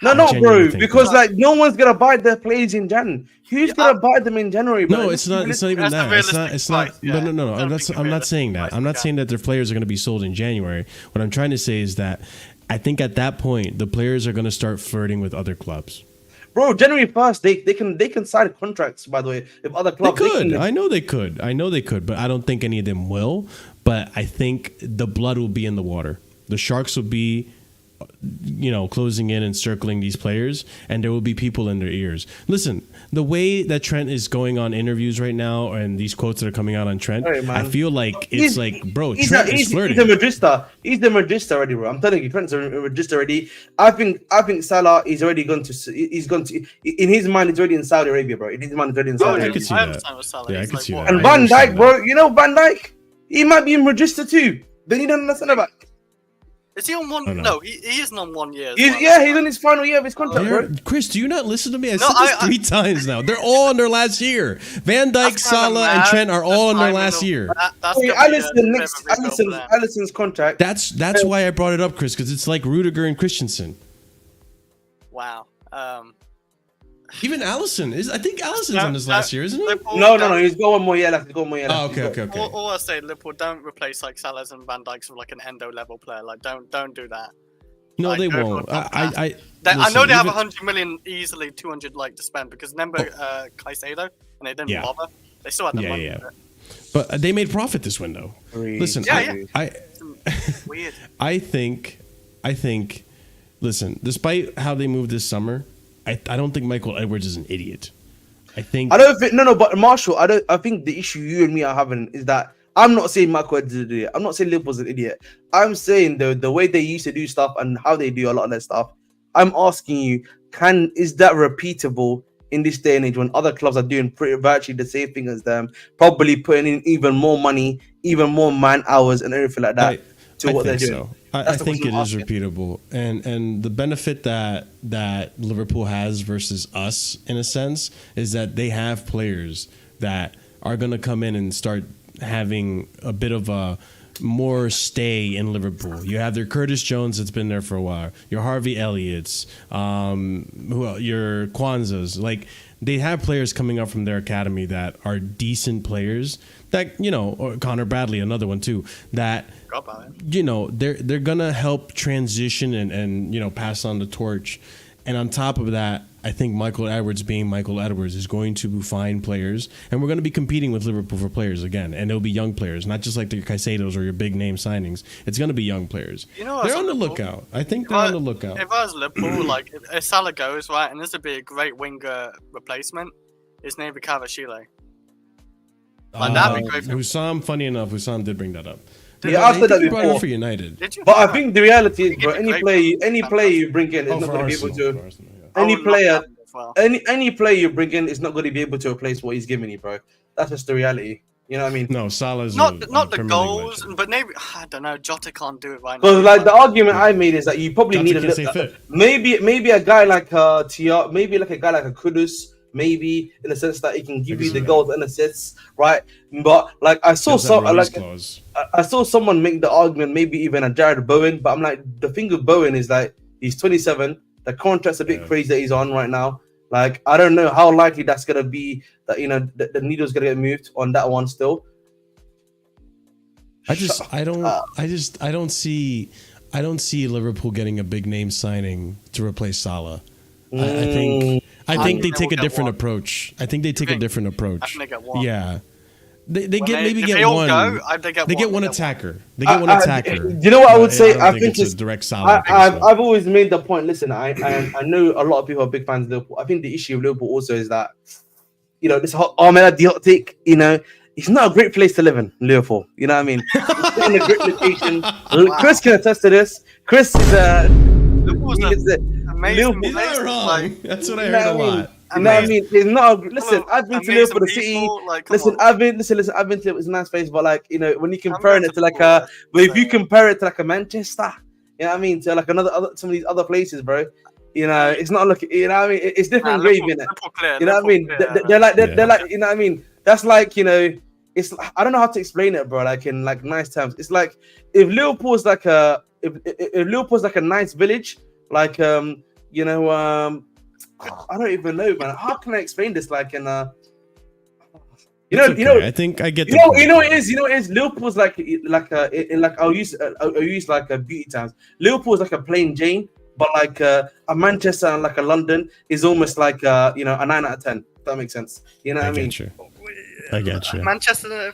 No, bro, because like no one's gonna buy their players in Jan. Who's gonna buy them in January? Bro? No, it's not. It's not even That's that. the It's not. realistic It's not. price, yeah. No. I'm not saying that. Realistic I'm not price, saying that their players are going to be sold in January. What I'm trying to say is that I think at that point the players are going to start flirting with other clubs. Bro, January 1st, they can sign contracts. By the way, if other clubs, They could. I know they could, but I don't think any of them will. But I think the blood will be in the water. The sharks will be, closing in and circling these players, and there will be people in their ears. Listen, the way that Trent is going on interviews right now, and these quotes that are coming out on Trent, Hey, man. I feel like it's bro, he's Trent is flirting. He's a Magista. He's the Magista already, bro. I'm telling you, Trent's a Magista already. I think Salah is already going to. He's going to. In his mind, it's already in Saudi Arabia, bro. In his mind, it's already in Saudi I Arabia. could see I that. understand what Salah Yeah, I is could like, see what? that. And I Van understand Dijk, bro. You know Van Dijk, he might be in Magista too. Then you don't understand about. Is he on one? Oh, no. No, he isn't on 1 year. He's in his final year of his contract, bro. Chris, do you not listen to me? I No, said this 3 times now. They're all on their last year. Van Dijk, That's kinda Salah, and mad. Trent are all on their last Timing year. of- that's Hey, gonna be a bit of a rebuild for them. Alisson's contract. That's why I brought it up, Chris, because it's like Rudiger and Christensen. Wow. Even Allison is. I think Allison's on his last year, isn't he? Liverpool No. don't- He's got one more year left. Oh, okay. All I say, Liverpool don't replace like Salah's and Van Dijk's with like an Endo level player. Like don't do that. No, Like, they go for won't. a top class. I I know they have even- 100 million easily, 200 like to spend because remember Caicedo and they didn't Yeah. bother. They still had the money. Yeah. for it. But they made profit this window. Listen, Yeah. I Weird. I think, listen, despite how they moved this summer, I don't think Michael Edwards is an idiot. I think I don't think but Marshall, I think the issue you and me are having is that I'm not saying Michael Edwards is an idiot. I'm not saying Liverpool's an idiot. I'm saying the way they used to do stuff and how they do a lot of that stuff. I'm asking you, is that repeatable in this day and age when other clubs are doing virtually the same thing as them, probably putting in even more money, even more man hours and everything like that to what they're doing? So. I think it is repeatable, and the benefit that Liverpool has versus us, in a sense, is that they have players that are going to come in and start having a bit of a more stay in Liverpool. You have their Curtis Jones that's been there for a while. Your Harvey Elliott's, your Kwanzas. Like, they have players coming up from their academy that are decent players. That, you know, or Connor Bradley, another one too. That, you know, they're gonna help transition and you know, pass on the torch. And on top of that, I think Michael Edwards being Michael Edwards is going to find players, and we're going to be competing with Liverpool for players again, and it'll be young players, not just like the Caicedos or your big name signings. It's going to be young players. You know, they're on the lookout. I think they're on the lookout. If I was Liverpool, like if Salah goes right, and this would be a great winger replacement, his name would be Cavachile. Like that'd be great. Hussam, funny enough, Hussam did bring that up. Yeah, I said that before for United. But I think the reality is, bro, any player you bring in is not going to be able to. Any player you bring in is not going to be able to replace what he's giving you, bro. That's just the reality. You know what I mean? No, Salah's not the goals, but maybe I don't know. Jota can't do it right now. Because like the argument I made is that you probably Jota need maybe a guy like maybe like a guy like a Kudus. Maybe in the sense that he can give you the goals and assists, right? But like I saw someone make the argument, maybe even a Jared Bowen. But I'm like, the thing with Bowen is like he's 27. The contract's a bit crazy that he's on right now. Like I don't know how likely that's gonna be that you know the needle's gonna get moved on that one still. I don't see Liverpool getting a big name signing to replace Salah. I think they take a different approach. I think they take a different approach. Yeah. They get one attacker. They get one attacker. You know what I would say? I think it's a direct Salah. I've always made the point. Listen, I know a lot of people are big fans of Liverpool. I think the issue of Liverpool also is that, you know, this Ahmed Dioptic, you know, it's not a great place to live in, Liverpool. You know what I mean? It's in a great location. Chris can attest to this. Chris is amazing. That's what I heard a lot. You know what I mean? It's not. Listen, I've been to Liverpool, the city. Listen, I've been to Liverpool. It's a nice place, but like you know, when you compare it to like if you compare it to like a Manchester, you know what I mean? To like some of these other places, bro. You know, it's not looking. You know what I mean? It's different gravy in it. You know what I mean? They're like, you know what I mean? That's like, you know, it's. I don't know how to explain it, bro. Like in like nice terms, it's like if Liverpool's like if Liverpool's like a nice village, like you know I don't even know, man. How can I explain this? Like in I think I get. You know what it is. Liverpool's like I'll use like a beauty terms. Liverpool's like a plain Jane, but like a Manchester and like a London is almost like you know a 9 out of 10. If that makes sense. You know what I mean? I get you. Manchester.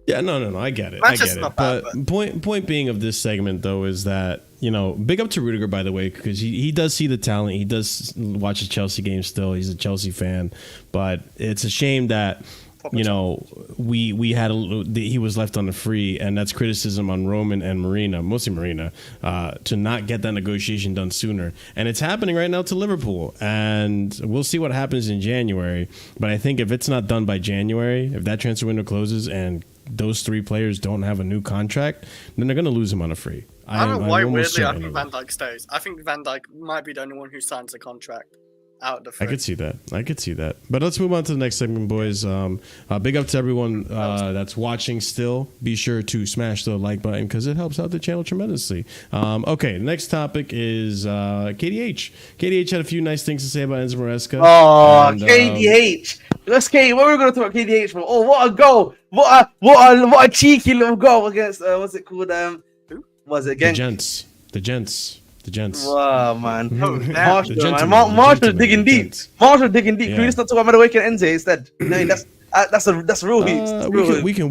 Yeah, no, I get it. Manchester's not but bad, point being of this segment though is that, you know, big up to Rudiger, by the way, because he does see the talent. He does watch the Chelsea game still. He's a Chelsea fan, but it's a shame that, you know, we had he was left on the free, and that's criticism on Roman and Marina, mostly Marina, to not get that negotiation done sooner. And it's happening right now to Liverpool, and we'll see what happens in January. But I think if it's not done by January, if that transfer window closes and those three players don't have a new contract, then they're going to lose him on a free. I don't know why, weirdly, I think Van Dijk stays. I think Van Dijk might be the only one who signs the contract out of the free. I could see that. But let's move on to the next segment, boys. Big up to everyone that's watching still. Be sure to smash the like button because it helps out the channel tremendously. Okay, next topic is KDH. KDH had a few nice things to say about Enzo Maresca. Oh, and, KDH. Let's what we're going to talk about KDH for? Oh, what a goal! What a cheeky little goal against what's it called? Was it again? The gents. Wow, man. Oh, Marshall digging deep. Marshall digging deep. Yeah. Can we just not talk about Madueke and Enze instead? No, that's real heat. We can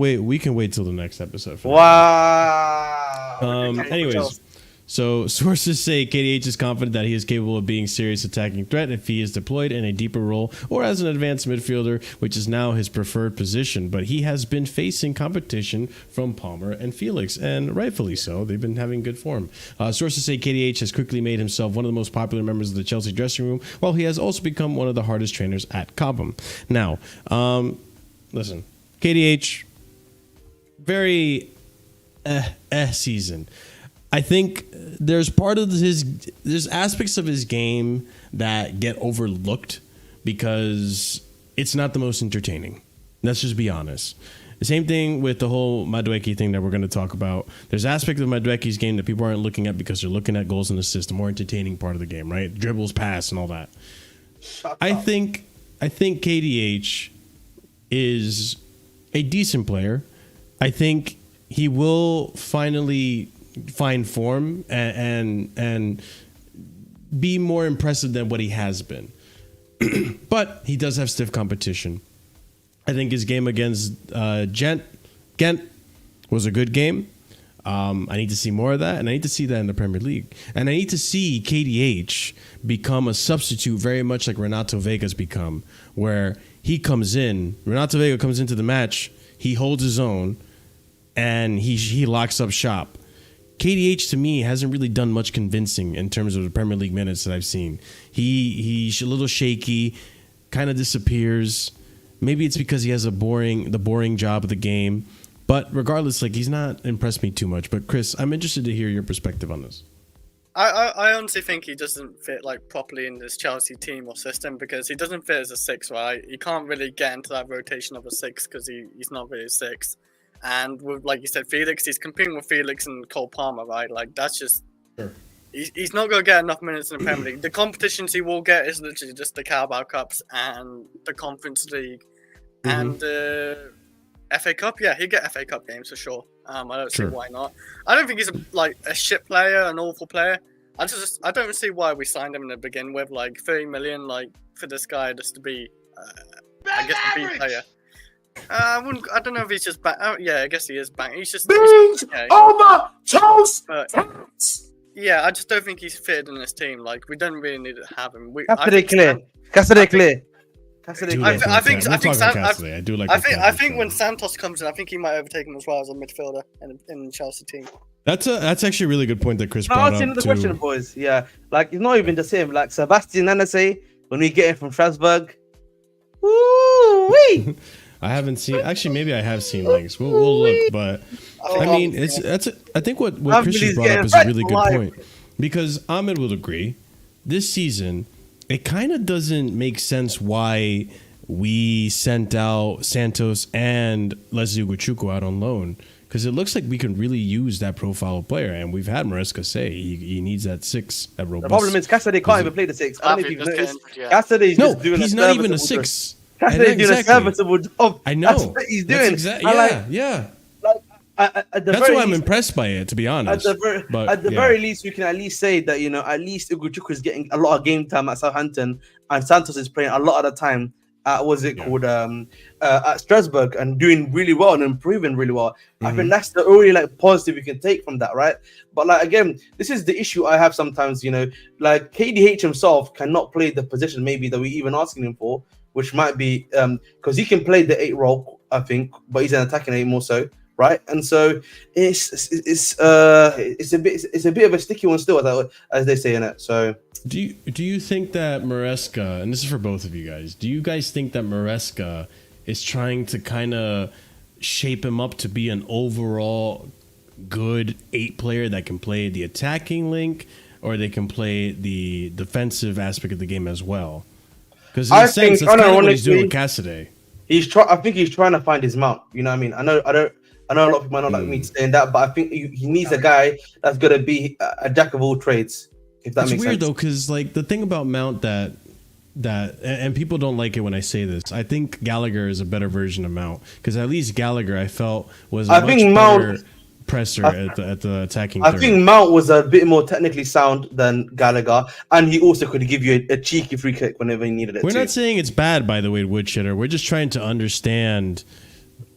wait till the next episode. Wow. Anyways, so sources say KDH is confident that he is capable of being a serious attacking threat if he is deployed in a deeper role or as an advanced midfielder, which is now his preferred position. But he has been facing competition from Palmer and Felix, and rightfully so. They've been having good form. Sources say KDH has quickly made himself one of the most popular members of the Chelsea dressing room, while he has also become one of the hardest trainers at Cobham. Now, listen, KDH, very season. I think there's aspects of his game that get overlooked because it's not the most entertaining. Let's just be honest. The same thing with the whole Madueke thing that we're going to talk about. There's aspects of Madueke's game that people aren't looking at because they're looking at goals and assists, the more entertaining part of the game, right? Dribbles, pass, and all that. I think KDH is a decent player. I think he will finally find form and be more impressive than what he has been. But he does have stiff competition. I think his game against Ghent was a good game. I need to see more of that, and I need to see that in the Premier League. And I need to see KDH become a substitute very much like Renato Vega's become, where he comes in, Renato Vega comes into the match, he holds his own, and he locks up shop. KDH, to me, hasn't really done much convincing in terms of the Premier League minutes that I've seen. He's a little shaky, kind of disappears. Maybe it's because he has the boring job of the game. But regardless, like, he's not impressed me too much. But Chris, I'm interested to hear your perspective on this. I honestly think he doesn't fit like properly in this Chelsea team or system because he doesn't fit as a 6, right? He can't really get into that rotation of a 6 because he's not really a 6. And with, like you said, Felix, he's competing with Felix and Cole Palmer, right? Like, that's just... Sure. He's not going to get enough minutes in the Premier League. The competitions he will get is literally just the Carabao Cups and the Conference League and the FA Cup. Yeah, he'll get FA Cup games for sure. I don't see why not. I don't think he's a shit player, an awful player. I don't see why we signed him to begin with, like 30 million, like for this guy just to be, I guess, a B player. I don't know if he's just back. Oh, yeah, I guess he is back. He's just okay. Over toast. Yeah, I just don't think he's fitted in this team. Like, we don't really need to have him. Cassidy clear. I think when Santos Santos comes in, I think he might overtake him as well as a midfielder in the Chelsea team. That's actually a really good point that Chris brought up. I'll another question, boys. Yeah, like it's not even the same. Like Sebastian Nanase, when we get him from Strasbourg. Woo-wee! I haven't seen. Actually, maybe I have seen links. We'll look, but I mean, I think what Chris just brought up is a really good point because Ahmed will agree. This season, it kind of doesn't make sense why we sent out Santos and Leslie Ugochukwu out on loan because it looks like we can really use that profile of player, and we've had Maresca say he needs that 6 at robust. The problem is Cassidy can't even play the 6. I don't know if you've noticed. Cassady's just doing he's not even a 6. Cassidy's doing a serviceable job. I know. That's what he's doing. Yeah. That's why I'm impressed by it, to be honest. At the very least, we can at least say that, you know, at least Ugochukwu is getting a lot of game time at Southampton, and Santos is playing a lot of the time at at Strasbourg and doing really well and improving really well. I think that's the only like positive you can take from that, right? But like again, this is the issue I have sometimes. You know, like KDH himself cannot play the position maybe that we're even asking him for, which might be because he can play the 8 role, I think, but he's an attacking 8 more so. Right, and so it's a bit of a sticky one still, as they say in it. So, do you think that Maresca, and this is for both of you guys, do you guys think that Maresca is trying to kind of shape him up to be an overall good 8 player that can play the attacking link, or they can play the defensive aspect of the game as well? Because in a sense, that's kind of what he's doing with Cassidy. I think he's trying to find his mount. You know what I mean? I know a lot of people might not like me saying that, but I think he needs a guy that's going to be a jack of all trades, if that makes sense. It's weird, though, because like, the thing about Mount that and people don't like it when I say this, I think Gallagher is a better version of Mount, because at least Gallagher, I felt, was a much better presser at the attacking third. I think Mount was a bit more technically sound than Gallagher, and he also could give you a cheeky free kick whenever he needed it. We're not saying it's bad, by the way, Woodshitter. We're just trying to understand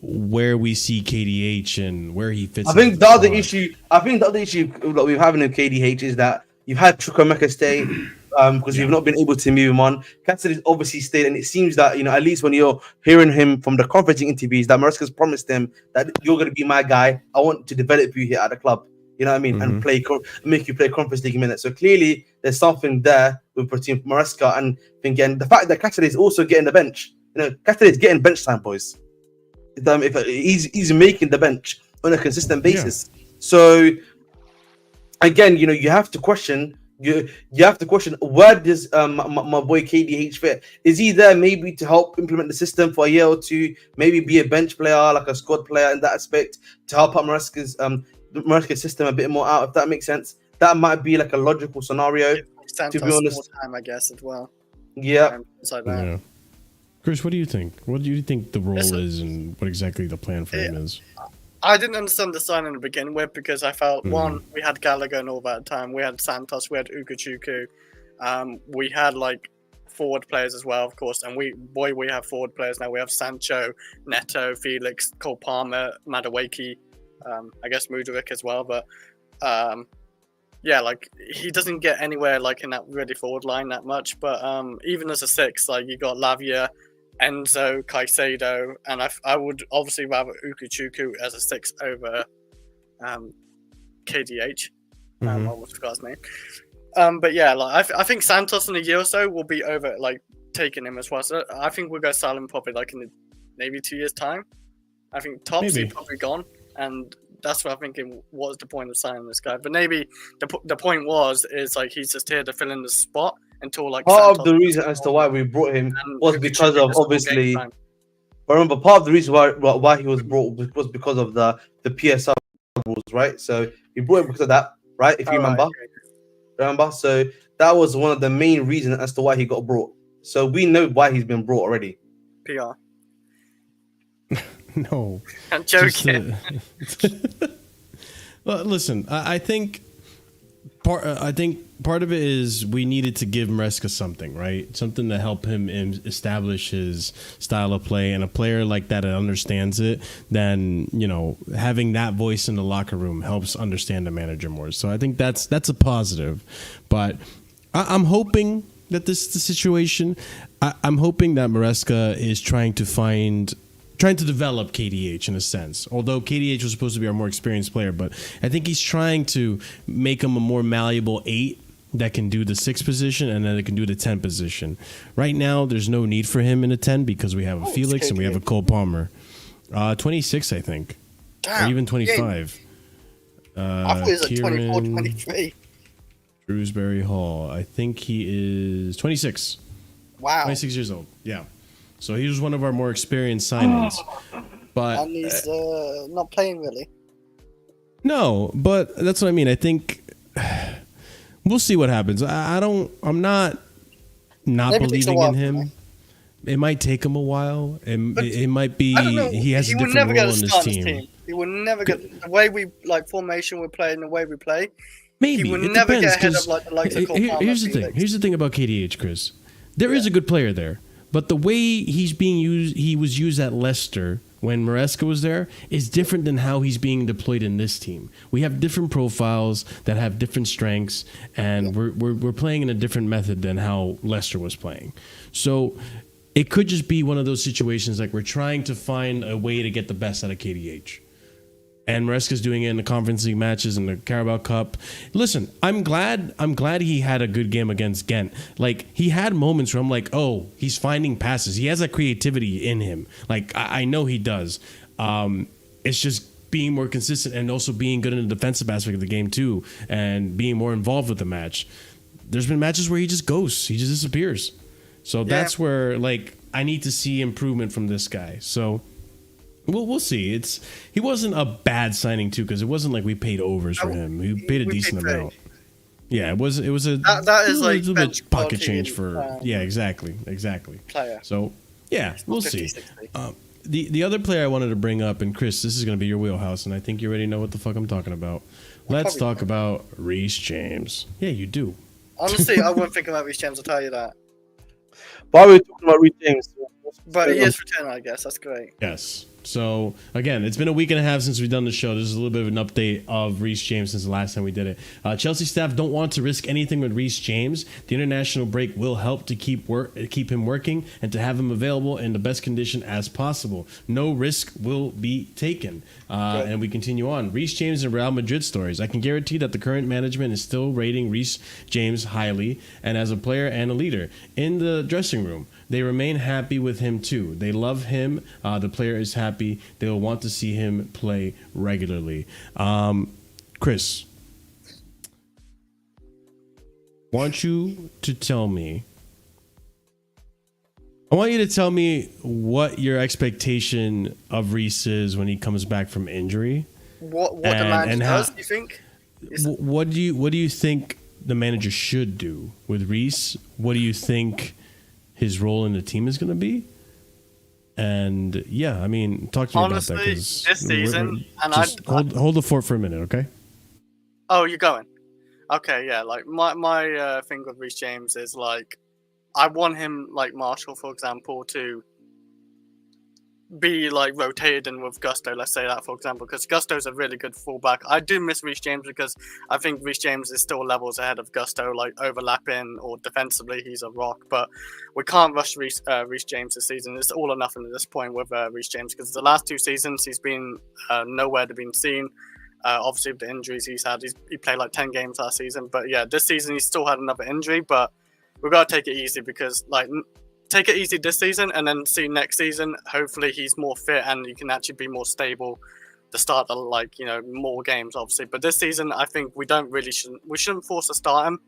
where we see KDH and where he fits. I think the other issue that we're having in KDH is that you've had Chukwuemeka stay because you've not been able to move him on. Cassidy's obviously stayed, and it seems that, you know, at least when you're hearing him from the conferencing interviews, that Maresca's promised him that you're going to be my guy. I want to develop you here at the club. You know what I mean? And make you play Conference League minutes. So clearly, there's something there with between Maresca and again the fact that Cassidy is also getting the bench. You know, Cassidy is getting bench time, boys. If he's making the bench on a consistent basis. So again, you know, you have to question you have to question, where does my boy KDH fit? Is he there maybe to help implement the system for a year or two? Maybe be a bench player, like a squad player in that aspect, to help out Maresca's system a bit more out, if that makes sense. That might be like a logical scenario, to be Santos more honest. time, I guess, as well. Yeah. It's like that. Yeah. Chris, what do you think? What do you think the role Listen, is, and what exactly the plan for him is? I didn't understand the signing to begin with because I felt one, we had Gallagher and all that time. We had Santos, we had Ukuchuku. We had like forward players as well, of course, and we have forward players now. We have Sancho, Neto, Felix, Cole Palmer, Madueke, I guess Mudryk as well. But yeah, like he doesn't get anywhere like in that really forward line that much. But even as a six, like you got Lavia, Enzo, Caicedo, and I would obviously rather Ukuchuku as a six over KDH. I almost forgot his name. But yeah, like I think Santos in a year or so will be over like taking him as well. So I think we'll go silent probably like in maybe 2 years' time. I think Topsy Maybe. probably gone, and that's what I'm thinking. What is the point of signing this guy? But maybe the point is like he's just here to fill in the spot until like Part Santos of the reason as to why we brought him was Ukuchuku because of just all game obviously. time. But remember, part of the reason why he was brought was because of the PSL rules, right? So we brought him because of that, right? If you remember, so that was one of the main reasons as to why he got brought. So we know why he's been brought already. PR. No, I'm joking. Well, listen, I think part of it is we needed to give Maresca something, right? Something to help him establish his style of play, and a player like that understands it. Then having that voice in the locker room helps understand the manager more. So I think that's a positive. But I'm hoping that this is the situation. I'm hoping that Maresca is trying to develop KDH in a sense. Although KDH was supposed to be our more experienced player, but I think he's trying to make him a more malleable 8 that can do the 6 position and then it can do the 10 position. Right now, there's no need for him in a 10 because we have a Felix and we have a Cole Palmer. 26, I think. Damn, or even 25. I thought he was at 24, 23. Shrewsbury Hall. I think he is 26. Wow. 26 years old. Yeah. So he was one of our more experienced signings. But And he's not playing really. no, but that's what I mean. I think we'll see what happens. I'm not Maybe it takes a believing while in for him. me. It might take him a while. It might be I don't know. he has a will different never get role a in this start in team. this team. He will never get the way we like formation we play and the way we play. Maybe He will it never depends, get ahead 'cause of like the likes of Cole Palmer. here's the thing. Felix. Here's the thing about KDH, Chris. There is a good player there, but the way he's being used, he was used at Leicester when Maresca was there, is different than how he's being deployed in this team. We have different profiles that have different strengths, and we're playing in a different method than how Leicester was playing. So it could just be one of those situations like we're trying to find a way to get the best out of KDH. And Maresca's doing it in the Conference League matches and the Carabao Cup. Listen, I'm glad he had a good game against Ghent. Like, he had moments where I'm like, oh, he's finding passes. He has that creativity in him. Like, I know he does. It's just being more consistent and also being good in the defensive aspect of the game too, and being more involved with the match. There's been matches where he just ghosts. He just disappears. So that's where, like, I need to see improvement from this guy. So we'll see. He wasn't a bad signing too, because it wasn't like we paid overs for him. We paid a decent amount. Yeah, it was a that is like a little bench bit pocket quality change for exactly. player. So yeah, we'll 50, see. 60. The other player I wanted to bring up, and Chris, this is going to be your wheelhouse, and I think you already know what the fuck I'm talking about. Let's talk about Reece James. Yeah, you do. Honestly, I wouldn't think about Reece James. I'll tell you that. Why are we talking about Reece James? But he is returning, I guess. That's great. Yes. So, again, it's been a week and a half since we've done the show. This is a little bit of an update of Reece James since the last time we did it. Chelsea staff don't want to risk anything with Reece James. The international break will help to keep him working and to have him available in the best condition as possible. No risk will be taken. And we continue on. Reece James and Real Madrid stories. I can guarantee that the current management is still rating Reece James highly, and as a player and a leader. In the dressing room, they remain happy with him too. They love him. The player is happy. They will want to see him play regularly. Chris, want you to tell me. I want you to tell me what your expectation of Reece is when he comes back from injury. What the manager does, you think? What do you think the manager should do with Reece? What do you think his role in the team is going to be? And yeah, I mean, talk to me Honestly, about that. Honestly, this season, and just hold the fort for a minute, okay? Oh, you're going? Okay, yeah. Like my thing with Reece James is like, I want him, like Marshall, for example, to be like rotated in with Gusto. Let's say that, for example, because Gusto's a really good fullback. I do miss Reece James because I think Reece James is still levels ahead of Gusto, like overlapping or defensively, he's a rock. But we can't rush Reece James this season. It's all or nothing at this point with Reece James because the last 2 seasons he's been nowhere to be seen. Obviously, with the injuries he's had, he played like 10 games last season. But yeah, this season he still had another injury, but we've got to take it easy because, like, take it easy this season and then see next season. Hopefully he's more fit and he can actually be more stable to start the, like, you know, more games, obviously. But this season, I think we shouldn't force to start him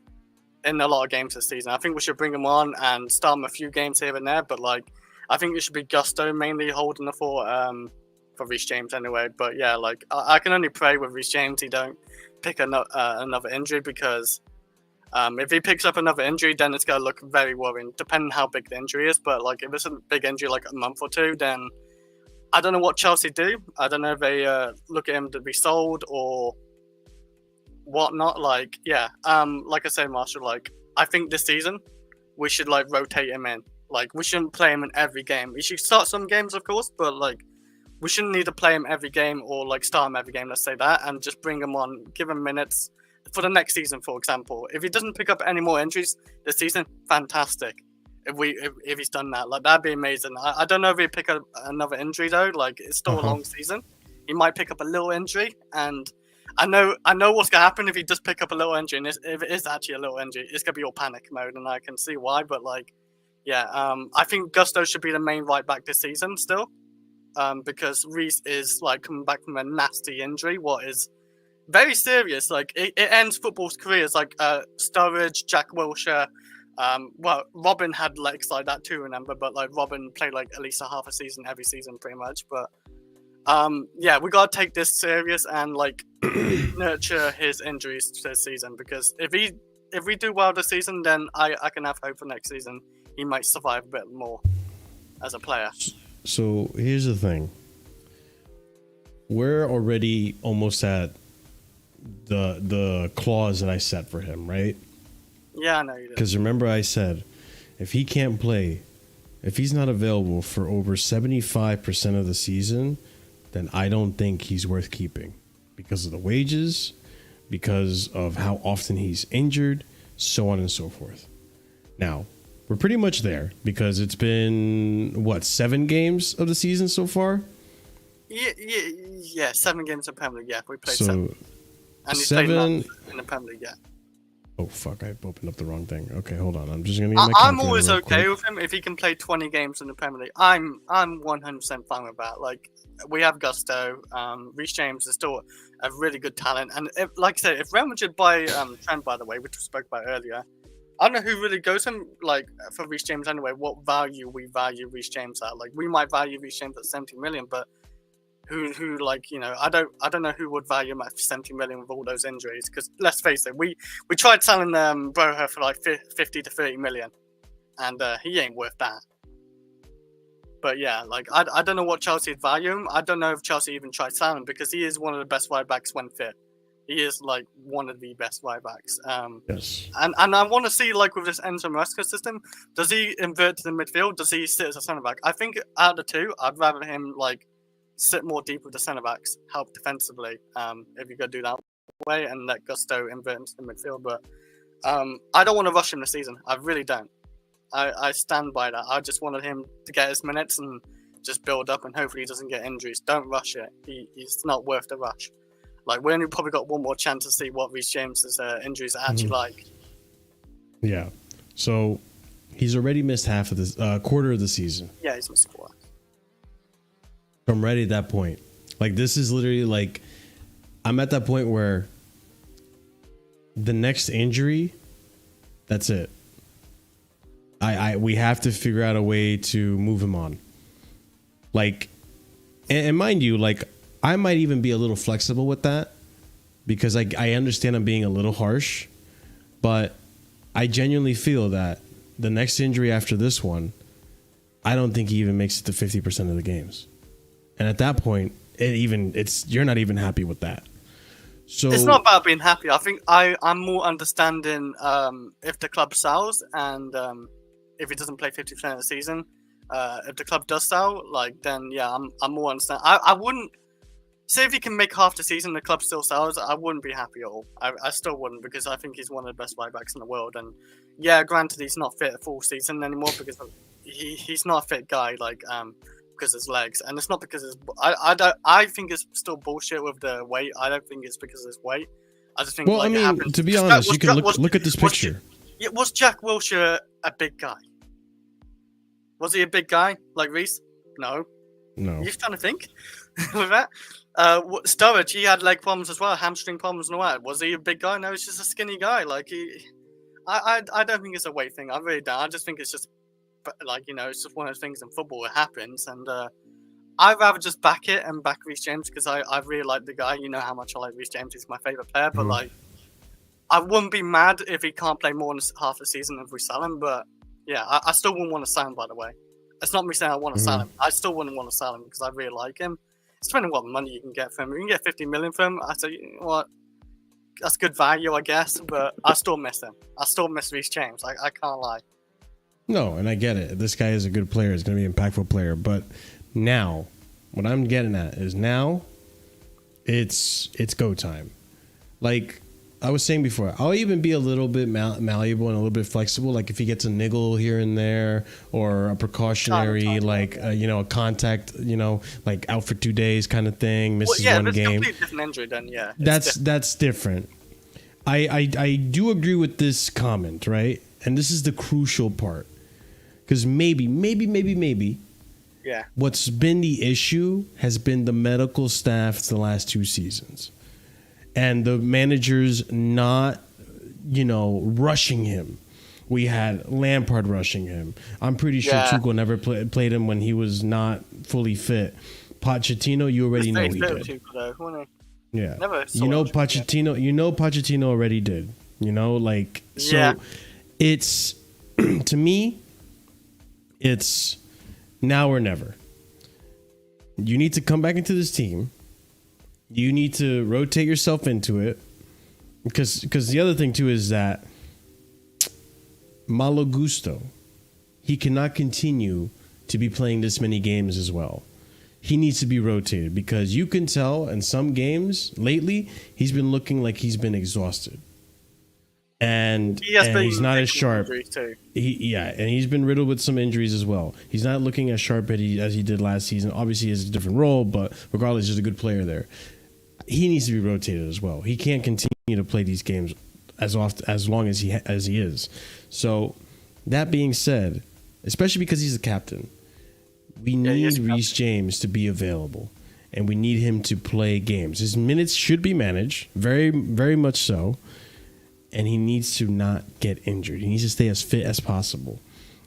in a lot of games this season. I think we should bring him on and start him a few games here and there. But, like, I think it should be Gusto mainly holding the fort for Reece James anyway. But yeah, like, I can only pray with Reece James he don't pick another injury because if he picks up another injury, then it's going to look very worrying, depending how big the injury is. But, like, if it's a big injury, like a month or 2, then I don't know what Chelsea do. I don't know if they look at him to be sold or whatnot. Like, yeah, like I say, Marshall, like, I think this season we should, like, rotate him in. Like, we shouldn't play him in every game. We should start some games, of course, but, like, we shouldn't need to play him every game or, like, start him every game, let's say that, and just bring him on, give him minutes for the next season, for example. If he doesn't pick up any more injuries this season, fantastic. If he's done that, like, that'd be amazing. I don't know if he'd pick up another injury though. Like, it's still a long season. He might pick up a little injury, and I know what's gonna happen if he does pick up a little injury. And if it is actually a little injury, it's gonna be all panic mode, and I can see why. But, like, yeah, I think Gusto should be the main right back this season still, because Reece is, like, coming back from a nasty injury. What is very serious. Like, it ends football's careers. Like, Sturridge, Jack Wilshere. Well, Robin had legs like that too, remember? But, like, Robin played, like, at least a half a season every season, pretty much. But yeah, we gotta take this serious and, like, nurture his injuries this season, because if we do well this season, then I can have hope for next season. He might survive a bit more as a player. So here's the thing: we're already almost at the clause that I set for him, right? Yeah, I know you did. Because remember I said, if he can't play, if he's not available for over 75% of the season, then I don't think he's worth keeping because of the wages, because of how often he's injured, so on and so forth. Now, we're pretty much there because it's been, what, 7 games of the season so far? Yeah, 7 games in Premier League, yeah. We played so, 7. And he's 7 played none in the Premier League, yeah. Oh, fuck, I opened up the wrong thing. Okay, hold on. I'm just going to get my I'm always real okay quick. with him if he can play 20 games in the Premier League. I'm 100% fine with that. Like, we have Gusto. Reece James is still a really good talent. And if, like I said, if Real Madrid buy Trent, by the way, which we spoke about earlier, I don't know who really goes him, like, for Reece James anyway, what value we value Reece James at. Like, we might value Reece James at 70 million, but who like, you know, I don't know who would value him at 70 million with all those injuries. Because let's face it, we tried selling Broher for like 50 to 30 million, and he ain't worth that. But yeah, like, I don't know what Chelsea would value him. I don't know if Chelsea even tried selling him because he is one of the best right backs when fit. He is, like, one of the best right backs. Yes. And I want to see, like, with this Enzo Maresca system, does he invert to the midfield? Does he sit as a centre back? I think out of the two, I'd rather him, like, sit more deep with the centre backs, help defensively, if you go do that way, and let Gusto invert into the midfield. But I don't want to rush him this season. I really don't. I stand by that. I just wanted him to get his minutes and just build up, and hopefully he doesn't get injuries. Don't rush it. He's not worth the rush. Like, we only probably got one more chance to see what Reece James's injuries are actually like. Yeah. So he's already missed half of this quarter of the season. Yeah, he's missed a quarter. I'm ready at that point. Like, this is literally like, I'm at that point where the next injury That's it. We have to figure out a way to move him on. Like, and mind you, like, I might even be a little flexible with that because I understand I'm being a little harsh, but I genuinely feel that the next injury after this one, I don't think he even makes it to 50% of the games. And at that point, you're not even happy with that. So it's not about being happy. I think I'm more understanding if the club sells and if he doesn't play 50% of the season. If the club does sell, like, then yeah, I'm more understanding. I wouldn't say if he can make half the season, the club still sells. I wouldn't be happy at all. I still wouldn't, because I think he's one of the best right backs in the world. And yeah, granted, he's not fit a full season anymore because he's not a fit guy. Like because his legs, and it's not because I think it's still bullshit with the weight. I don't think it's because of his weight. I just think. Well, like, I mean, to be honest, you can look at this picture. Was Jack Wilshere a big guy? Was he a big guy like Reece? No. You're trying to think with that. Sturridge, he had leg problems as well, hamstring problems and all that. Was he a big guy? No, he's just a skinny guy. Like I don't think it's a weight thing. I really don't. I just think it's just like, you know, it's just one of those things in football. It happens, and I'd rather just back it and back Reece James because I really like the guy. You know how much I like Reece James. He's my favorite player. But like, I wouldn't be mad if he can't play more than half the season if we sell him. But yeah, I still wouldn't want to sell him. By the way, it's not me saying I want to sell him. I still wouldn't want to sell him because I really like him. It's depending on what money you can get from him. You can get 50 million from him. I say, you know what? That's good value, I guess. But I still miss him. I still miss Reece James. I can't lie. No, and I get it. This guy is a good player. He's going to be an impactful player. But now, what I'm getting at is now, it's go time. Like I was saying before, I'll even be a little bit malleable and a little bit flexible. Like if he gets a niggle here and there, or a precautionary, a contact, like out for 2 days kind of thing, misses one game. Yeah, completely different injury. Then yeah, that's different. I do agree with this comment, right? And this is the crucial part. Because maybe, yeah, what's been the issue has been the medical staff the last 2 seasons. And the managers not, rushing him. We had Lampard rushing him. I'm pretty sure Tuchel never played him when he was not fully fit. Pochettino, you already know he did. Tuchel, though, yeah, Pochettino already did. It's to me. It's now or never. You need to come back into this team. You need to rotate yourself into it. Because the other thing, too, is that Malo Gusto, he cannot continue to be playing this many games as well. He needs to be rotated because you can tell in some games lately, he's been looking like he's been exhausted. And he's not as sharp. And he's been riddled with some injuries as well. He's not looking as sharp as he did last season. Obviously, he has a different role, but regardless, he's a good player there. He needs to be rotated as well. He can't continue to play these games as long as he is. So, that being said, especially because he's the captain, we need Reece James to be available, and we need him to play games. His minutes should be managed, very, very much so. And he needs to not get injured. He needs to stay as fit as possible.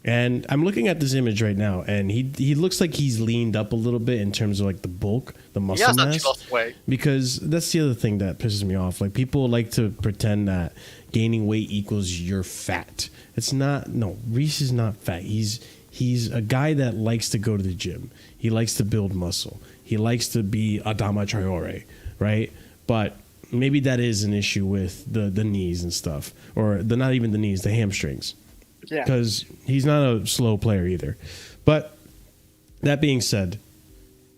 And I'm looking at this image right now, and he looks like he's leaned up a little bit in terms of like the bulk, the muscle mass. Lost weight. Because that's the other thing that pisses me off. Like people like to pretend that gaining weight equals you're fat. It's not. No, Reece is not fat. He's a guy that likes to go to the gym. He likes to build muscle. He likes to be Adama Traore, right? But maybe that is an issue with the knees and stuff, or not even the knees, the hamstrings. Yeah. Because he's not a slow player either. But that being said,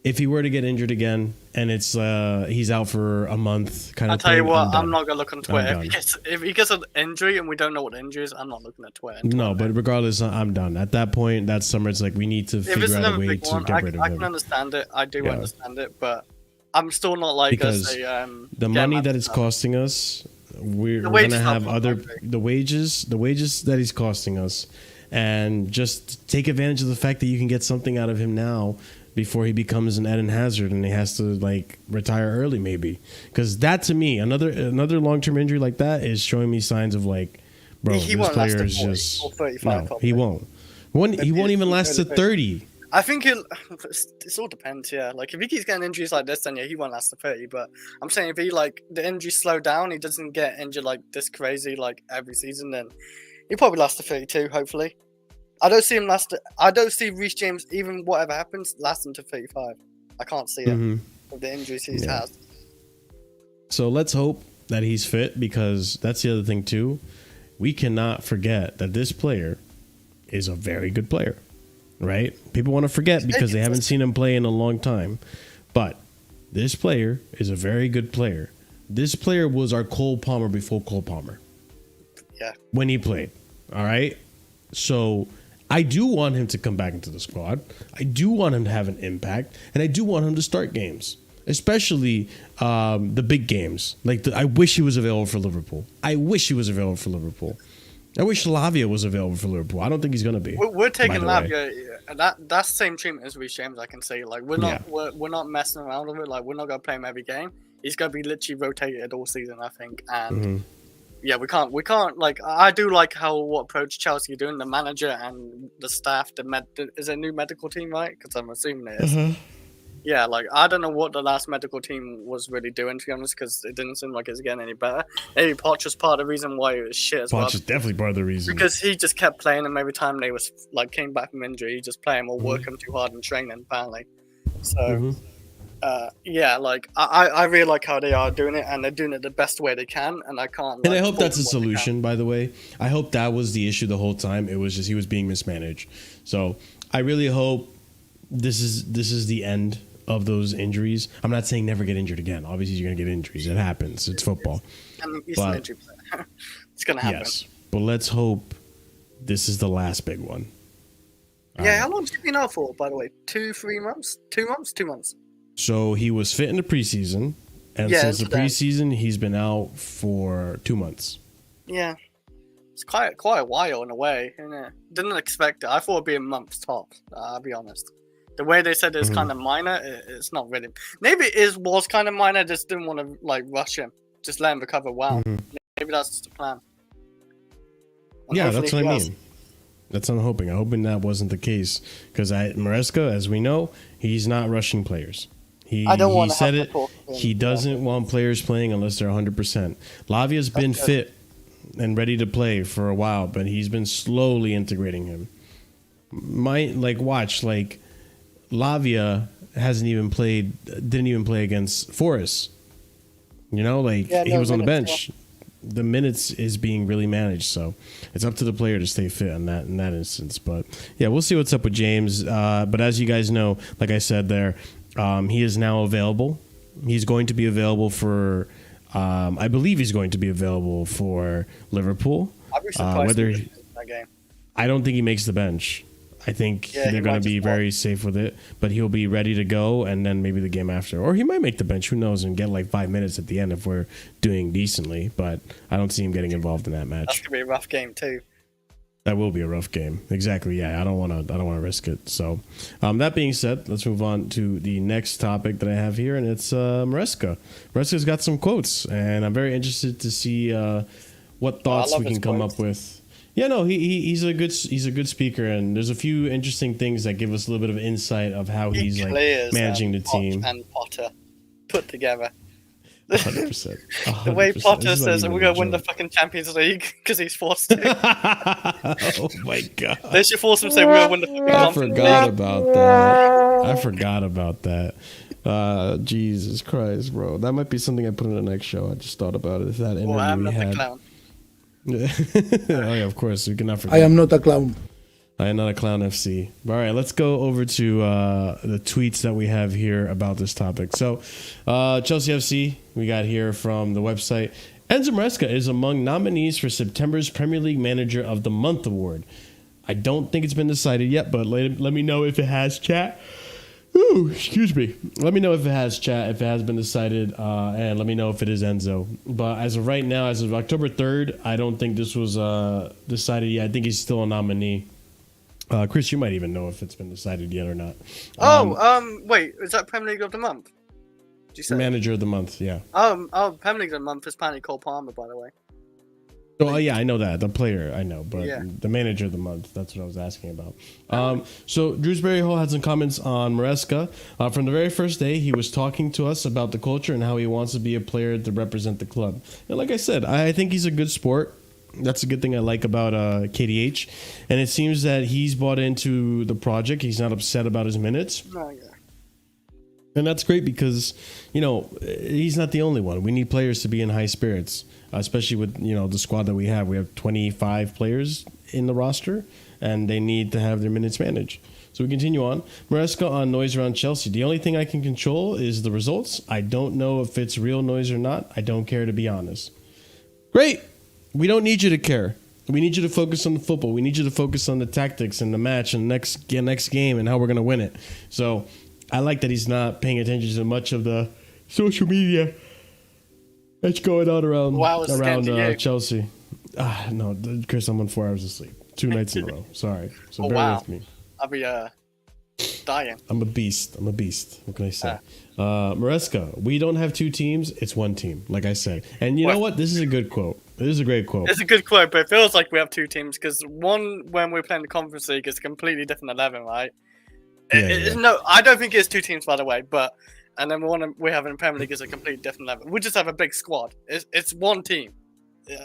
if he were to get injured again and it's he's out for a month kind of thing. I'll tell you what, I'm not going to look on Twitter. If he gets an injury and we don't know what the injury is, I'm not looking at Twitter. No, but regardless, I'm done. At that point, that summer, it's like we need to figure out a way to get rid of him. I can understand it. I do understand it, but I'm still not like because the money that it's costing us, we're going to have the wages that he's costing us, and just take advantage of the fact that you can get something out of him now before he becomes an Eden Hazard and he has to like retire early maybe. Because that to me, another long-term injury like that is showing me signs of like bro. He This won't last player to is 40 just or 35. no. Probably. He won't. He won't even last to 30. I think it all depends, yeah. Like if he keeps getting injuries like this, then yeah, he won't last to 30. But I'm saying if he like the injuries slow down, he doesn't get injured like this crazy like every season, then he probably lasts to 32. Hopefully, I don't see him last. I don't see Reece James even whatever happens lasting to 35. I can't see it with the injuries he has. So let's hope that he's fit, because that's the other thing too. We cannot forget that this player is a very good player. Right? People want to forget because they haven't seen him play in a long time. But this player is a very good player. This player was our Cole Palmer before Cole Palmer. Yeah. When he played. All right? So I do want him to come back into the squad. I do want him to have an impact. And I do want him to start games. Especially the big games. Like I wish he was available for Liverpool. I wish he was available for Liverpool. I wish Lavia was available for Liverpool. I don't think he's going to be. We're taking Lavia. That's the same treatment as Reece James. I can say, like we're not messing around with it. Like we're not going to play him every game. He's going to be literally rotated all season, I think. And yeah, we can't. Like I do like what approach Chelsea are doing. The manager and the staff. Is it a new medical team, right? Because I'm assuming it is. Yeah, like I don't know what the last medical team was really doing, to be honest, because it didn't seem like it's getting any better. Maybe Poch was part of the reason why it was shit as well. Poch is definitely part of the reason, because he just kept playing them every time they was like came back from injury. He just play them or work them too hard in training, apparently. So yeah, like I really like how they are doing it, and they're doing it the best way they can, and I can't. And I hope that's a solution. By the way, I hope that was the issue the whole time. It was just he was being mismanaged. So I really hope this is the end of those injuries. I'm not saying never get injured again. Obviously, you're going to get injuries. It happens. It's football. I mean, he's an injury player. It's going to happen. Yes, but let's hope this is the last big one. Yeah, how long has he been out for, by the way? 2-3 months? 2 months? 2 months. So he was fit in the preseason, and since the preseason, he's been out for 2 months. Yeah. It's quite a while in a way, isn't it? Didn't expect it. I thought it'd be a month's tops, I'll be honest. The way they said it's kind of minor, it's not really. Maybe it was kind of minor. Just didn't want to like rush him. Just let him recover well. Maybe that's the plan. And yeah, that's what I mean. That's what I'm hoping. I'm hoping that wasn't the case, because Maresca, as we know, he's not rushing players. He said it. He doesn't want players playing unless they're 100%. Lavia's been fit and ready to play for a while, but he's been slowly integrating him. Watch Lavia didn't even play against Forest. You know, he was on the bench. The minutes is being really managed, so it's up to the player to stay fit in that instance. But yeah, we'll see what's up with James. But as you guys know, like I said there, he is now available. He's going to be available for, I believe he's going to be available for Liverpool. I'd be surprised in that game. I don't think he makes the bench. I think they're going to be very safe with it, but he'll be ready to go, and then maybe the game after. Or he might make the bench, who knows, and get like 5 minutes at the end if we're doing decently, but I don't see him getting involved in that match. That's going to be a rough game too. That will be a rough game. Exactly, yeah. I don't want to risk it. So, that being said, let's move on to the next topic that I have here, and it's Maresca. Maresca's got some quotes, and I'm very interested to see what thoughts we can come up with. Yeah, no, he's a good speaker, and there's a few interesting things that give us a little bit of insight of how he's managing the team. And Potter put together. 100%. The way Potter says we're gonna win the fucking Champions League because he's forced to. Oh my god! They should force him to say we're gonna win the fucking Champions League. I forgot about that. Jesus Christ, bro! That might be something I put in the next show. I just thought about it. If that interview I'm not we had. the clown. Oh yeah, of course. We cannot forget. I am not a clown. I am not a clown FC. All right, let's go over to the tweets that we have here about this topic. So, Chelsea FC, we got here from the website. Enzo Maresca is among nominees for September's Premier League Manager of the Month award. I don't think it's been decided yet, but let me know if it has, chat. Ooh, excuse me. Let me know if it has, chat, if it has been decided, and let me know if it is Enzo. But as of right now, as of October 3rd, I don't think this was decided yet. I think he's still a nominee. Chris, you might even know if it's been decided yet or not. Wait, is that Premier League of the Month? Did you say Manager of the Month, yeah. Premier League of the Month is apparently Cole Palmer, by the way. Oh yeah, I know that the player I know, but Yeah. the manager of the month. That's what I was asking about. So Drewsbury Hall had some comments on Maresca. From the very first day, he was talking to us about the culture and how he wants to be a player to represent the club. And like I said, I think he's a good sport. That's a good thing I like about KDH. And it seems that he's bought into the project. He's not upset about his minutes. Oh, yeah. And that's great because, he's not the only one. We need players to be in high spirits, especially with, the squad that we have. We have 25 players in the roster, and they need to have their minutes managed. So we continue on. Maresca on noise around Chelsea. The only thing I can control is the results. I don't know if it's real noise or not. I don't care, to be honest. Great. We don't need you to care. We need you to focus on the football. We need you to focus on the tactics and the match and next game and how we're going to win it. So I like that he's not paying attention to much of the social media that's going on around Chelsea. No, Chris, I'm on 4 hours of sleep. 2 nights in a row. Sorry. So bear with me. I'll be dying. I'm a beast. What can I say? Maresca, we don't have 2 teams. It's 1 team, like I said. And you know what? This is a good quote. This is a great quote. It's a good quote, but it feels like we have 2 teams because one, when we're playing the Conference League, is a completely different 11, right? No, I don't think it's 2 teams, by the way. And then we have in the Premier League is a completely different 11. We just have a big squad. It's 1 team.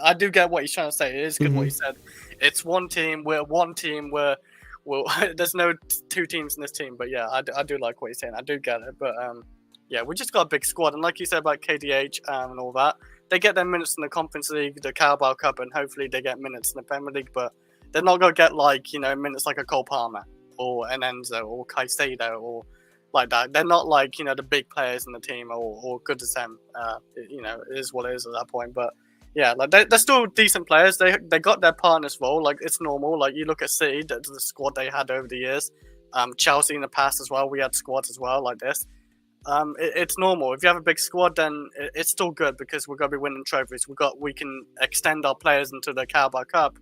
I do get what he's trying to say. It is good what he said. It's 1 team. We're 1 team. There's no 2 teams in this team. But yeah, I do like what he's saying. I do get it. But yeah, we just got a big squad. And like you said about KDH and all that, they get their minutes in the Conference League, the Carabao Cup, and hopefully they get minutes in the Premier League. But they're not going to get minutes like a Cole Palmer or an Enzo or Caicedo or like that. They're not like, the big players in the team or good as them. It is what it is at that point. But yeah, like they're still decent players. They got their partners role. Like it's normal. Like you look at City, the squad they had over the years. Chelsea in the past as well. We had squads as well like this. It's normal. If you have a big squad, then it's still good because we're going to be winning trophies. We can extend our players into the Carabao Cup,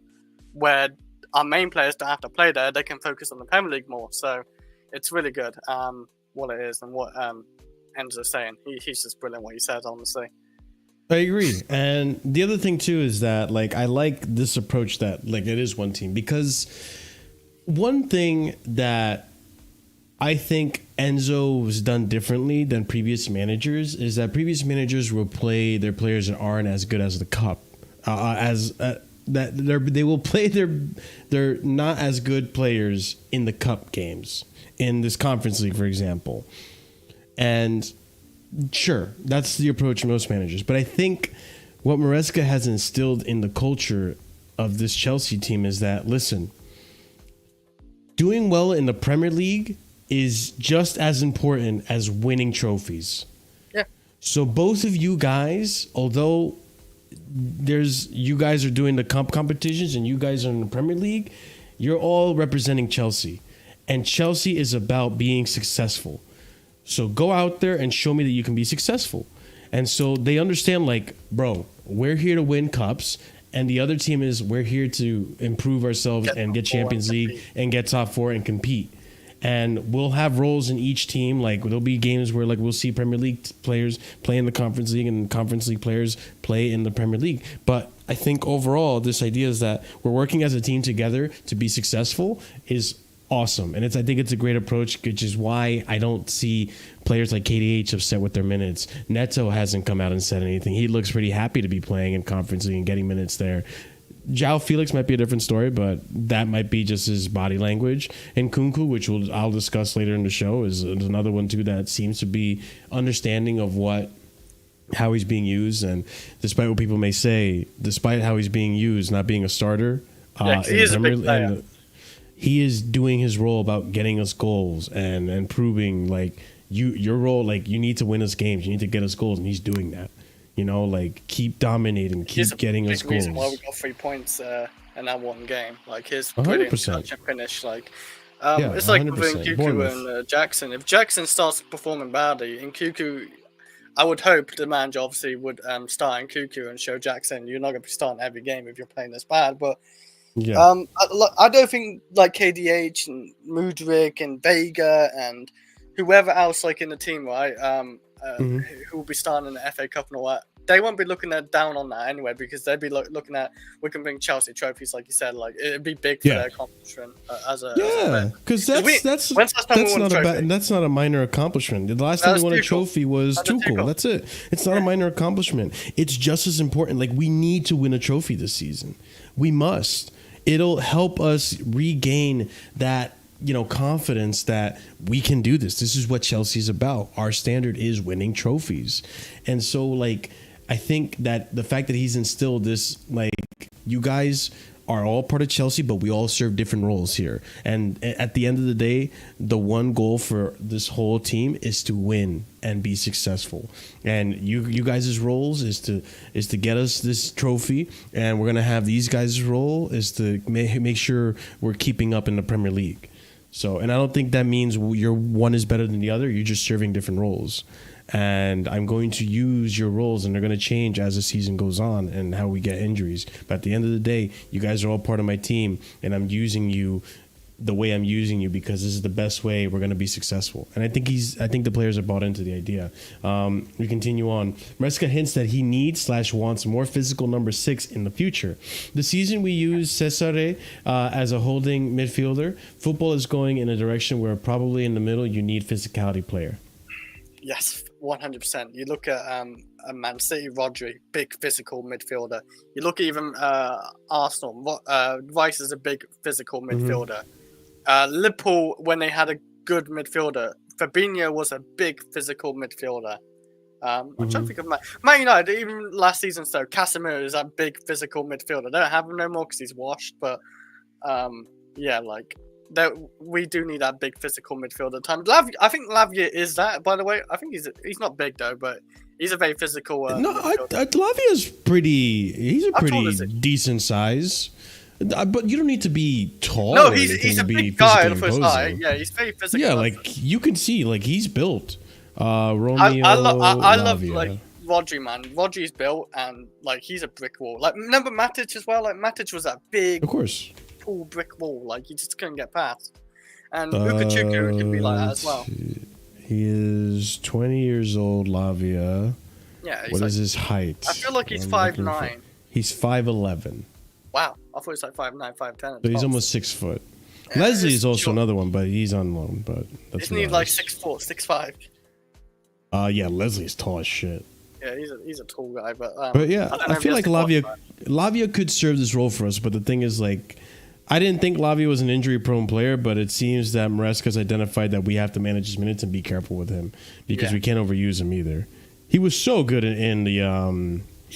where our main players don't have to play there. They can focus on the Premier League more. So it's really good. What it is and what Enzo's saying. He's just brilliant what he says, honestly. I agree. And the other thing too is that I like this approach that it is 1 team, because one thing that I think Enzo has done differently than previous managers is that previous managers will play their players that aren't as good as the cup, they will play their not as good players in the cup games in this Conference League, for example. And sure, that's the approach of most managers. But I think what Maresca has instilled in the culture of this Chelsea team is that, listen, doing well in the Premier League is just as important as winning trophies. Yeah. So both of you guys, although you guys are doing the competitions and you guys are in the Premier League, you're all representing Chelsea. And Chelsea is about being successful. So go out there and show me that you can be successful. And so they understand, bro, we're here to win cups. And the other team we're here to improve ourselves and get Champions League and get top 4 and compete. And we'll have roles in each team. There'll be games where we'll see Premier League players play in the Conference League and Conference League players play in the Premier League. But I think overall, this idea is that we're working as a team together to be successful is awesome. And I think it's a great approach, which is why I don't see players like KDH upset with their minutes. Neto hasn't come out and said anything. He looks pretty happy to be playing in Conference League and getting minutes there. João Felix might be a different story, but that might be just his body language. And Nkunku, which I'll discuss later in the show, is another one too that seems to be understanding of how he's being used. And despite what people may say, despite how he's being used, not being a starter, he is a big player. He is doing his role about getting us goals and proving your role. You need to win us games, you need to get us goals, and he's doing that. Keep dominating, keep getting us goals. Reason why we got 3 points in that one game. His brilliant touch and finish. It's like with Nkunku and Jackson. If Jackson starts performing badly, Nkunku, I would hope the manager obviously would start Nkunku and show Jackson you're not going to be starting every game if you're playing this bad. But yeah, I don't think KDH and Mudryk and Vega and whoever else in the team, right? Who will be starting in the FA Cup and all that. they won't be looking down on that anyway, because they'd be looking at, we can bring Chelsea trophies, like you said, like it'd be big for their accomplishment because that's not a minor accomplishment. The last time they won a trophy was Tuchel. That's it. It's not a minor accomplishment. It's just as important. Like, we need to win a trophy this season. We must. It'll help us regain that, confidence that we can do this. This is what Chelsea's about. Our standard is winning trophies. And so, like, I think that the fact that he's instilled this, like, you guys are all part of Chelsea, but we all serve different roles here. And at the end of the day, the one goal for this whole team is to win and be successful. And you guys' roles is to get us this trophy, and we're gonna have these guys' role is to make sure we're keeping up in the Premier League. So, and I don't think that means your one is better than the other. You're just serving different roles. And I'm going to use your roles, and they're going to change as the season goes on and how we get injuries. But at the end of the day, you guys are all part of my team, and I'm using you the way I'm using you because this is the best way we're going to be successful. And I think the players have bought into the idea. We continue on. Maresca hints that he needs/wants more physical number 6 in the future. The season we use Cesare as a holding midfielder. Football is going in a direction where probably in the middle you need physicality player. Yes, 100%. You look at Man City, Rodri, big physical midfielder. You look at even Arsenal. Rice is a big physical midfielder. Liverpool, when they had a good midfielder, Fabinho was a big physical midfielder. I'm trying to think of Man United, even last season. So Casemiro is that big physical midfielder. They don't have him no more because he's washed. But we do need that big physical midfielder time. I think Lavia is that, by the way. I think he's not big though, but he's a very physical. Lavia's pretty. He's a pretty decent size, but you don't need to be tall. No, he's a big guy for his height. Yeah, he's very physical. Yeah, like you can see, like he's built. Romeo. I love like Rodri, man. Rodri's built, and like he's a brick wall. Like remember Matic as well. Like Matic was that big. Of course. Brick wall, like you just couldn't get past. And Nkunku can be like that as well. He is 20 years old, Lavia. Yeah. What is his height? I feel like he's 5'9". He's 5'11". Wow, I thought he was like 5'9", 5'10". But he's almost 6 foot. Yeah, Leslie is also another one, but he's on loan. But that's isn't he like 6'4", 6'5"? Yeah, Leslie's tall as shit. Yeah, he's a tall guy, but yeah, I feel like Lavia could serve this role for us. But the thing is, like, I didn't think Lavia was an injury-prone player, but it seems that Maresca's identified that we have to manage his minutes and be careful with him because we can't overuse him either. He was so good in the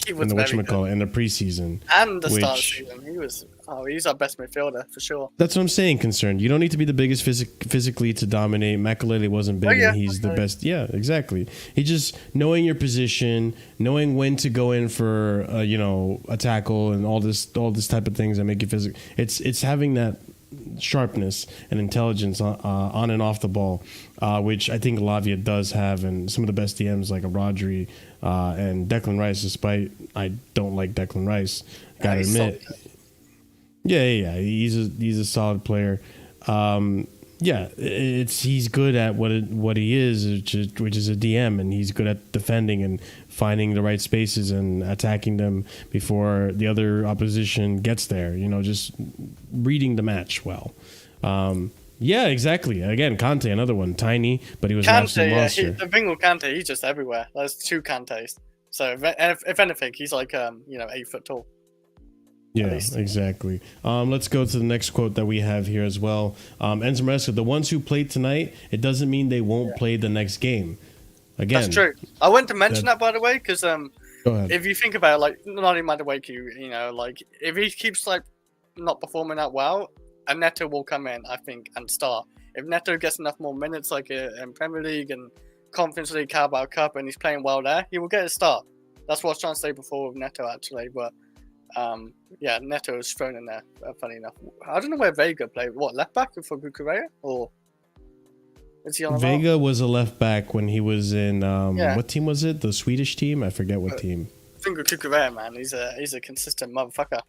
preseason and the start of the season. He's our best midfielder for sure. That's what I'm saying. Concerned. You don't need to be the biggest physically to dominate. Makalele wasn't big, and he's the best. Yeah, exactly. He just knowing your position, knowing when to go in for a tackle, and all this type of things that make you physical. It's having that sharpness and intelligence on and off the ball, which I think Lavia does have, and some of the best DMs like a Rodri and Declan Rice. Despite I don't like Declan Rice, gotta admit. Yeah. He's a solid player. He's good at what he is, which is a DM, and he's good at defending and finding the right spaces and attacking them before the other opposition gets there. Just reading the match well. Yeah, exactly. Again, Kante, another one, tiny, but he was an absolute monster. The thing with Kante, he's just everywhere. There's 2 Kantes, so if anything, he's like 8 foot tall. Yeah, exactly. Let's go to the next quote that we have here as well. Enzo Maresca, the ones who played tonight, it doesn't mean they won't play the next game. Again, that's true. I went to mention that, by the way, because if you think about it, like Nani Madueke, like if he keeps like not performing that well, a Neto will come in, I think, and start. If Neto gets enough more minutes, like in Premier League and Conference League, Carabao Cup, and he's playing well there, he will get a start. That's what I was trying to say before with Neto, actually, but. Neto was thrown in there. Funny enough, I don't know where Vega played. What, left back for Cucurella, or is he on? Vega was a left back when he was in. What team was it? The Swedish team? I forget what team. I think Cucurella, man, he's a consistent motherfucker.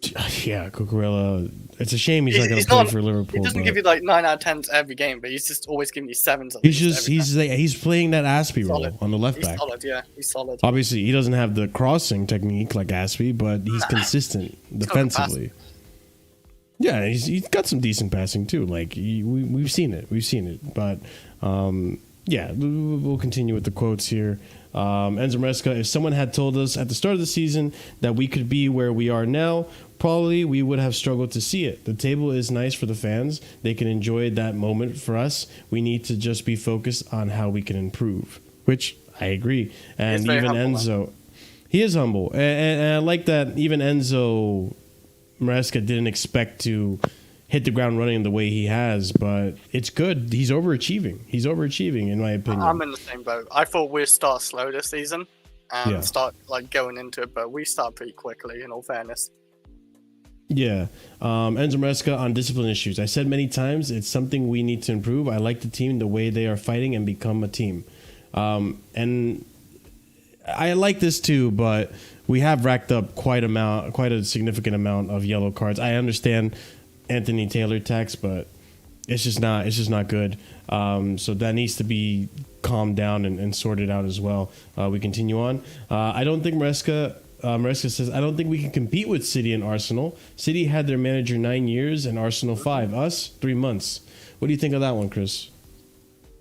Yeah, Cucurella. It's a shame he's not going to play for Liverpool. He doesn't give you like 9 out of 10s every game, but he's just always giving you 7s. He's playing that Aspie role on the left back. He's solid, yeah. He's solid. Obviously, he doesn't have the crossing technique like Aspie, but he's consistent defensively. Yeah, he's got some decent passing too. Like we've seen it. But yeah, we'll continue with the quotes here. Enzo Maresca, if someone had told us at the start of the season that we could be where we are now, probably we would have struggled to see it. The table is nice for the fans. They can enjoy that moment. For us, we need to just be focused on how we can improve, which I agree. And even Enzo, he is humble. And I like that even Enzo Maresca didn't expect to hit the ground running the way he has, but it's good. He's overachieving, in my opinion. I'm in the same boat. I thought we'd start slow this season and start like going into it, but we start pretty quickly, in all fairness. Yeah. Enzo Maresca on discipline issues. I said many times it's something we need to improve. I like the team, the way they are fighting and become a team. And I like this too, but we have racked up quite a significant amount of yellow cards. I understand Anthony Taylor tax, but it's just not good. So that needs to be calmed down and sorted out as well. We continue on. I don't think Maresca says, I don't think we can compete with City and Arsenal. City had their manager 9 years and Arsenal 5. Us, 3 months. What do you think of that one, Chris?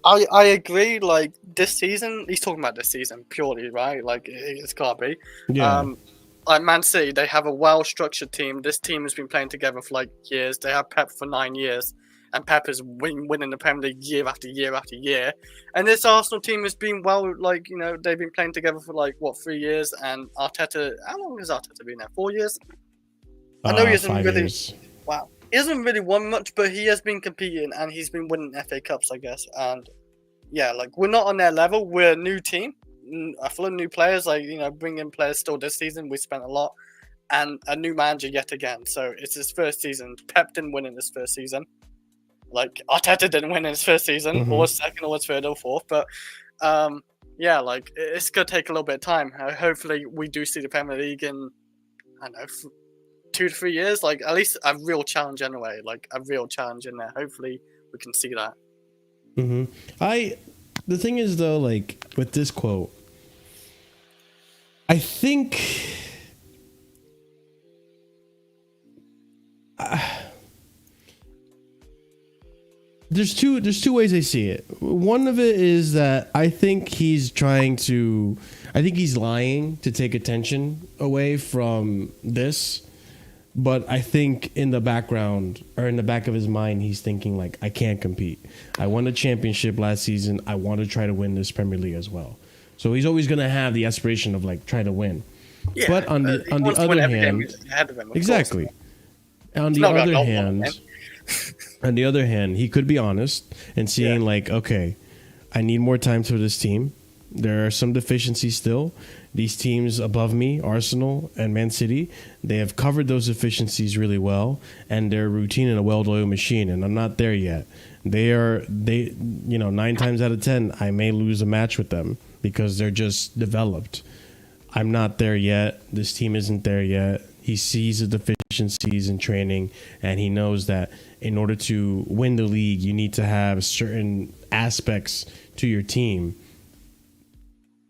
I agree. Like this season, he's talking about this season purely, right? Like it's gotta be. Yeah. Like Man City, they have a well-structured team. This team has been playing together for like years. They have Pep for 9 years, and Pep is winning the Premier League year after year after year. And this Arsenal team has been they've been playing together for 3 years. And Arteta, how long has Arteta been there? 4 years. I know he hasn't 5 really. years. Wow, he hasn't really won much, but he has been competing and he's been winning FA Cups, I guess. And yeah, like we're not on their level. We're a new team. Full of new players, bringing players still this season. We spent a lot, and a new manager yet again. So it's his first season. Pep didn't win in his first season. Like Arteta didn't win in his first season, or second, or third, or fourth. But it's gonna take a little bit of time. Hopefully, we do see the Premier League in 2 to 3 years. Like at least a real challenge anyway. Like a real challenge in there. Hopefully, we can see that. The thing is though, like with this quote, I think there's two ways I see it. One of it is that I think he's lying to take attention away from this. But I think in the background or in the back of his mind, he's thinking like, I can't compete. I won a championship last season. I want to try to win this Premier League as well. So he's always going to have the aspiration of like try to win. Yeah, but on the other hand, exactly. On the other hand, he could be honest and seeing like, okay, I need more time for this team. There are some deficiencies still. These teams above me, Arsenal and Man City, they have covered those deficiencies really well, and they're routine and a well-oiled machine, and I'm not there yet. 9 times out of 10, I may lose a match with them because they're just developed. I'm not there yet. This team isn't there yet. He sees the deficiencies in training, and he knows that in order to win the league, you need to have certain aspects to your team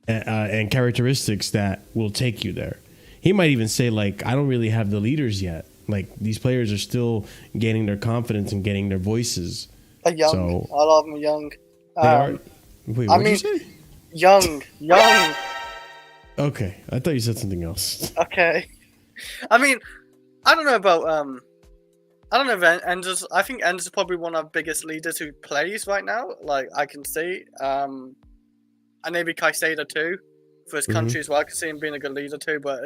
and characteristics that will take you there. He might even say, like, I don't really have the leaders yet. Like, these players are still gaining their confidence and getting their voices. Young. So, I love them young. Wait, what did you say? Young. Okay, I thought you said something else. Okay. I mean, I don't know about if Enzo's. I think Enzo's probably one of our biggest leaders who plays right now. Like I can see, and maybe Caicedo too, for his country as well. I can see him being a good leader too. But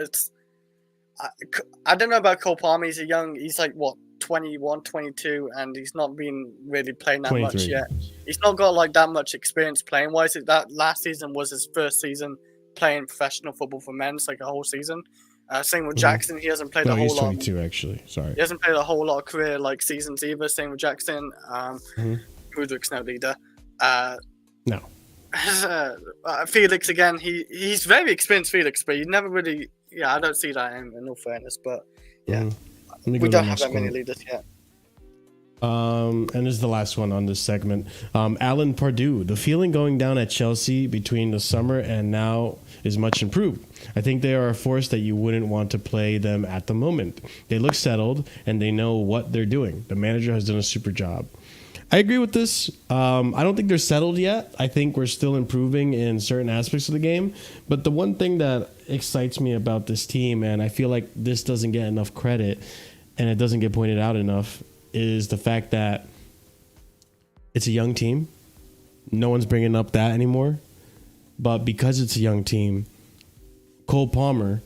I don't know about Cole Palmer. He's like what 21, 22, and he's not been really playing that 23. Much yet. He's not got like that much experience playing. Why is it that last season was his first season playing professional football for men? It's like a whole season. Same with Jackson. He hasn't played a whole lot. He's 22 actually. Sorry. He hasn't played a whole lot of career like seasons either. Same with Jackson. Rudrick's no leader. No. Felix again. He's very experienced, Felix, but he never really. Yeah, I don't see that in all fairness. But yeah, Let me We go to don't the have next that many quote. leaders yet. And this is the last one on this segment. Alan Pardue, the feeling going down at Chelsea between the summer and now is much improved. I think they are a force that you wouldn't want to play them at the moment. They look settled and they know what they're doing. The manager has done a super job. I agree with this. I don't think they're settled yet. I think we're still improving in certain aspects of the game. But the one thing that excites me about this team, and I feel like this doesn't get enough credit and it doesn't get pointed out enough, is the fact that it's a young team. No one's bringing up that anymore. But because it's a young team, Cole Palmer,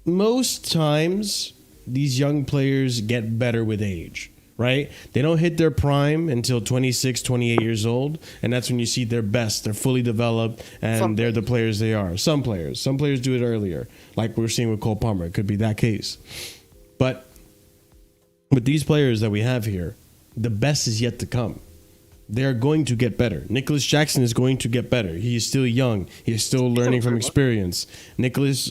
most times these young players get better with age, right? They don't hit their prime until 26, 28 years old, and that's when you see their best. They're fully developed, and they're the players they are. Some players do it earlier, like we're seeing with Cole Palmer. It could be that case. But with these players that we have here, the best is yet to come. They're going to get better. Nicholas Jackson is going to get better. He is still young. He is still learning from experience. Not Nicholas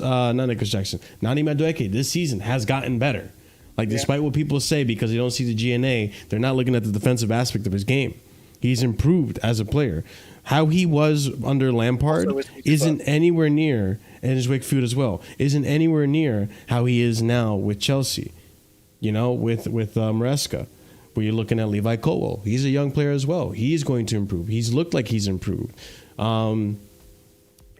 Jackson. Nani Madueke this season has gotten better. Like, despite what people say, because they don't see the GNA, they're not looking at the defensive aspect of his game. He's improved as a player. How he was under Lampard isn't anywhere near, and his Wakefield as well, isn't anywhere near how he is now with Chelsea. You know, with Maresca. Where you're looking at Levi Colwell. He's a young player as well. He's going to improve. He's looked like he's improved. Enzo,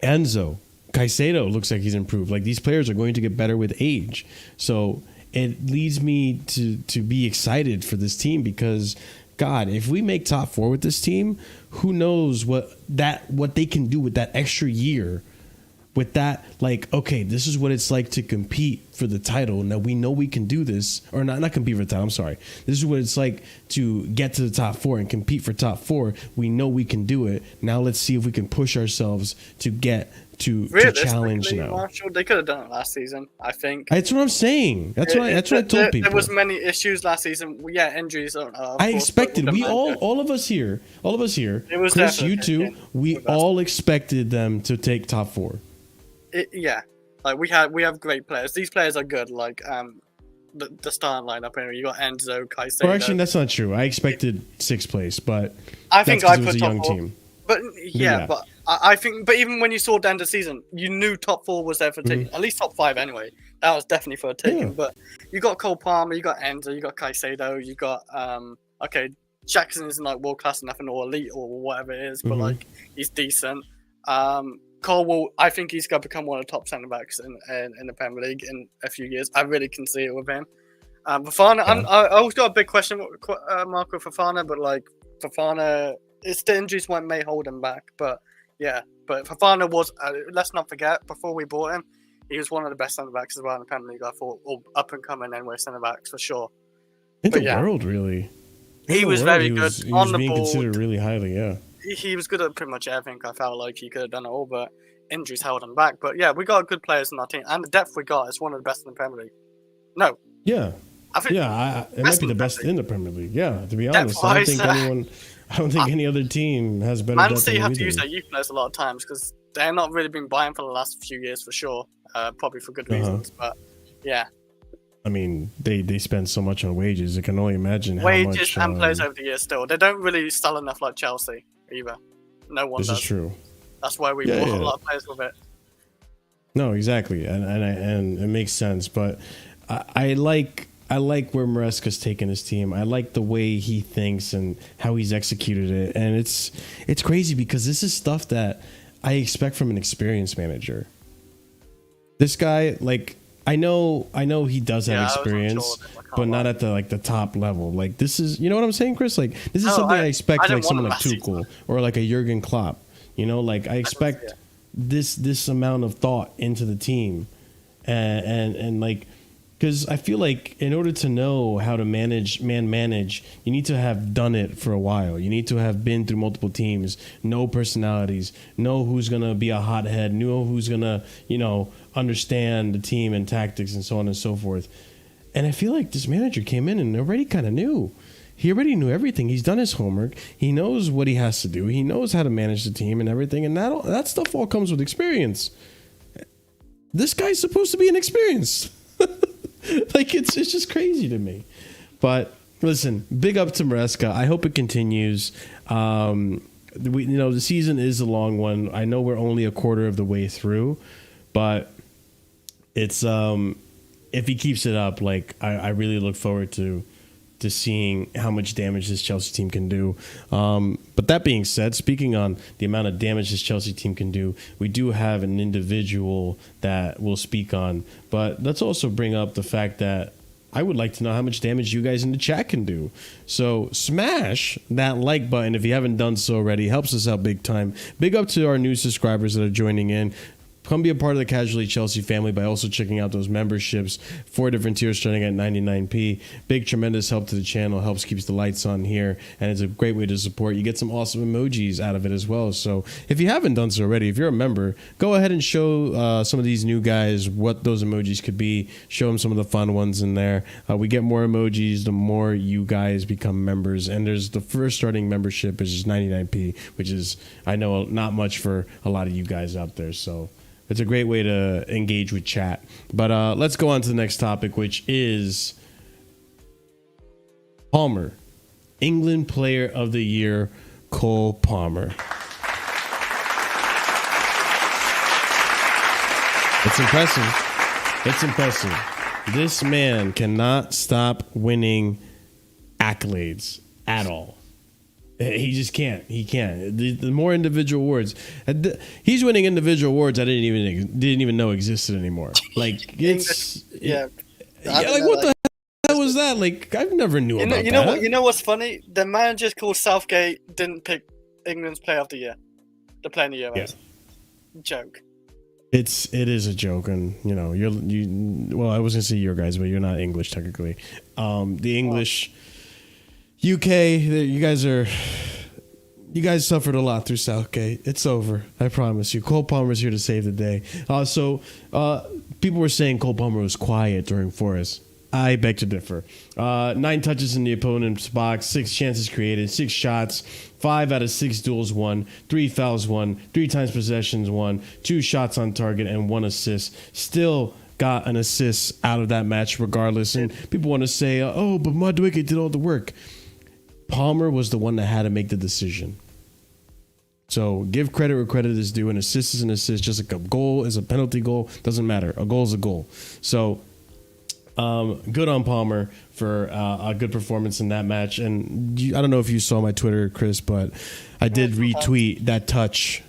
Caicedo looks like he's improved. Like, these players are going to get better with age. So it leads me to be excited for this team because, God, if we make top four with this team, who knows what they can do with that extra year. With that, like, okay, this is what it's like to compete for the title. Now we know we can do this, or not compete for the title. I'm sorry. This is what it's like to get to the top four and compete for top four. We know we can do it. Now let's see if we can push ourselves to get to challenge now. Marshall, they could have done it last season, I think. That's what I'm saying. That's what I told people. There was many issues last season. Yeah, injuries. I expected. We all of us here. It was Chris, you too. We all expected them to take top four. Like we have great players. These players are good. Like the starting lineup. Anyway, you got Enzo, Caicedo. Or actually, that's not true. I expected sixth place, but I think I put a top young four. team. But but I think. But even when you saw the end of the season, you knew top four was there for taking. At least top five anyway. That was definitely for taking. Yeah. But you got Cole Palmer, you got Enzo, you got Caicedo, you got Jackson isn't like world class enough or elite or whatever it is, but like he's decent. Cole I think he's going to become one of the top centre backs in the Premier League in a few years. I really can see it with him. Fofana, I always got a big question mark with Fofana, but like Fofana, it's the injuries may hold him back. But Fofana was, let's not forget, before we bought him, he was one of the best centre backs as well in the Premier League, I thought, or up and coming anyway centre backs for sure. In the world, really. He was very good on the ball. He was being considered really highly, yeah. He was good at pretty much everything. I felt like he could have done it all, but injuries held him back. But yeah, we got good players in our team, and the depth we got is one of the best in the Premier League. No. Yeah. I think it might be the best in the Premier League. Yeah, to be honest, I don't think any other team has better depth. Man City have to use their youth players a lot of times because they're not really been buying for the last few years for sure. Probably for good reasons, but yeah. I mean, they spend so much on wages. I can only imagine wages and players over the years. Still, they don't really sell enough like Chelsea either. No one does. This is true. That's why we bought a lot of players with it. No, exactly, and it makes sense. But I like where Maresca's taken his team. I like the way he thinks and how he's executed it, and it's crazy because this is stuff that I expect from an experienced manager. This guy, like, I know he does have experience, but not at the top level. Like, this is, you know what I'm saying, Chris? Like, this is something I expect like someone like Tuchel or like a Jurgen Klopp. You know, like I expect this amount of thought into the team, and like, because I feel like in order to know how to manage, you need to have done it for a while. You need to have been through multiple teams, know personalities, know who's gonna be a hothead, know who's gonna, understand the team and tactics and so on and so forth. And I feel like this manager came in and already kind of knew. He already knew everything. He's done his homework. He knows what he has to do. He knows how to manage the team and everything. And that stuff all comes with experience. This guy's supposed to be inexperienced. Like it's just crazy to me. But listen, big up to Maresca. I hope it continues. The season is a long one. I know we're only a quarter of the way through, but it's if he keeps it up, like I really look forward to seeing how much damage this Chelsea team can do. But that being said, speaking on the amount of damage this Chelsea team can do, we do have an individual that we'll speak on. But let's also bring up the fact that I would like to know how much damage you guys in the chat can do. So smash that like button if you haven't done so already. Helps us out big time. Big up to our new subscribers that are joining in. Come be a part of the Casually Chelsea family by also checking out those memberships. 4 different tiers starting at 99p. Big, tremendous help to the channel. Helps keeps the lights on here. And it's a great way to support. You get some awesome emojis out of it as well. So if you haven't done so already, if you're a member, go ahead and show some of these new guys what those emojis could be. Show them some of the fun ones in there. We get more emojis the more you guys become members. And there's the first starting membership is just 99p, which is, I know, not much for a lot of you guys out there. So it's a great way to engage with chat. But let's go on to the next topic, which is Palmer. England Player of the Year, Cole Palmer. It's impressive. It's impressive. This man cannot stop winning accolades at all. He just can't. He can't. The more individual awards, he's winning individual awards I didn't even know existed anymore. Like it's like what the hell was that? Like I've never knew about that. What? You know what's funny? The manager called Southgate didn't pick England's Player of the Year, the Player of the Year. Yeah. Joke. It is a joke, and well, I was gonna say your guys, but you're not English technically. The English. UK, you guys suffered a lot through Southgate. It's over. I promise you. Cole Palmer's here to save the day. So people were saying Cole Palmer was quiet during Forest. I beg to differ. 9 touches in the opponent's box, 6 chances created, 6 shots, 5 out of 6 duels won, 3 fouls won, 3 times possessions won, 2 shots on target, and 1 assist. Still got an assist out of that match regardless. And people want to say, but Madueke did all the work. Palmer was the one that had to make the decision. So give credit where credit is due. An assist is an assist. Just like a goal is a penalty goal. Doesn't matter. A goal is a goal. So good on Palmer for a good performance in that match. And I don't know if you saw my Twitter, Chris, but I did retweet that touch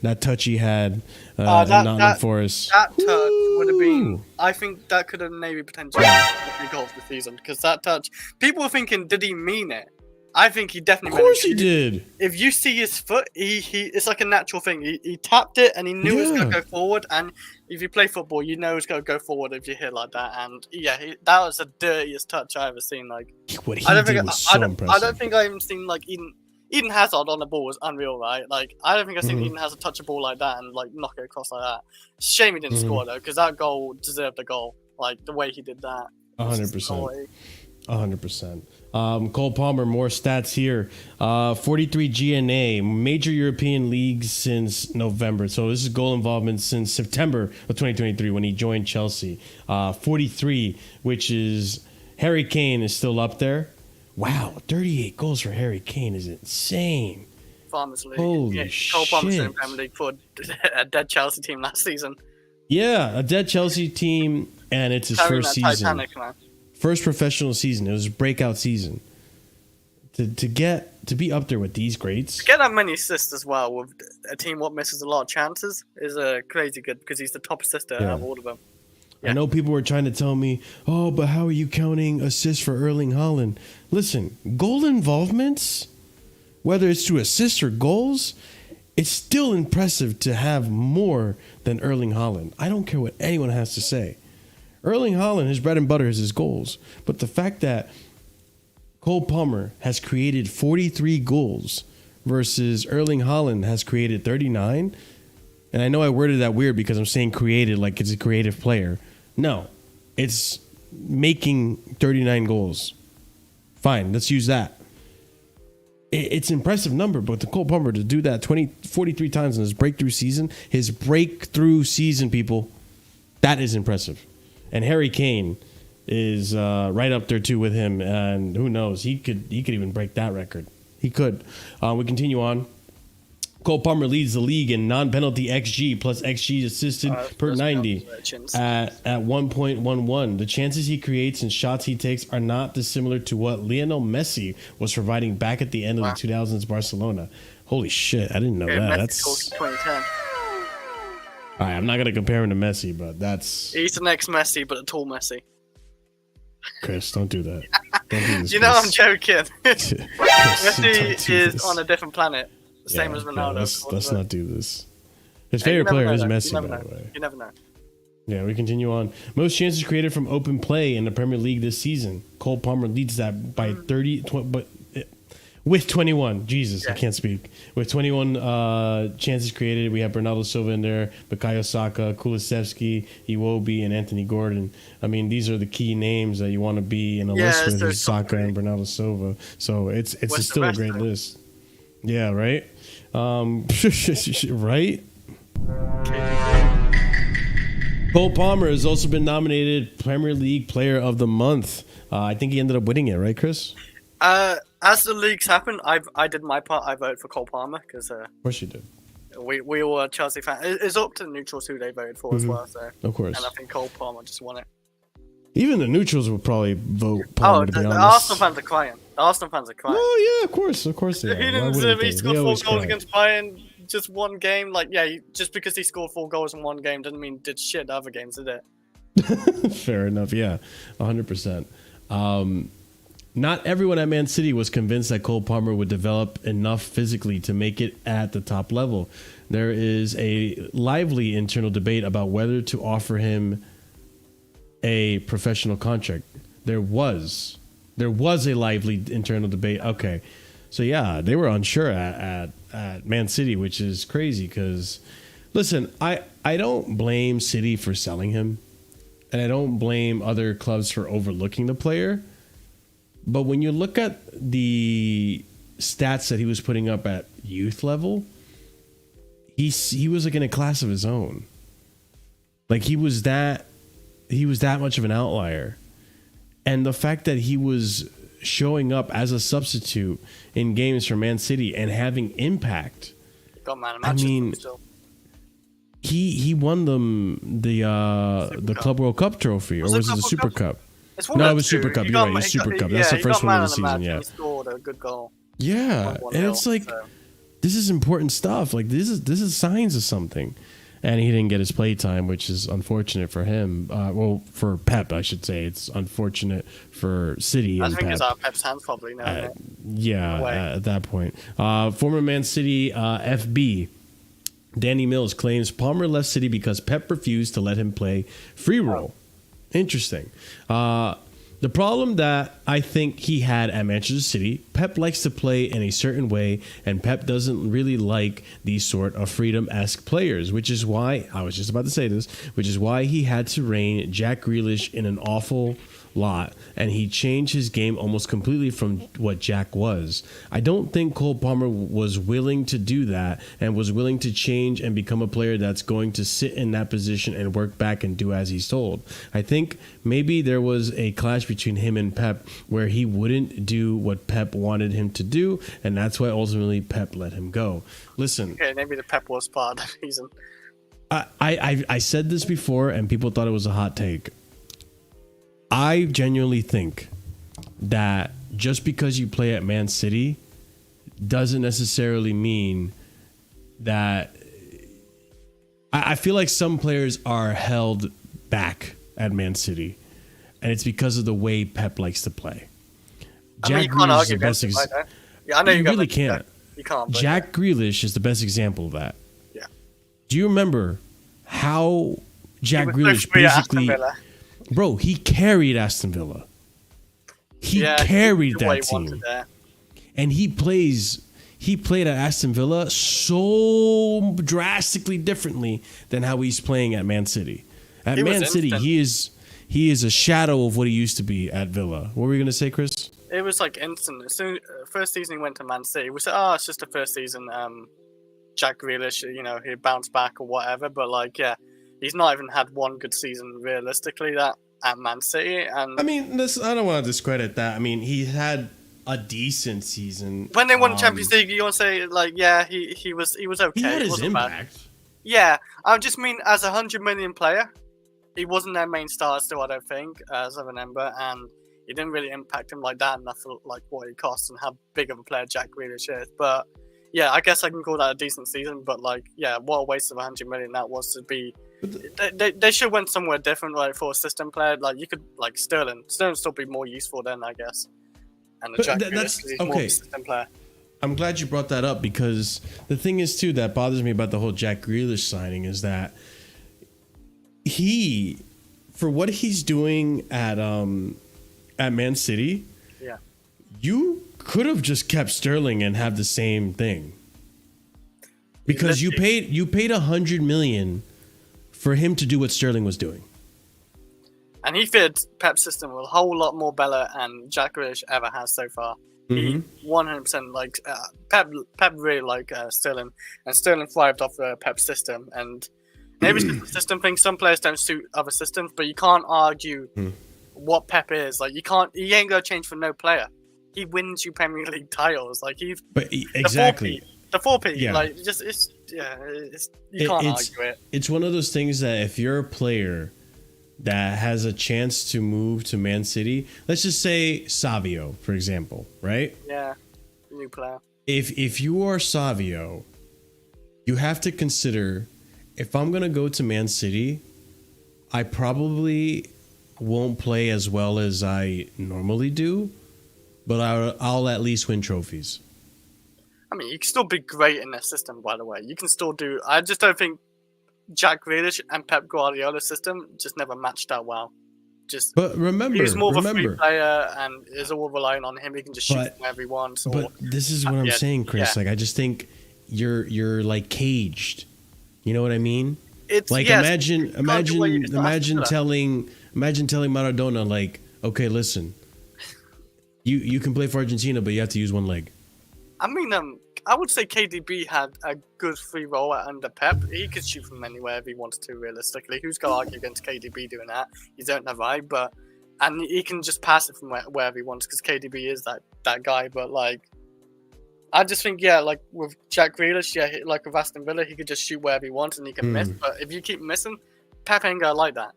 he had in Nottingham Forest. That touch would have been, I think that could have maybe potentially been the goal of the season. Because that touch, people were thinking, did he mean it? I think he definitely. Of course he did. If you see his foot, he it's like a natural thing. He tapped it and he knew it was going to go forward. And if you play football, you know it's going to go forward if you hit like that. And that was the dirtiest touch I ever seen. Like what he did was so impressive. I don't think I even seen like Eden Hazard on the ball was unreal, right? Like I don't think I've seen Eden Hazard touch a ball like that and like knock it across like that. Shame he didn't score though, because that goal deserved the goal. Like the way he did that. 100%. 100%. Cole Palmer, more stats here. 43 GNA, major European leagues since November. So this is goal involvement since September of 2023 when he joined Chelsea. 43, which is Harry Kane is still up there. Wow, 38 goals for Harry Kane is insane. Farmers League. Holy shit. Cole Palmer's in Premier League for a dead Chelsea team last season. Yeah, a dead Chelsea team, and it's his first season. Titanic, man. First professional season. It was a breakout season. To be up there with these greats. To get that many assists as well with a team what misses a lot of chances is crazy good because he's the top assister out of all of them. Yeah. I know people were trying to tell me, but how are you counting assists for Erling Haaland? Listen, goal involvements, whether it's through assists or goals, it's still impressive to have more than Erling Haaland. I don't care what anyone has to say. Erling Haaland, his bread and butter is his goals. But the fact that Cole Palmer has created 43 goals versus Erling Haaland has created 39, and I know I worded that weird because I'm saying created like it's a creative player. No, it's making 39 goals. Fine, let's use that. It's an impressive number, but the Cole Palmer to do that 43 times in his breakthrough season, people, that is impressive. And Harry Kane, is right up there too with him, and who knows, he could even break that record. He could. We continue on. Cole Palmer leads the league in non-penalty XG plus XG assisted per 90 at 1.11. The chances he creates and shots he takes are not dissimilar to what Lionel Messi was providing back at the end of the 2000s Barcelona. Holy shit, I didn't know that. That's 2010. All right, I'm not going to compare him to Messi, but that's... He's the next Messi, but a tall Messi. Chris, don't do that. Don't do this, You know Chris. I'm joking. Chris, Messi do is this. on a different planet. Same as Ronaldo. Let's not do this. His Hey, you favorite never player know, is though. Messi, You by never the know. way. You never know. Yeah, we continue on. Most chances created from open play in the Premier League this season. Cole Palmer leads that by 30, with 21. Jesus, I can't speak. With 21 chances created, we have Bernardo Silva in there, Bukayo Saka, Kulusevski, Iwobi, and Anthony Gordon. I mean, these are the key names that you want to be in a list with, is Saka and Bernardo Silva. So it's still a great list. Yeah, right? Right? Cole Palmer has also been nominated Premier League Player of the Month. I think he ended up winning it, right, Chris? As the leagues happen, I did my part. I voted for Cole Palmer because Of course you did. we all are Chelsea fans. It's up to the neutrals who they voted for as well. So Of course. and I think Cole Palmer just won it. Even the neutrals would probably vote Palmer, to be the honest. Arsenal fans are crying. The Arsenal fans are crying. Oh, yeah, of course they are. He Why didn't wouldn't deserve it. they? He They scored 4 always goals cry. against Bayern, just one game. Like, yeah, just because he scored 4 goals in one game doesn't mean he did shit the other games, did it? Fair enough, yeah. 100%. Not everyone at Man City was convinced that Cole Palmer would develop enough physically to make it at the top level. There is a lively internal debate about whether to offer him a professional contract. There was a lively internal debate. Okay. So yeah, they were unsure at Man City, which is crazy because listen, I don't blame City for selling him, and I don't blame other clubs for overlooking the player. But when you look at the stats that he was putting up at youth level, he was like in a class of his own. Like he was that much of an outlier. And the fact that he was showing up as a substitute in games for Man City and having impact. Got man of I matches mean, still. he won them the Club World Cup trophy, or was it the Super Cup? No, it was Super Cup. You're right, it was Super Cup. That's the first one of the season. Yeah, he scored a good goal. Yeah, and it's like this is important stuff. Like this is signs of something. And he didn't get his play time, which is unfortunate for him. Well, for Pep, I should say. It's unfortunate for City. I and think Pep. it's out of Pep's hands probably now. Yeah, at that point. Former Man City FB, Danny Mills claims Palmer left City because Pep refused to let him play free role. Interesting. The problem that I think he had at Manchester City, Pep likes to play in a certain way, and Pep doesn't really like these sort of freedom-esque players, which is why, I was just about to say this, which is why he had to rein Jack Grealish in an awful lot, and he changed his game almost completely from what Jack was. I don't think Cole Palmer was willing to do that and was willing to change and become a player that's going to sit in that position and work back and do as he's told. I think maybe there was a clash between him and Pep where he wouldn't do what Pep wanted him to do, and that's why ultimately Pep let him go. Listen. Okay, maybe the Pep was part of that reason. I said this before and people thought it was a hot take. I genuinely think that just because you play at Man City doesn't necessarily mean that I feel like some players are held back at Man City, and it's because of the way Pep likes to play. Jack Grealish is the best example. Yeah, I know you really can't. You can't. Jack Grealish is the best example of that. Yeah. Do you remember how Jack Grealish basically... Bro, he carried Aston Villa. He carried that team. And he played at Aston Villa so drastically differently than how he's playing at Man City. At Man City, he is a shadow of what he used to be at Villa. What were you going to say, Chris? It was like instant. As soon first season he went to Man City, we said, "Oh, it's just the first season." Jack Grealish, he bounced back or whatever. But like, yeah, he's not even had one good season realistically. That at Man City. And I mean, I don't want to discredit that. I mean, he had a decent season. When they won Champions League, you want to say like, yeah, he was okay. He had his wasn't impact. Bad. Yeah, I just mean as a 100 million player, he wasn't their main star still. I don't think, as I remember, and he didn't really impact him like that enough for like what he costs and how big of a player Jack Grealish is. But yeah, I guess I can call that a decent season. But like, yeah, what a waste of 100 million that was to be. They should went somewhere different, like for a system player. Like you could like Sterling still be more useful then, I guess. And the Jack Grealish is more of a system player. I'm glad you brought that up because the thing is too that bothers me about the whole Jack Grealish signing is that he, for what he's doing at Man City, yeah, you could have just kept Sterling and have the same thing because you paid $100 million for him to do what Sterling was doing. And he fits Pep's system a whole lot more better than Jack Grealish ever has so far. He 100% like Pep really like Sterling, and Sterling thrived off Pep's system. And maybe it's just a system thing. Some players don't suit other systems, but you can't argue what Pep is. Like he ain't gonna change for no player. He wins you Premier League titles. Like exactly the 4P. Yeah. Like you can't argue it. It's one of those things that if you're a player that has a chance to move to Man City, let's just say Savio, for example, right? Yeah, new player. If you are Savio, you have to consider, if I'm going to go to Man City, I probably won't play as well as I normally do, but I'll at least win trophies. I mean, you can still be great in their system, by the way. You can still do... I just don't think Jack Grealish and Pep Guardiola's system just never matched that well. But remember, he's more of a free player and is all relying on him. He can just shoot whenever he wants. But this is what I'm saying, Chris. Yeah. Like, I just think you're like caged. You know what I mean? It's like imagine telling Maradona, like, okay, listen, you can play for Argentina, but you have to use one leg. I mean, I would say KDB had a good free roll under Pep. He could shoot from anywhere if he wanted to, realistically. Who's going to argue against KDB doing that? He's earned that right, and he can just pass it from wherever he wants because KDB is that guy. But, like, I just think, yeah, like with Jack Grealish, yeah, like with Aston Villa, he could just shoot wherever he wants and he can miss. But if you keep missing, Pep ain't going to like that.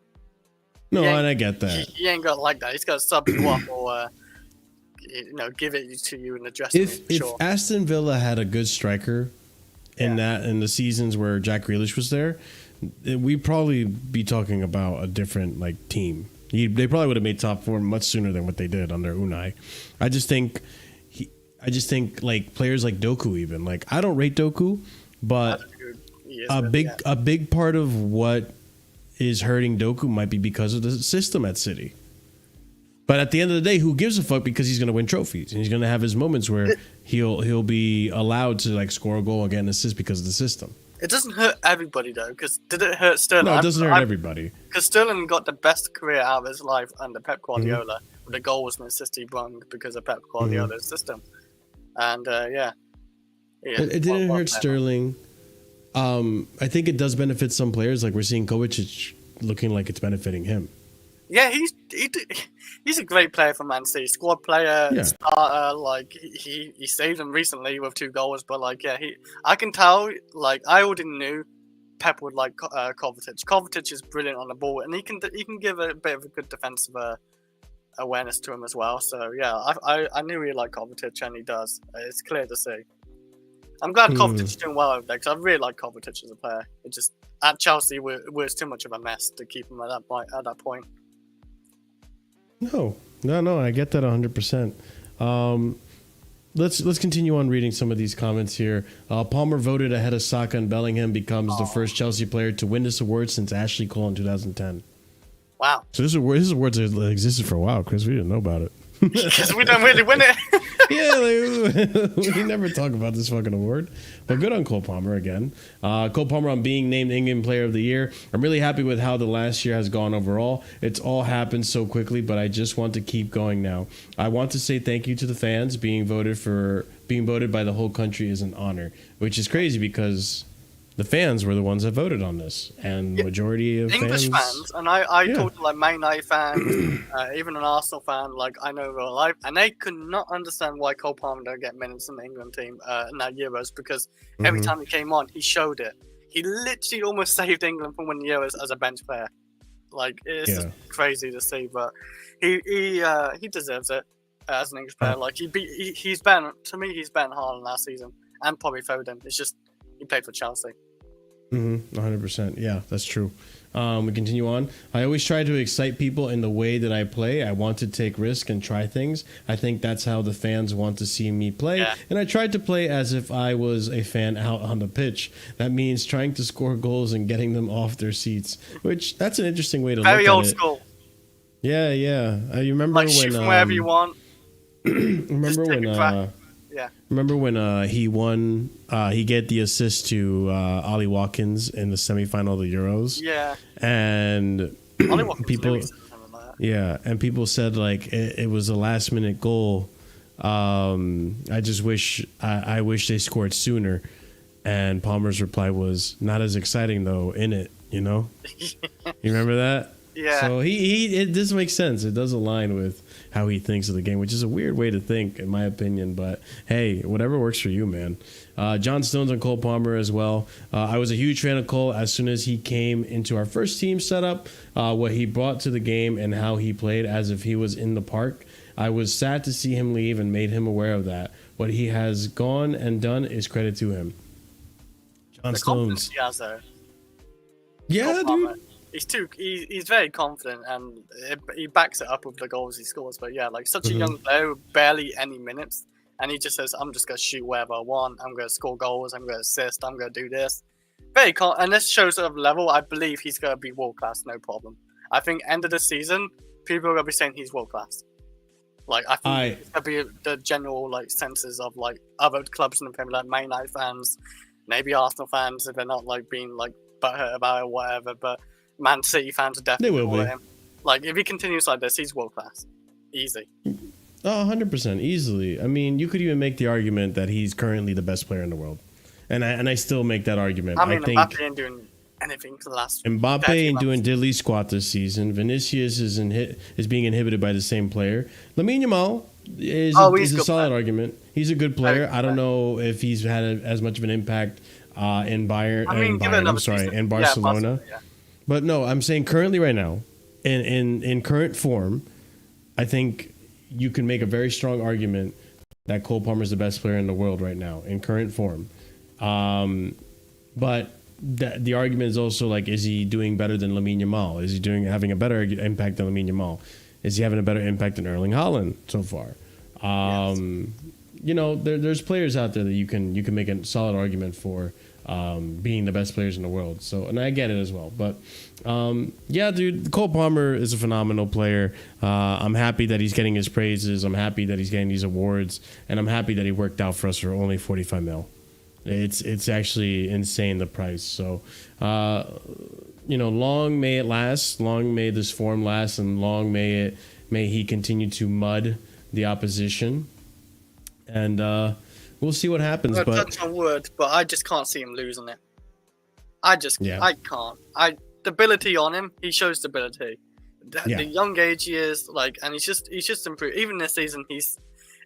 No, and I get that. He ain't going to like that. He's going to sub you up or... give it to you in the dressing room. If Aston Villa had a good striker in the seasons where Jack Grealish was there, we'd probably be talking about a different like team. They probably would have made top four much sooner than what they did under Unai. I just think like players like Doku, even like I don't rate Doku, but a big part of what is hurting Doku might be because of the system at City. But at the end of the day, who gives a fuck? Because he's going to win trophies and he's going to have his moments where he'll be allowed to like score a goal and get an assist because of the system. It doesn't hurt everybody though, because did it hurt Sterling? No, it doesn't hurt everybody. Because Sterling got the best career out of his life under Pep Guardiola. The goal was an assist he won because of Pep Guardiola's system. And it didn't hurt Sterling. I think it does benefit some players. Like we're seeing Kovacic looking like it's benefiting him. Yeah, he's a great player for Man City. Squad player, starter. Like he saved them recently with 2 goals. But like, yeah, I can tell. Like I already knew Pep would like Kovacic. Kovacic is brilliant on the ball, and he can give a bit of a good defensive awareness to him as well. So yeah, I knew he liked Kovacic, and he does. It's clear to see. I'm glad Kovacic is doing well over there because I really like Kovacic as a player. It just at Chelsea was too much of a mess to keep him at that point. No, I get that 100%. Let's continue on reading some of these comments here. Palmer voted ahead of Saka, and Bellingham becomes the first Chelsea player to win this award since Ashley Cole in 2010. Wow. So this award existed for a while, Chris. We didn't know about it. Because we don't really win it. We never talk about this fucking award. But good on Cole Palmer again. Cole Palmer on being named England Player of the Year. I'm really happy with how the last year has gone overall. It's all happened so quickly, but I just want to keep going now. I want to say thank you to the fans. Being voted by the whole country is an honor, which is crazy because the fans were the ones that voted on this, and majority of English fans, and I talked to like Man United fans, even an Arsenal fan, like I know real life, and they could not understand why Cole Palmer don't get minutes in the England team in that Euros, because every time he came on, he showed it. He literally almost saved England from winning Euros as a bench player. Like it's just crazy to see, but he deserves it as an English player. Like he's better to me. He's better than Haaland last season, and probably Foden. It's just he played for Chelsea. 100%. Yeah, that's true. We continue on. I always try to excite people in the way that I play. I want to take risks and try things. I think that's how the fans want to see me play. Yeah. And I tried to play as if I was a fan out on the pitch. That means trying to score goals and getting them off their seats, which that's an interesting way to look at it. Very old school. Yeah. You remember like when shoot from wherever you want. Remember when he won? He get the assist to Ollie Watkins in the semifinal of the Euros. Yeah, and people, and people said like it was a last minute goal. I just wish I wish they scored sooner. And Palmer's reply was not as exciting though. In it, you know. You remember that? Yeah. So this makes sense. It does align with how he thinks of the game, which is a weird way to think, in my opinion. But hey, whatever works for you, man. John Stones and Cole Palmer as well. I was a huge fan of Cole as soon as he came into our first team setup. What he brought to the game and how he played as if he was in the park. I was sad to see him leave and made him aware of that. What he has gone and done is credit to him. John Stones. He has, though. Yeah, dude. He's very confident, and he backs it up with the goals he scores. But yeah, like such a young player, barely any minutes, and he just says, "I'm just gonna shoot wherever I want. I'm gonna score goals. I'm gonna assist. I'm gonna do this." And this shows sort of level. I believe he's gonna be world class, no problem. I think end of the season, people are gonna be saying he's world class. Like I think it's gonna be the general like senses of like other clubs in the Premier League, Man United fans, maybe Arsenal fans if they're not like being like butthurt about it or whatever, but Man City fans are definitely will be. Him. Like, if he continues like this, he's world class. Easy. Oh, 100%. Easily. I mean, you could even make the argument that he's currently the best player in the world. And I still make that argument. I think Mbappe ain't doing anything for the last Mbappe ain't doing diddly squat this season. Vinicius is being inhibited by the same player. Lamine Yamal is a solid argument. He's a good player. I don't know if he's had as much of an impact in in Barcelona. Yeah. But no, I'm saying currently right now, in current form, I think you can make a very strong argument that Cole Palmer is the best player in the world right now in current form. But the argument is also like, is he doing better than Lamine Yamal? Is he having a better impact than Lamine Yamal? Is he having a better impact than Erling Haaland so far? Yes. You know, there's players out there that you can make a solid argument for being the best players in the world. So, and I get it as well. But yeah, dude, Cole Palmer is a phenomenal player. I'm happy that he's getting his praises. I'm happy that he's getting these awards, and I'm happy that he worked out for us for only 45 mil. It's actually insane, the price. So, you know, long may it last. Long may this form last, and long may he continue to mud the opposition. And we'll see what happens. But touch on wood, but I just can't see him losing it. I can't. The ability on him, he shows the ability. The young age he is, like, and he's just improved. Even this season, he's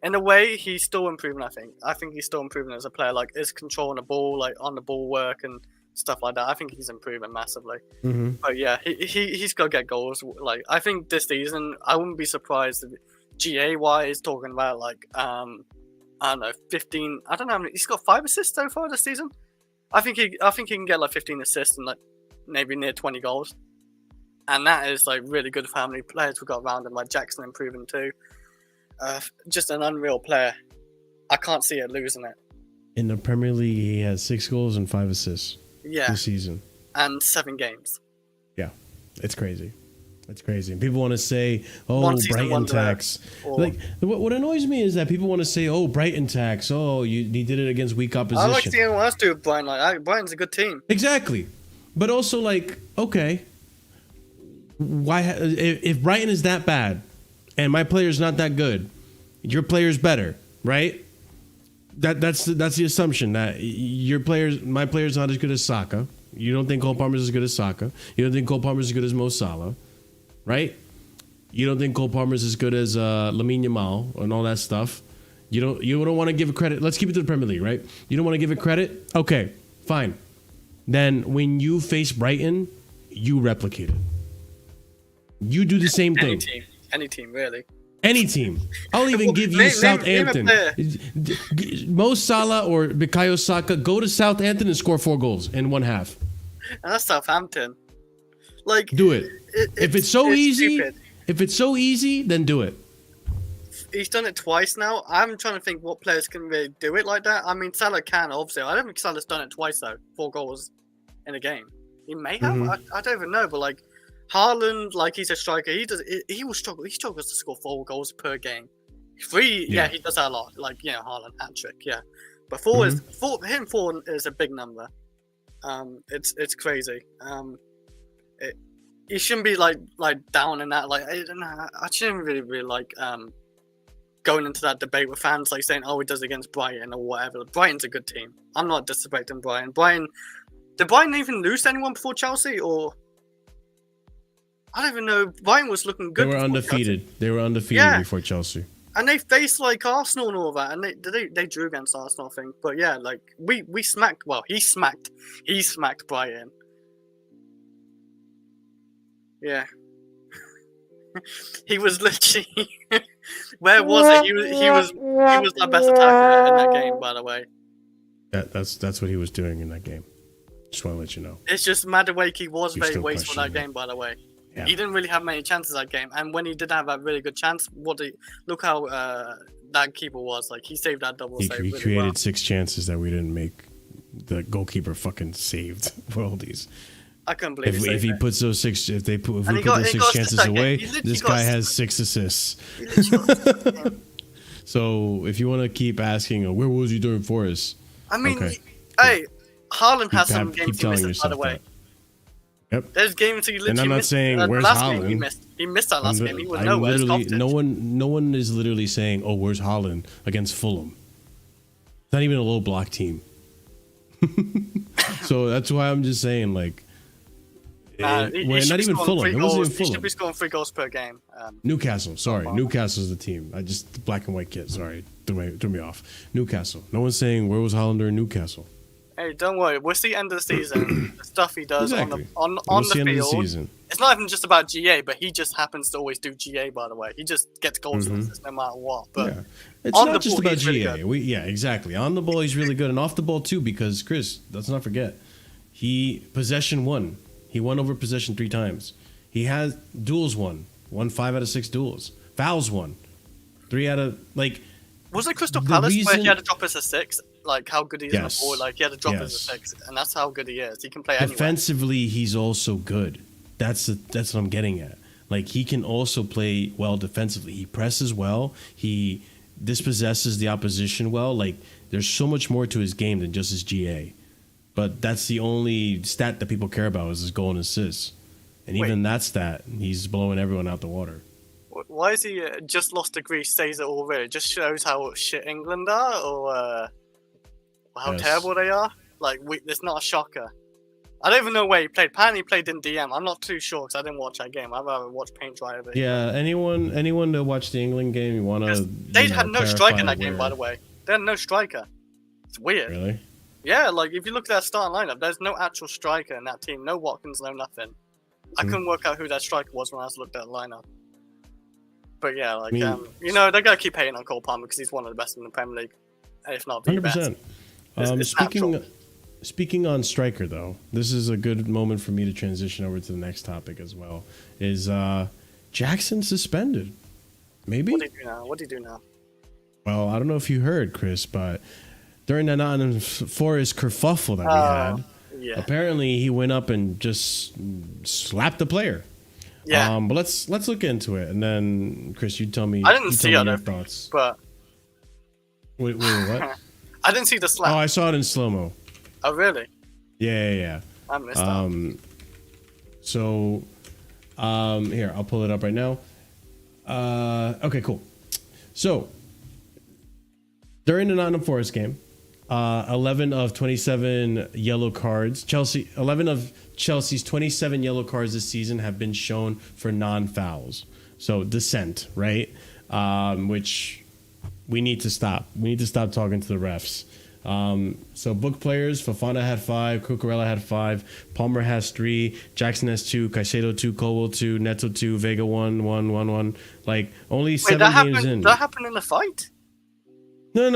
in a way he's still improving. I think he's still improving as a player. Like his control on the ball, like on the ball work and stuff like that. I think he's improving massively. Mm-hmm. But yeah, he's got to get goals. Like I think this season, I wouldn't be surprised if GA is talking about like I don't know, 15. I don't know how many. He's got 5 assists so far this season. I think he can get like 15 assists and like maybe near 20 goals, and that is like really good for how many players we've got around him. Like Jackson improving too. Just an unreal player. I can't see it losing it. In the Premier League, he has 6 goals and 5 assists. Yeah, this season and 7 games. Yeah, it's crazy. It's crazy. People want to say, "Oh, Brighton tax." Like, what annoys me is that people want to say, "Oh, Brighton tax." Oh, he did it against weak opposition. I like seeing what else do with Brighton. Like, Brighton's a good team. Exactly, but also like, okay, why? If Brighton is that bad, and my player's not that good, your player's better, right? That's the assumption that my player's not as good as Saka. You don't think Cole Palmer's as good as Saka. You don't think Cole Palmer's as good as Mo Salah, right? You don't think Cole Palmer's as good as Lamine Yamal and all that stuff. You don't want to give it credit. Let's keep it to the Premier League, right? You don't want to give it credit? Okay, fine. Then when you face Brighton, you replicate it. You do the same thing. Any team, really. Any team. I'll even give you Southampton. Mo Salah or Bukayo Saka, go to Southampton and score 4 goals in one half. And that's Southampton. Like, do it. If it's so easy, stupid. If it's so easy, then do it. He's done it twice now. I'm trying to think what players can really do it like that. I mean, Salah can, obviously. I don't think Salah's done it twice, though. 4 goals in a game. He may have. I don't even know, but like, Haaland, like, he's a striker. He will struggle. He struggles to score 4 goals per game. 3, yeah, he does that a lot. Like, Haaland hat trick, yeah. But 4 is a big number. It's crazy. He shouldn't be like down in that. Like, I shouldn't really like going into that debate with fans, like saying, "Oh, he does against Brighton or whatever." Brighton's a good team. I'm not disrespecting Brighton. Did Brighton even lose to anyone before Chelsea, or I don't even know. Brighton was looking good. They were undefeated. Chelsea. They were undefeated before Chelsea. And they faced like Arsenal and all that, and they drew against Arsenal, I think. But yeah, like we smacked. Well, he smacked Brighton. Yeah. He was literally. Where was it? He was our best attacker in that game, by the way. That's what he was doing in that game. Just want to let you know. It's just Madueke was very wasteful that game, by the way. Yeah. He didn't really have many chances that game, and when he did have that really good chance, look how that keeper was. Like, he saved that double save. He created 6 chances that we didn't make. The goalkeeper fucking saved worldies. I couldn't believe if he puts those 6, if we put those 6 chances away, this guy has 6 assists. So if you want to keep asking, where was he during Forest? I mean, hey, Haaland has some games he misses, by the way. Yep. There's games he literally and I'm not missed. saying where's Haaland. He missed that last game. He would know where's No one is literally saying, where's Haaland against Fulham? It's not even a low block team. So that's why I'm just saying, like, not even Fulham. It wasn't even Fulham. He should be scoring 3 goals per game. Newcastle. Sorry, Newcastle's the team. I just black and white kid. Sorry, threw me off. Newcastle. No one's saying where was Haaland during Newcastle. Hey, don't worry. We'll see end of the season. The stuff he does on the field. End of the season. It's not even just about GA, but he just happens to always do GA. By the way, he just gets goals and assists no matter what. But it's not just about GA. Really exactly. On the ball, he's really good, and off the ball too. Because Chris, let's not forget, possession won. He won over possession 3 times. He has duels won 5 out of 6 duels. Fouls won 3 out of Was it Crystal Palace where he had to drop us a 6? Like how good he is on the ball. Like he had to drop us a 6, and that's how good he is. He can play anywhere. Defensively, he's also good. That's what I'm getting at. Like, he can also play well defensively. He presses well. He dispossesses the opposition well. Like, there's so much more to his game than just his GA. But that's the only stat that people care about is his goal and assists. And even that stat, he's blowing everyone out the water. Why is he just lost to Greece says it already? It just shows how shit England are, or how terrible they are. Like, it's not a shocker. I don't even know where he played. Apparently he played in DM. I'm not too sure because I didn't watch that game. I'd rather watch paint dry of it. Yeah, anyone to watch the England game, you want to... They had no striker in that game, by the way. They had no striker. It's weird. Really? Yeah, like, if you look at that starting lineup, there's no actual striker in that team. No Watkins, no nothing. I couldn't work out who that striker was when I looked at the lineup. But yeah, like, they got to keep hating on Cole Palmer because he's one of the best in the Premier League. If not the 100%. best. Speaking on striker, though, this is a good moment for me to transition over to the next topic as well. Is Jackson suspended? Maybe? What do you do now? Well, I don't know if you heard, Chris, but during the Nottingham Forest kerfuffle that we had, apparently he went up and just slapped the player. Yeah. But let's look into it, and then Chris, you tell me. I didn't see your thoughts. But wait, what? I didn't see the slap. Oh, I saw it in slow mo. Oh, really? Yeah. I missed that. So, here, I'll pull it up right now. Okay, cool. So, During the Nottingham Forest game, 11 of 27 yellow cards. 11 of Chelsea's 27 yellow cards this season have been shown for non-fouls. So dissent, right? Which we need to stop. We need to stop talking to the refs. So book players, Fofana had 5, Cucurella had 5, Palmer has 3, Jackson has 2, Caicedo 2, Colwell 2, Neto 2, Vega 1, 1, 1, 1. Like only 7 games in. That happened in the fight? No.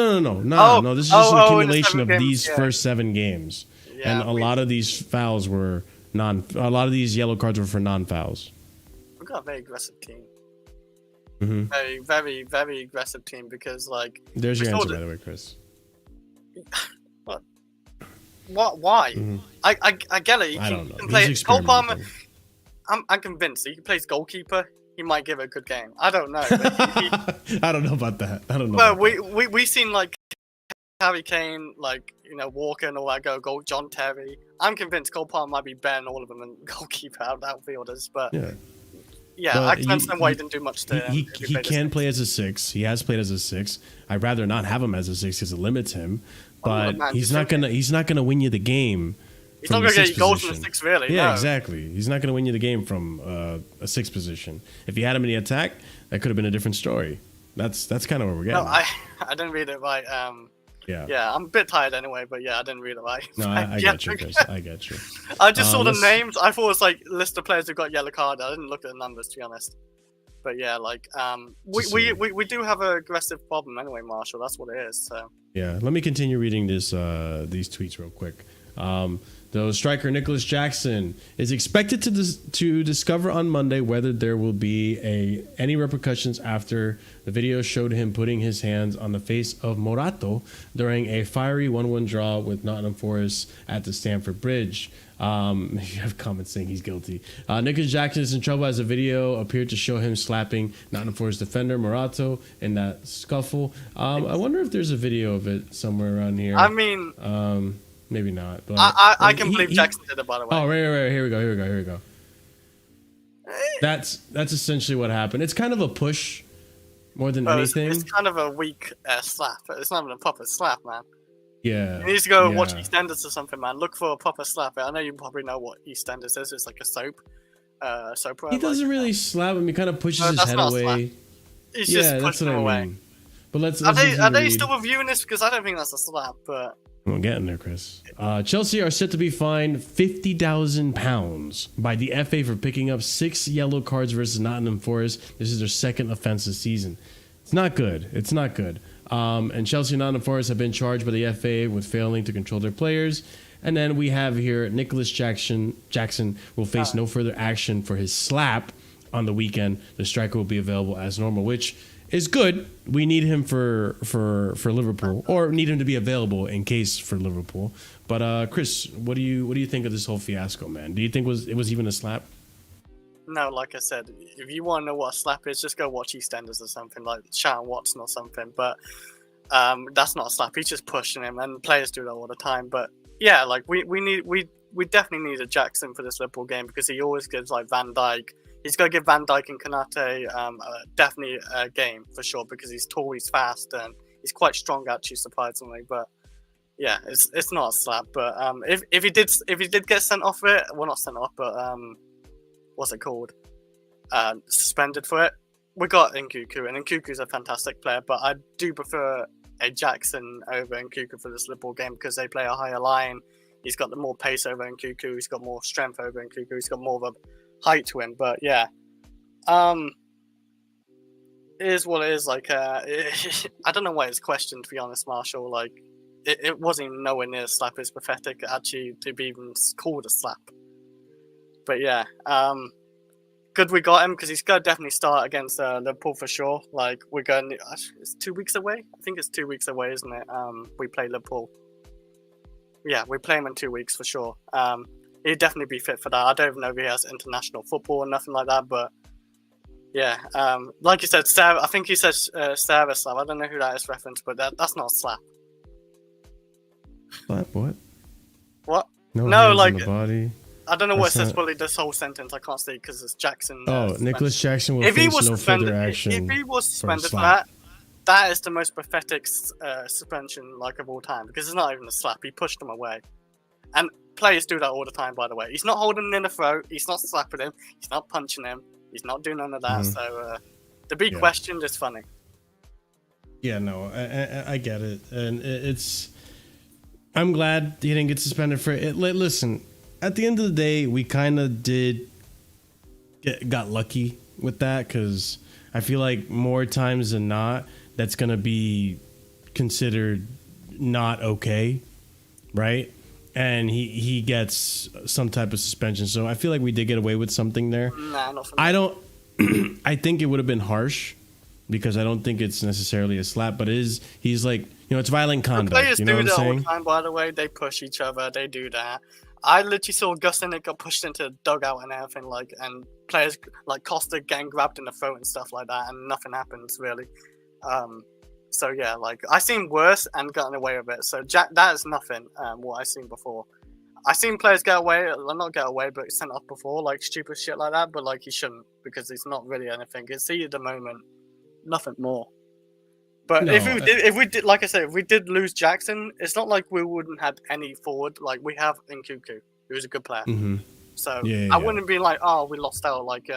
This is just an accumulation of these first 7 games, and a lot of these fouls were a lot of these yellow cards were for non-fouls. We got a very aggressive team. Mm-hmm. Very, very, very aggressive team because like. There's your answer, by the way, Chris. What? Why? Mm-hmm. I get it. I don't know. Play Cole Palmer. I'm convinced that he plays goalkeeper. He might give a good game. I don't know. I don't know about that. I don't know. Well, we seen like Harry Kane, like Walker and all that go John Terry. I'm convinced Cole Palmer might be better than all of them and goalkeeper outfielders. But yeah, I can understand why he didn't do much to. He can play as a 6. He has played as a 6. I'd rather not have him as a 6 because it limits him. But he's not gonna win you the game. He's not going to get you goals from the 6, really. Yeah, no. Exactly. He's not going to win you the game from a 6 position. If you had him in the attack, that could have been a different story. That's kind of where we're getting. No, I didn't read it right. Yeah, I'm a bit tired anyway, but yeah, I didn't read it right. No, I get you, Chris. I get you. I just saw the names. I thought it was like list of players who got yellow card. I didn't look at the numbers, to be honest. But yeah, like we do have an aggressive problem anyway, Marshall. That's what it is. So yeah, let me continue reading these tweets real quick. Though striker Nicholas Jackson is expected to discover on Monday whether there will be any repercussions after the video showed him putting his hands on the face of Morato during a fiery 1-1 draw with Nottingham Forest at the Stamford Bridge. You have comments saying he's guilty. Nicholas Jackson is in trouble as a video appeared to show him slapping Nottingham Forest defender Morato in that scuffle. I wonder if there's a video of it somewhere around here. I mean, maybe not. But I can believe Jackson did it, by the way. Oh, right. Here we go. That's essentially what happened. It's kind of a push more than anything. It's kind of a weak slap. It's not even a proper slap, man. Yeah. You need to go watch EastEnders or something, man. Look for a proper slap. I know you probably know what EastEnders is. It's like a soap. He doesn't really slap him. He kind of pushes his head away. He's just pushing him away. But let's are they still reviewing this? Because I don't think that's a slap, but... I'm getting there, Chris. Chelsea are set to be fined £50,000 by the FA for picking up 6 yellow cards versus Nottingham Forest. This is their 2nd offense this season. It's not good. And Chelsea and Nottingham Forest have been charged by the FA with failing to control their players. And then we have here Nicholas Jackson will face no further action for his slap on the weekend. The striker will be available as normal, which is good. We need him for Liverpool, or need him to be available in case for Liverpool. But Chris, what do you think of this whole fiasco, man? Do you think it was even a slap? No, like I said, if you want to know what a slap is, just go watch EastEnders or something, like Sharon Watson or something. But that's not a slap. He's just pushing him, and players do that all the time. But yeah, like we definitely need a Jackson for this Liverpool game because he always gives like Van Dijk. He's got to give Van Dijk and Konate definitely a game for sure because he's tall, he's fast, and he's quite strong actually, surprisingly. But yeah, it's not a slap. But if he did get sent off for it, well, not sent off, but what's it called? Suspended for it. We got Nkunku, and Nkunku's a fantastic player, but I do prefer a Jackson over Nkunku for this Liverpool game because they play a higher line. He's got the more pace over Nkunku. He's got more strength over Nkunku. He's got more of a height to him. But yeah, it is what it is. Like, I don't know why it's questioned, to be honest, Marshall. Like, it wasn't even nowhere near a slap. It's pathetic, actually, to be even called a slap. But yeah, good we got him because he's got to definitely start against Liverpool for sure. Like, we're going, it's 2 weeks away. I think it's 2 weeks away, isn't it? We play Liverpool. Yeah, we play him in 2 weeks for sure. He'd definitely be fit for that. I don't even know if he has international football or nothing like that, but yeah, like you said, I think he said Sarah slap. I don't know who that is referenced, but that's not a slap. What? What? No, like the body. I don't know what it says fully. This whole sentence I can't see because it's Jackson. Nicholas Jackson will face no further action. If he was suspended for that is the most pathetic suspension like of all time, because it's not even a slap. He pushed him away, and players do that all the time. By the way, he's not holding him in the throat. He's not slapping him. He's not punching him. He's not doing none of that. So to be questioned is funny. Yeah, no, I get it, and it's. I'm glad he didn't get suspended for it. Listen, at the end of the day, we kind of got lucky with that, because I feel like more times than not, that's gonna be considered not okay, right? And he gets some type of suspension. So I feel like we did get away with something there. Nah, not for me. I don't. I think it would have been harsh, because I don't think it's necessarily a slap, but he's like, it's violent conduct. Players you know do what I'm that all saying? the time, by the way. They push each other. They do that. I literally saw Gus and it got pushed into the dugout and everything, like, and players like Costa getting grabbed in the throat and stuff like that, and nothing happens really. So yeah, like I seen worse and gotten away with it. So that is nothing. What I seen before. I seen players get away, not get away, but sent off before, like stupid shit like that. But like he shouldn't, because it's not really anything. It's he at the moment, nothing more. But No, if we did, like I said, if we did lose Jackson, it's not like we wouldn't have any forward. Like we have Nkunku, who's a good player. Mm-hmm. So Yeah, I wouldn't be like, oh, we lost out. Like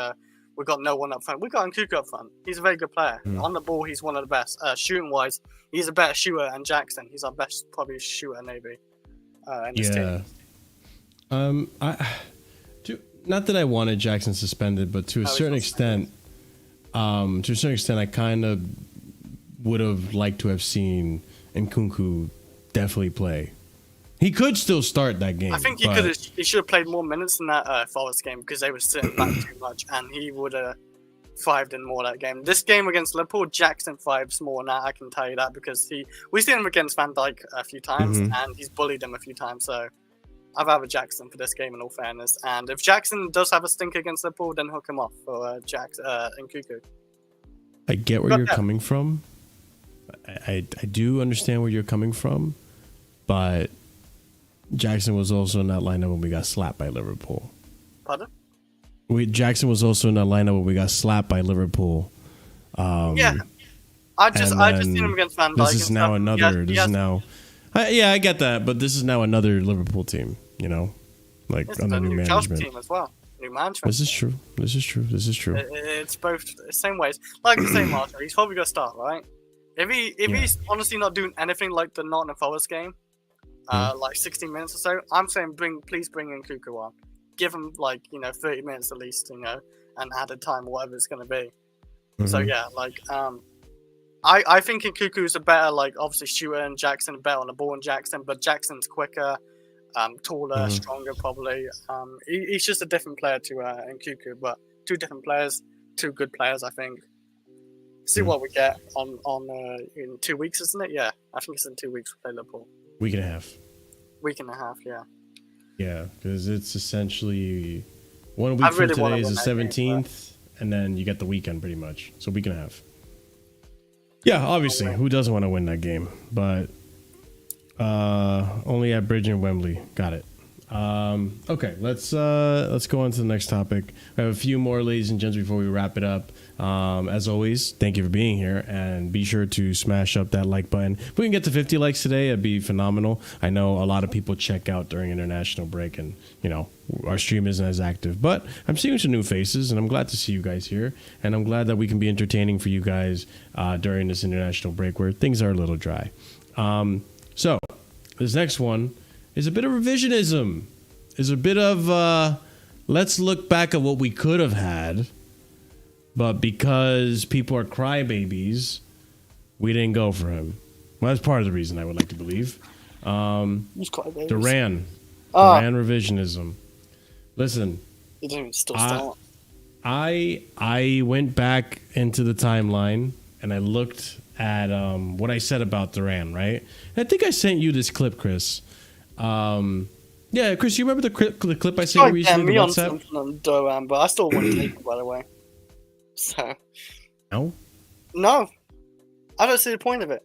we got no one up front. We got Nkunku up front. He's a very good player. On the ball, he's one of the best. Shooting wise, he's a better shooter than Jackson. He's our best probably shooter maybe. In this team. Not that I wanted Jackson suspended, but to a certain extent, I kind of would have liked to have seen Nkunku definitely play. He could still start that game. I think he should have played more minutes in that Forest game, because they were sitting back too much, and he would have thrived in more that game. This game against Liverpool, Jackson thrives more in that, I can tell you that, because we've seen him against Van Dijk a few times, and he's bullied him a few times, so I'd rather Jackson for this game, in all fairness. And if Jackson does have a stink against Liverpool, then hook him off for Nkunku. I get where you're coming from. I do understand where you're coming from, but Jackson was also in that lineup when we got slapped by Liverpool. Pardon? Jackson was also in that lineup when we got slapped by Liverpool. Yeah, I just seen him against Van Dijk. This is now another. I get that, but this is now another Liverpool team. Like it's under a new Chelsea management. team as well. New management. This is true. It's both the same ways. Like the same Marshall, he's probably gonna start, right? If he's honestly not doing anything like the Nottingham Forest game, like 16 minutes or so, I'm saying please bring in Nkunku on. Give him 30 minutes at least, and added time, whatever it's gonna be. So yeah, I think Nkunku is a better, obviously shooter, and Jackson better on the ball than Jackson, but Jackson's quicker, taller, stronger probably. He's just a different player to Nkunku, but two different players, two good players, I think. See what we get on in 2 weeks, isn't it? Yeah, I think it's in 2 weeks we play Liverpool. Week and a half. Week and a half, yeah. Yeah, because it's essentially 1 week from today is the 17th, and then you get the weekend pretty much. So week and a half. Yeah, obviously, who doesn't want to win that game? But only at Bridge and Wembley. Got it. Okay, let's go on to the next topic. We have a few more, ladies and gents, before we wrap it up. As always, thank you for being here, and be sure to smash up that like button. If we can get to 50 likes today, it'd be phenomenal. I know a lot of people check out during international break, and our stream isn't as active, but I'm seeing some new faces, and I'm glad to see you guys here, and I'm glad that we can be entertaining for you guys during this international break where things are a little dry. So this next one is a bit of revisionism. Is a bit of let's look back at what we could have had, but because people are crybabies, we didn't go for him. Well, that's part of the reason, I would like to believe. Duran revisionism. Listen, he didn't even still start. I went back into the timeline and I looked at what I said about Duran, right? And I think I sent you this clip, Chris. Yeah, Chris, you remember the clip I sent you recently? On something on Duran, but I still want to take it, by the way. So. No? No. I don't see the point of it.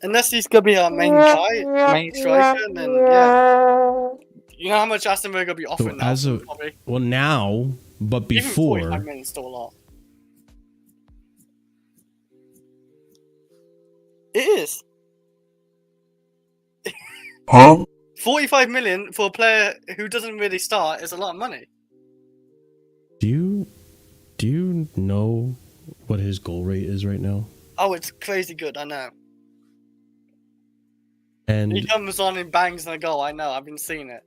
Unless he's going to be our main guy, main striker, then yeah. You know how much Aston Villa going to be offering now? Probably. Well, now, but before. Even 45 minutes still a lot. It is. Huh? 45 million for a player who doesn't really start is a lot of money. Do you know what his goal rate is right now? Oh, it's crazy good. I know. And He comes on and bangs and a goal. I know. I've been seeing it.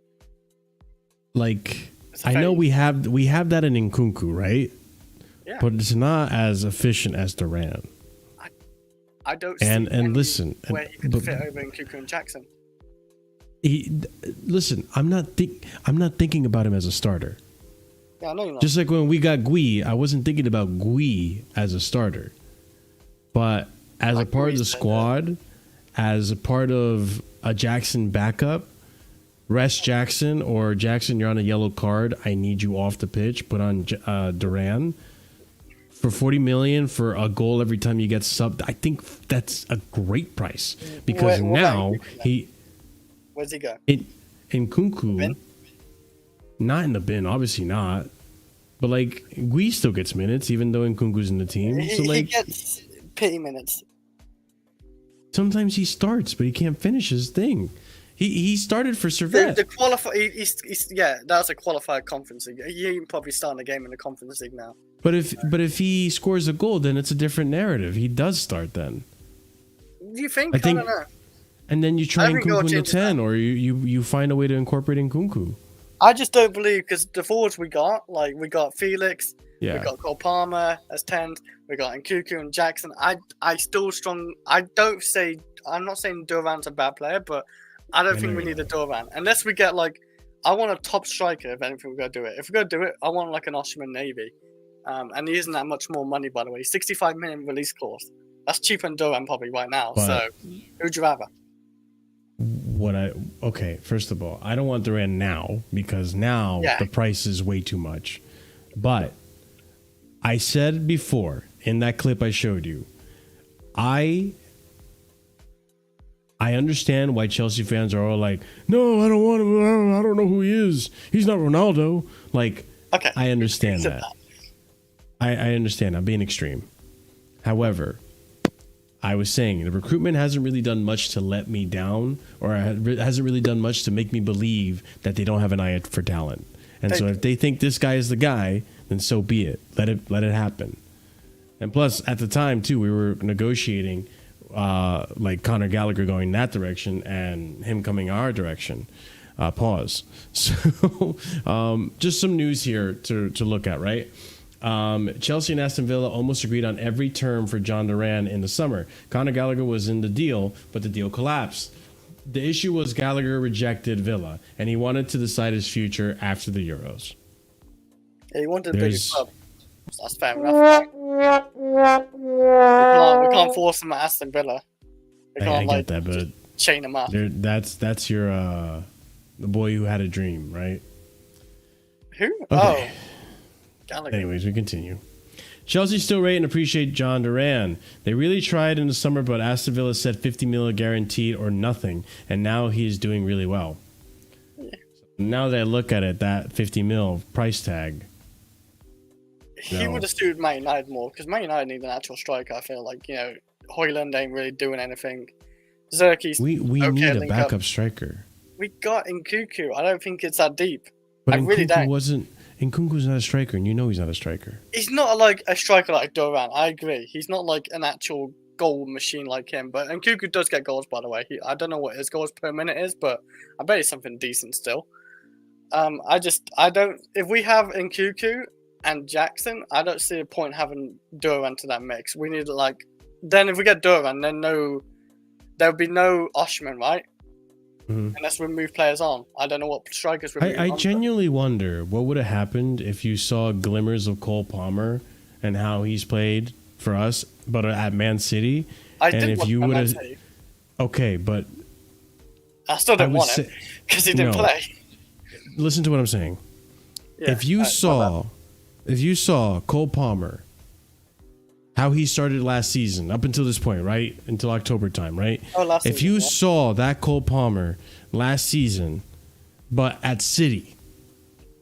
like, It's a I know fake. we have that in Nkunku, right? Yeah. But it's not as efficient as Duran. I don't see And any listen, where he could but- fit over in Nkunku and Jackson. Listen, I'm not thinking about him as a starter. Yeah, I know you're not. Just like when we got Gui, I wasn't thinking about Gui as a starter. But as Like a part of the Gui's better. squad, as a part of a Jackson backup, rest Jackson, or Jackson, you're on a yellow card, I need you off the pitch, put on Duran. For 40 million for a goal every time you get subbed, I think that's a great price. Because Where now Where's he go? in Nkunku, Bin? not in the bin, obviously not. But like Gui still gets minutes, even though Nkunku's in the team. So He like gets pity minutes. sometimes he starts, but he can't finish his thing. He started for The Servette. qualify, yeah, that's a qualified conference league. He ain't probably starting a game in the conference league now. But if he scores a goal, then it's a different narrative. He does start then, Do you think? I I, think- don't know. and then you try I think you'll Nkunku in the change it 10, or you find a way to incorporate Nkunku. I just don't believe because the forwards we got, like we got Felix, we Yeah, got Cole Palmer as 10s, we got Nkunku and Jackson. I still strong. I'm not saying Duran's a bad player, but I don't I think know we you're need a Duran unless we get like. I want a top striker if anything we're gonna do it. If we're gonna do it, I want like an Osman Navy, and he isn't that much more money by the way. 65 million release clause. That's cheaper than Duran probably right now. But- So who'd you rather? okay, first of all, I don't want Duran now because now Yeah. the price is way too much. But I said before in that clip I showed you, I understand why Chelsea fans are all like, no, I don't want him. I don't know who he is. He's not Ronaldo. Like, Okay. I understand Accept that. I understand. I'm being extreme. However, I was saying the recruitment hasn't really done much to let me down, or hasn't really done much to make me believe that they don't have an eye for talent. And so if they think this guy is the guy, then so be it. Let it happen. And plus, at the time too, we were negotiating like Conor Gallagher going that direction and him coming our direction. Pause. So just some news here to look at, right? Chelsea and Aston Villa almost agreed on every term for John Duran in the summer. Conor Gallagher was in the deal, but the deal collapsed. The issue was Gallagher rejected Villa, and he wanted to decide his future after the Euros. Yeah, he wanted a bigger There's- club. That's fair enough. We can't force him at Aston Villa. We I can't get that, but chain him up. that's your the boy who had a dream, right? Who? Okay. Oh, Gallagher. Anyways, we continue. Chelsea still rate and appreciate John Duran. They really tried in the summer, but Aston Villa said 50 mil guaranteed or nothing, and now he's doing really well. Now that I look at it, that 50 mil price tag. He No. would have suited Man United more because Man United need an actual striker. I feel like Hoyland ain't really doing anything. Zerke's We okay, need a link up. backup striker. We got Nkunku. I don't think it's that deep. But I really don't. Nkunku's not a striker, and you know he's not a striker. He's not like a striker like Duran. I agree. He's not like an actual goal machine like him. But Nkunku does get goals, by the way. I don't know what his goals per minute is, but I bet it's something decent still. I don't. If we have Nkunku and Jackson, I don't see a point having Duran to that mix. We need then if we get Duran, then there'll be no Oshman, right? Mhm. Unless we move players on. I don't know what strikers we're moving I on to. genuinely wonder what would have happened if you saw glimmers of Cole Palmer and how he's played for us, but at Man City. I and did if want you Man would have, City. okay, but I still I don't would want say, it because he didn't no. play. listen to what I'm saying. Yeah, If you saw Cole Palmer, how he started last season up until this point, right? Until October time, right? last If season, you yeah. saw that Cole Palmer last season, but at City,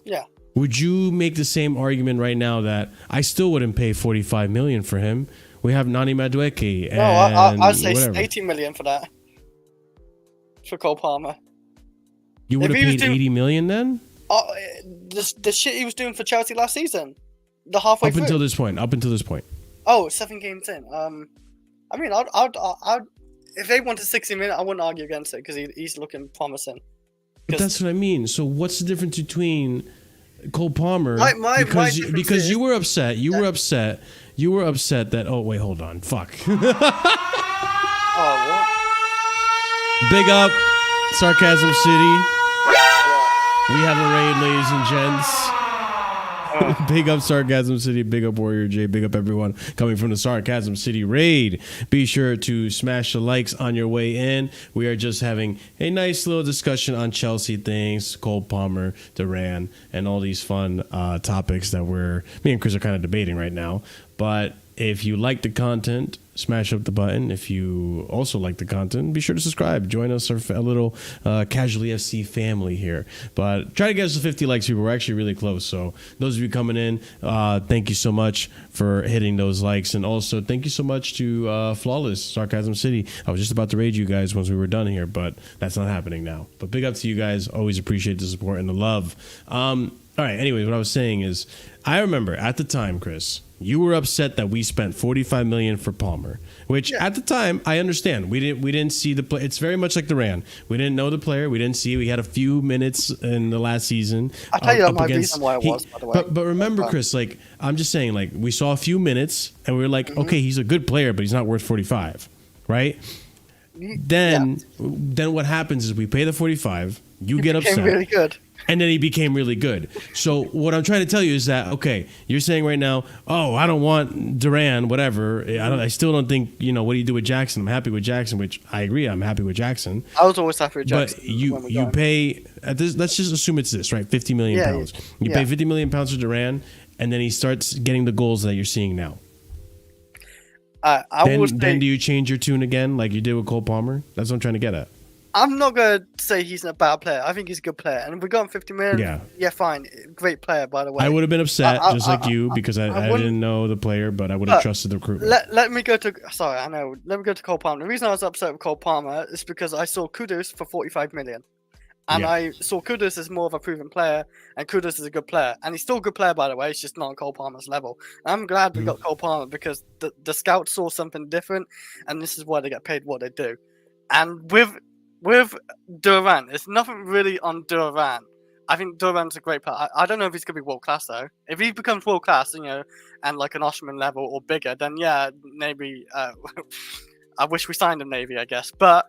Yeah. would you make the same argument right now that I still wouldn't pay 45 million for him We have Nani Madueke. No, I'd say whatever. 80 million for that. For Cole Palmer. You would have he was paid doing- 80 million then? The shit he was doing for Chelsea last season. The halfway Up through. until this point. Up until this point. Oh, 7 games in. I mean, I'd if they wanted 60 million, I wouldn't argue against it because he's looking promising. But that's what I mean. So what's the difference between Cole Palmer? My because difference is- you were upset. You were upset. You were upset that. Oh wait, hold on. Fuck. Oh, what? Big up, Sarcasm City. We have a raid, ladies and gents. Big up Sarcasm City, big up Warrior J, big up everyone coming from the Sarcasm City raid. Be sure to smash the likes on your way in. We are just having a nice little discussion on Chelsea things, Cole Palmer, Duran, and all these fun topics that me and Chris are kind of debating right now. But if you like the content, smash up the button. If you also like the content, be sure to subscribe. Join us, a little Casually FC family here. But try to get us to 50 likes, people. We're actually really close. So those of you coming in, thank you so much for hitting those likes. And also, thank you so much to Flawless, Sarcasm City. I was just about to raid you guys once we were done here, but that's not happening now. But big up to you guys. Always appreciate the support and the love. All right, anyways, what I was saying is, I remember at the time, Chris, you were upset that we spent $45 million for Palmer, which at the time I understand. We didn't see the play. It's very much like Duran. We didn't know the player. We didn't see. We had a few minutes in the last season. I'll tell you that my reason why it was, by the way. But remember, Chris, like I'm just saying, like we saw a few minutes and we were like, okay, he's a good player, but he's not worth 45, right? Then what happens is we pay the 45. You get upset. Really good. And then he became really good. So what I'm trying to tell you is that, okay, you're saying right now, oh, I don't want Duran, whatever. I still don't think, what do you do with Jackson? I'm happy with Jackson, which I agree. I'm happy with Jackson. I was always happy with Jackson. But you pay, let's just assume it's this, right? 50 million pounds. You pay 50 million pounds for Duran, and then he starts getting the goals that you're seeing now. Then do you change your tune again like you did with Cole Palmer? That's what I'm trying to get at. I'm not going to say he's a bad player. I think he's a good player. And if we got him 50 million, yeah, fine. Great player, by the way. I would have been upset, just like you, because I didn't know the player, but I would have trusted the recruitment. Let me go to... Sorry, I know. Let me go to Cole Palmer. The reason I was upset with Cole Palmer is because I saw Kudus for 45 million. And I saw Kudus as more of a proven player, and Kudus is a good player. And he's still a good player, by the way. It's just not on Cole Palmer's level. And I'm glad we got Cole Palmer because the scouts saw something different, and this is why they get paid what they do. And with Duran, it's nothing really on Duran. I think Duran's a great player. I don't know if he's going to be world class, though. If he becomes world class, and like an Oshman level or bigger, then yeah, maybe I wish we signed him, Navy, I guess. But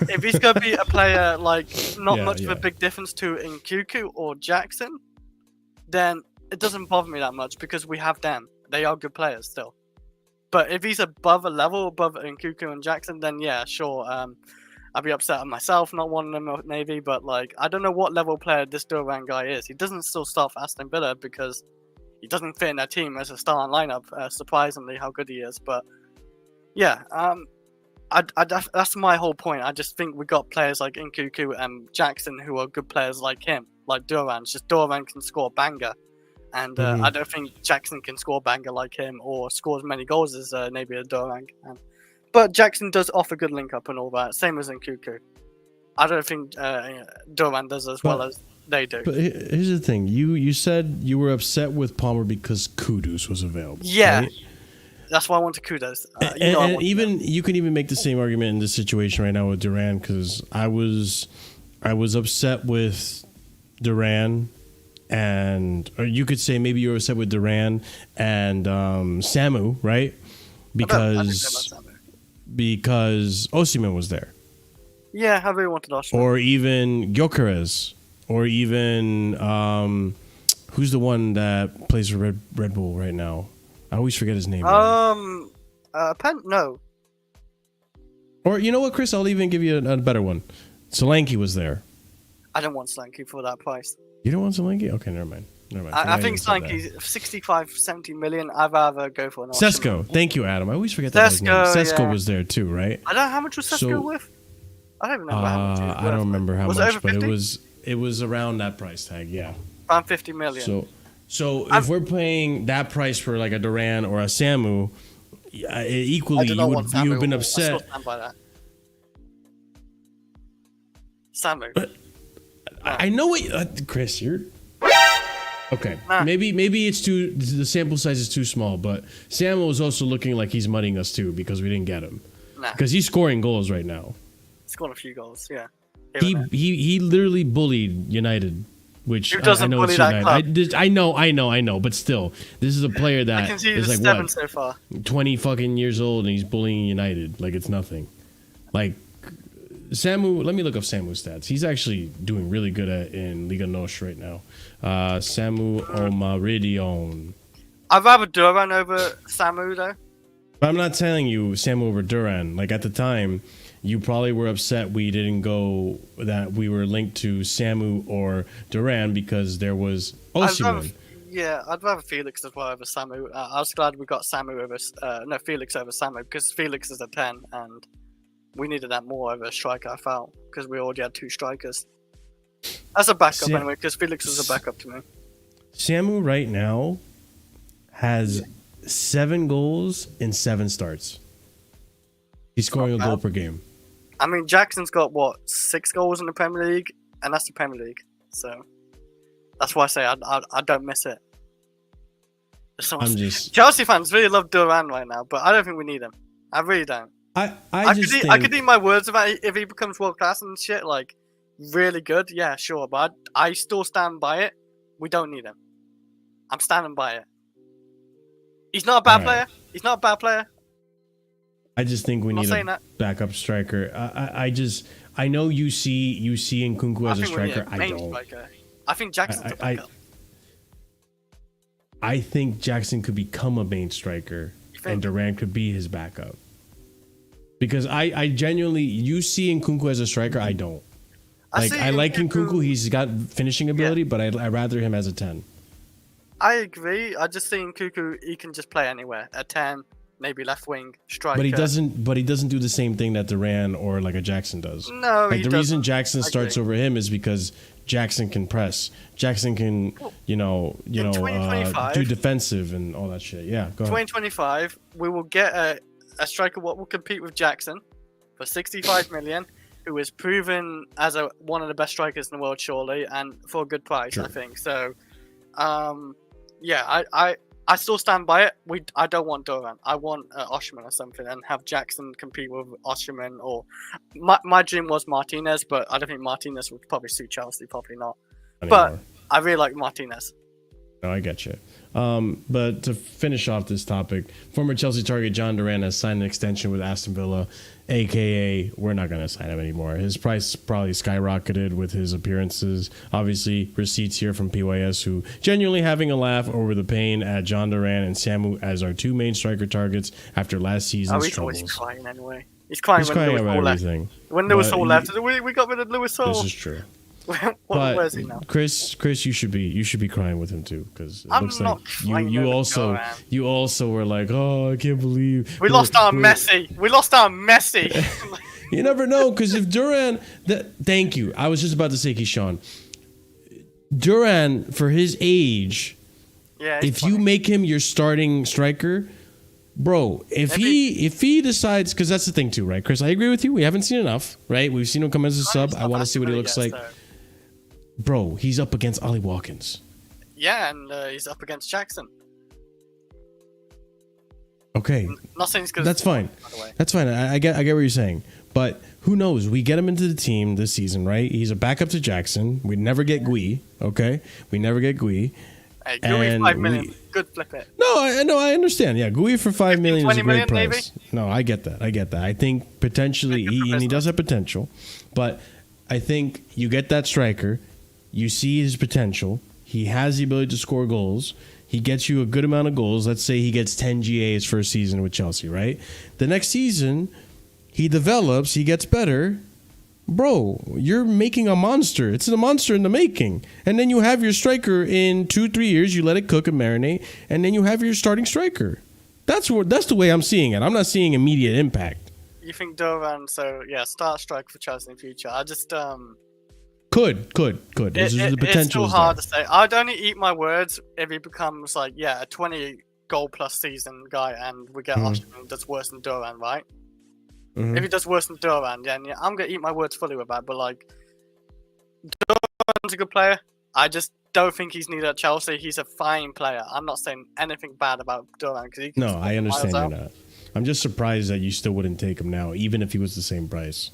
if he's going to be a player like not much of a big difference to Nkunku or Jackson, then it doesn't bother me that much because we have them. They are good players still. But if he's above a level above Nkunku and Jackson, then yeah, sure. I'd be upset at myself not wanting him at Navy, but like I don't know what level player this Duran guy is. He doesn't still start for Aston Villa because he doesn't fit in their team as a starting lineup. Surprisingly, how good he is. But yeah, that's my whole point. I just think we got players like Nkunku and Jackson who are good players like him, like Duran. It's just Duran can score a banger, and I don't think Jackson can score a banger like him or score as many goals as maybe a Duran can. But Jackson does offer good link up and all that, same as Nkunku. I don't think Duran does as well as they do. But here's the thing: you said you were upset with Palmer because Kudus was available. Yeah, right? That's why I wanted Kudus. You can even make the same argument in this situation right now with Duran because I was upset with Duran, or you could say maybe you were upset with Duran and Samu, right? Because Osimhen was there. Yeah, I really wanted Osimhen. Or even Gyökeres. Or even who's the one that plays for Red Bull right now? I always forget his name. No. Or you know what, Chris? I'll even give you a better one. Solanke was there. I don't want Solanke for that price. You don't want Solanke? Okay, never mind. I think Solanke's 65, 70 million. I'd rather go for an Sesko. Thank you, Adam. I always forget that guy's name. Sesko was there too, right? I don't know how much was Sesko with. I don't even know how much. I don't remember how much, it but it was around that price tag. Yeah, around 50 million. So if we're paying that price for like a Duran or a Samu, equally you would have been upset. I still stand by that. Samu. But I know what Chris, you're okay. Nah. Maybe it's the sample size is too small, but Samu is also looking like he's mudding us too because we didn't get him. Nah. Because he's scoring goals right now. Scored a few goals, yeah. He literally bullied United, which Who doesn't I know bully it's that United. club? I know, but still, this is a player I that can see is the like 7 what, so far. 20 fucking years old and he's bullying United like it's nothing. Like Samu, let me look up Samu's stats. He's actually doing really good in Liga NOS right now. Samu Omaridion. I'd rather Duran over Samu though. But I'm not telling you Samu over Duran. Like at the time, you probably were upset we didn't go, that we were linked to Samu or Duran because there was Osimhen. I'd rather Felix as well over Samu. I was glad we got Samu over, Felix over Samu because Felix is a 10 and we needed that more over a striker, I felt, because we already had 2 strikers. As a backup anyway, because Felix was a backup to me. Samu right now has 7 goals in 7 starts. He's scoring a goal per game. I mean, Jackson's got, 6 goals in the Premier League? And that's the Premier League. So, that's why I say I don't miss it. Chelsea fans really love Duran right now, but I don't think we need him. I really don't. I could eat my words about it if he becomes world class and shit, like, really good. Yeah, sure, but I still stand by it. We don't need him. I'm standing by it. He's not a bad player. He's not a bad player. I just think we need a backup striker. I know you see Nkunku as a striker. I don't. I think Jackson's a backup. I think Jackson could become a main striker, and Duran could be his backup. Because I genuinely, you see Nkunku as a striker, I don't. I like Nkunku. He's got finishing ability, but I'd rather him as a 10. I agree. I just think Nkunku, he can just play anywhere. A 10. Maybe left wing striker. But he doesn't do the same thing that Duran or like a Jackson does. No, like the reason Jackson starts over him is because Jackson can press. Jackson can, do defensive and all that shit. Yeah, go ahead. 2025, we will get a striker what will compete with Jackson for 65 million, who is proven as one of the best strikers in the world, surely, and for a good price, sure. I think. So, I still stand by it. I don't want Duran. I want Osimhen or something, and have Jackson compete with Osimhen. Or my dream was Martinez, but I don't think Martinez would probably suit Chelsea. Probably not. But I really like Martinez. No, I get you. But to finish off this topic, former Chelsea target John Duran has signed an extension with Aston Villa, aka we're not going to sign him anymore. His price probably skyrocketed with his appearances. Obviously, receipts here from PYS, who genuinely having a laugh over the pain at John Duran and Samu as our 2 main striker targets after last season's troubles. He's crying anyway. He's crying when Lewis Hall left. When Lewis Hall left, we got rid of Lewis Hall. This is true. Where is he now? Chris, you should be crying with him too, because it looks like you also were like, oh, I can't believe we lost our Messi. We lost our Messi. You never know, because if Duran, thank you. I was just about to say, Keyshawn, Duran for his age, if you make him your starting striker, bro, if he decides, because that's the thing too, right, Chris? I agree with you. We haven't seen enough, right? We've seen him come as a sub. I want to see what he looks like. Bro, he's up against Ollie Watkins. Yeah, and he's up against Jackson. Okay. Not saying he's good. That's fine. That's fine. I get what you're saying. But who knows? We get him into the team this season, right? He's a backup to Jackson. We never get Gui, okay? We never get Gui. Hey, Gui 5 million. Good flip it. No, I understand. Yeah, Gui for 5 million is a great price. Maybe? No, I get that. I think potentially, he does have potential. But I think you get that striker. You see his potential. He has the ability to score goals. He gets you a good amount of goals. Let's say he gets 10 GAs for a season with Chelsea, right? The next season, he develops. He gets better. Bro, you're making a monster. It's a monster in the making. And then you have your striker in 2-3 years. You let it cook and marinate. And then you have your starting striker. That's the way I'm seeing it. I'm not seeing immediate impact. You think Duran, start striker for Chelsea in the future. I just... Could. The potential. It's too hard to say. I'd only eat my words if he becomes a 20 goal plus season guy, and we get Osimhen that's worse than Duran, right? Mhm. If he does worse than Duran, then yeah, I'm gonna eat my words fully with that. But like, Duran's a good player. I just don't think he's needed at Chelsea. He's a fine player. I'm not saying anything bad about Duran because he can No, score I from understand miles you're out. not. I'm just surprised that you still wouldn't take him now, even if he was the same price.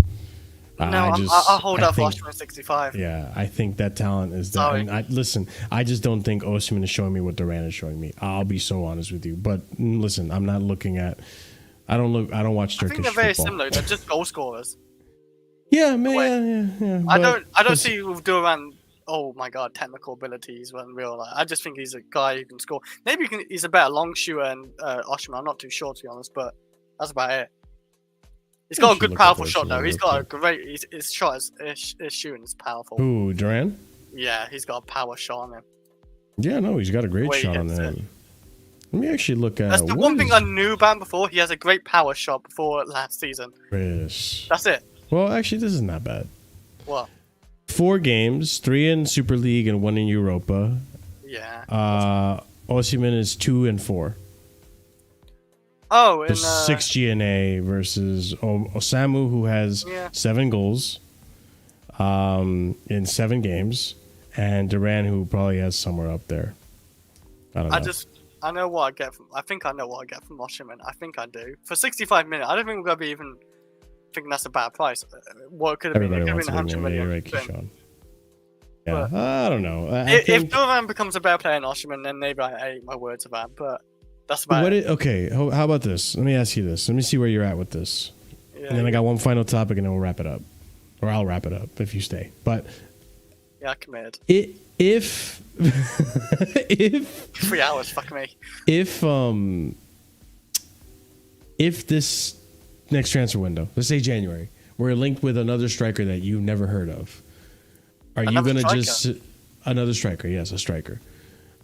No, I'll hold out for Osimhen 65. Yeah, I think that talent is that. Sorry. And listen, I just don't think Osimhen is showing me what Duran is showing me. I'll be so honest with you. But listen, I'm not looking at. I don't watch I Turkish think they're very football. similar. They're just goal scorers. Yeah, man. Yeah. I don't see with Duran. Oh my god, technical abilities when real life. I just think he's a guy who can score. Maybe he's a better long shooter than Osimhen. I'm not too sure to be honest, but that's about it. He's got a good, powerful shot though. He's got a great. His shot his shooting is powerful. Ooh, Duran? Yeah, he's got a power shot on him. Yeah, no, he's got a great Way he shot on hits him. it. Let me actually look at. That's the one thing I knew about him before. He has a great power shot before last season. Chris. That's it. Well, actually, this is not bad. What? 4 games, 3 in Super League and 1 in Europa. Yeah. Osimhen is 2 and 4. Oh, in 6 GNA versus Samu, who has 7 goals in 7 games, and Duran, who probably has somewhere up there. I don't know. I know what I get from. I think I know what I get from Osimhen. I think I do for 65 minutes. I don't think we're gonna be even thinking that's a bad price. What could have been? It could have been 100 million. Right, Keyshawn. Yeah, But I don't know. If Duran becomes a better player than Osimhen, then maybe I ate my words about. But that's about it. Okay, how about this? Let me ask you this. Let me see where you're at with this. Yeah, And then I got one final topic, and then we'll wrap it up, or I'll wrap it up if you stay. But yeah, I committed. If 3 hours, fuck me. If this next transfer window, let's say January, we're linked with another striker that you've never heard of, are you gonna just another striker? Yes, a striker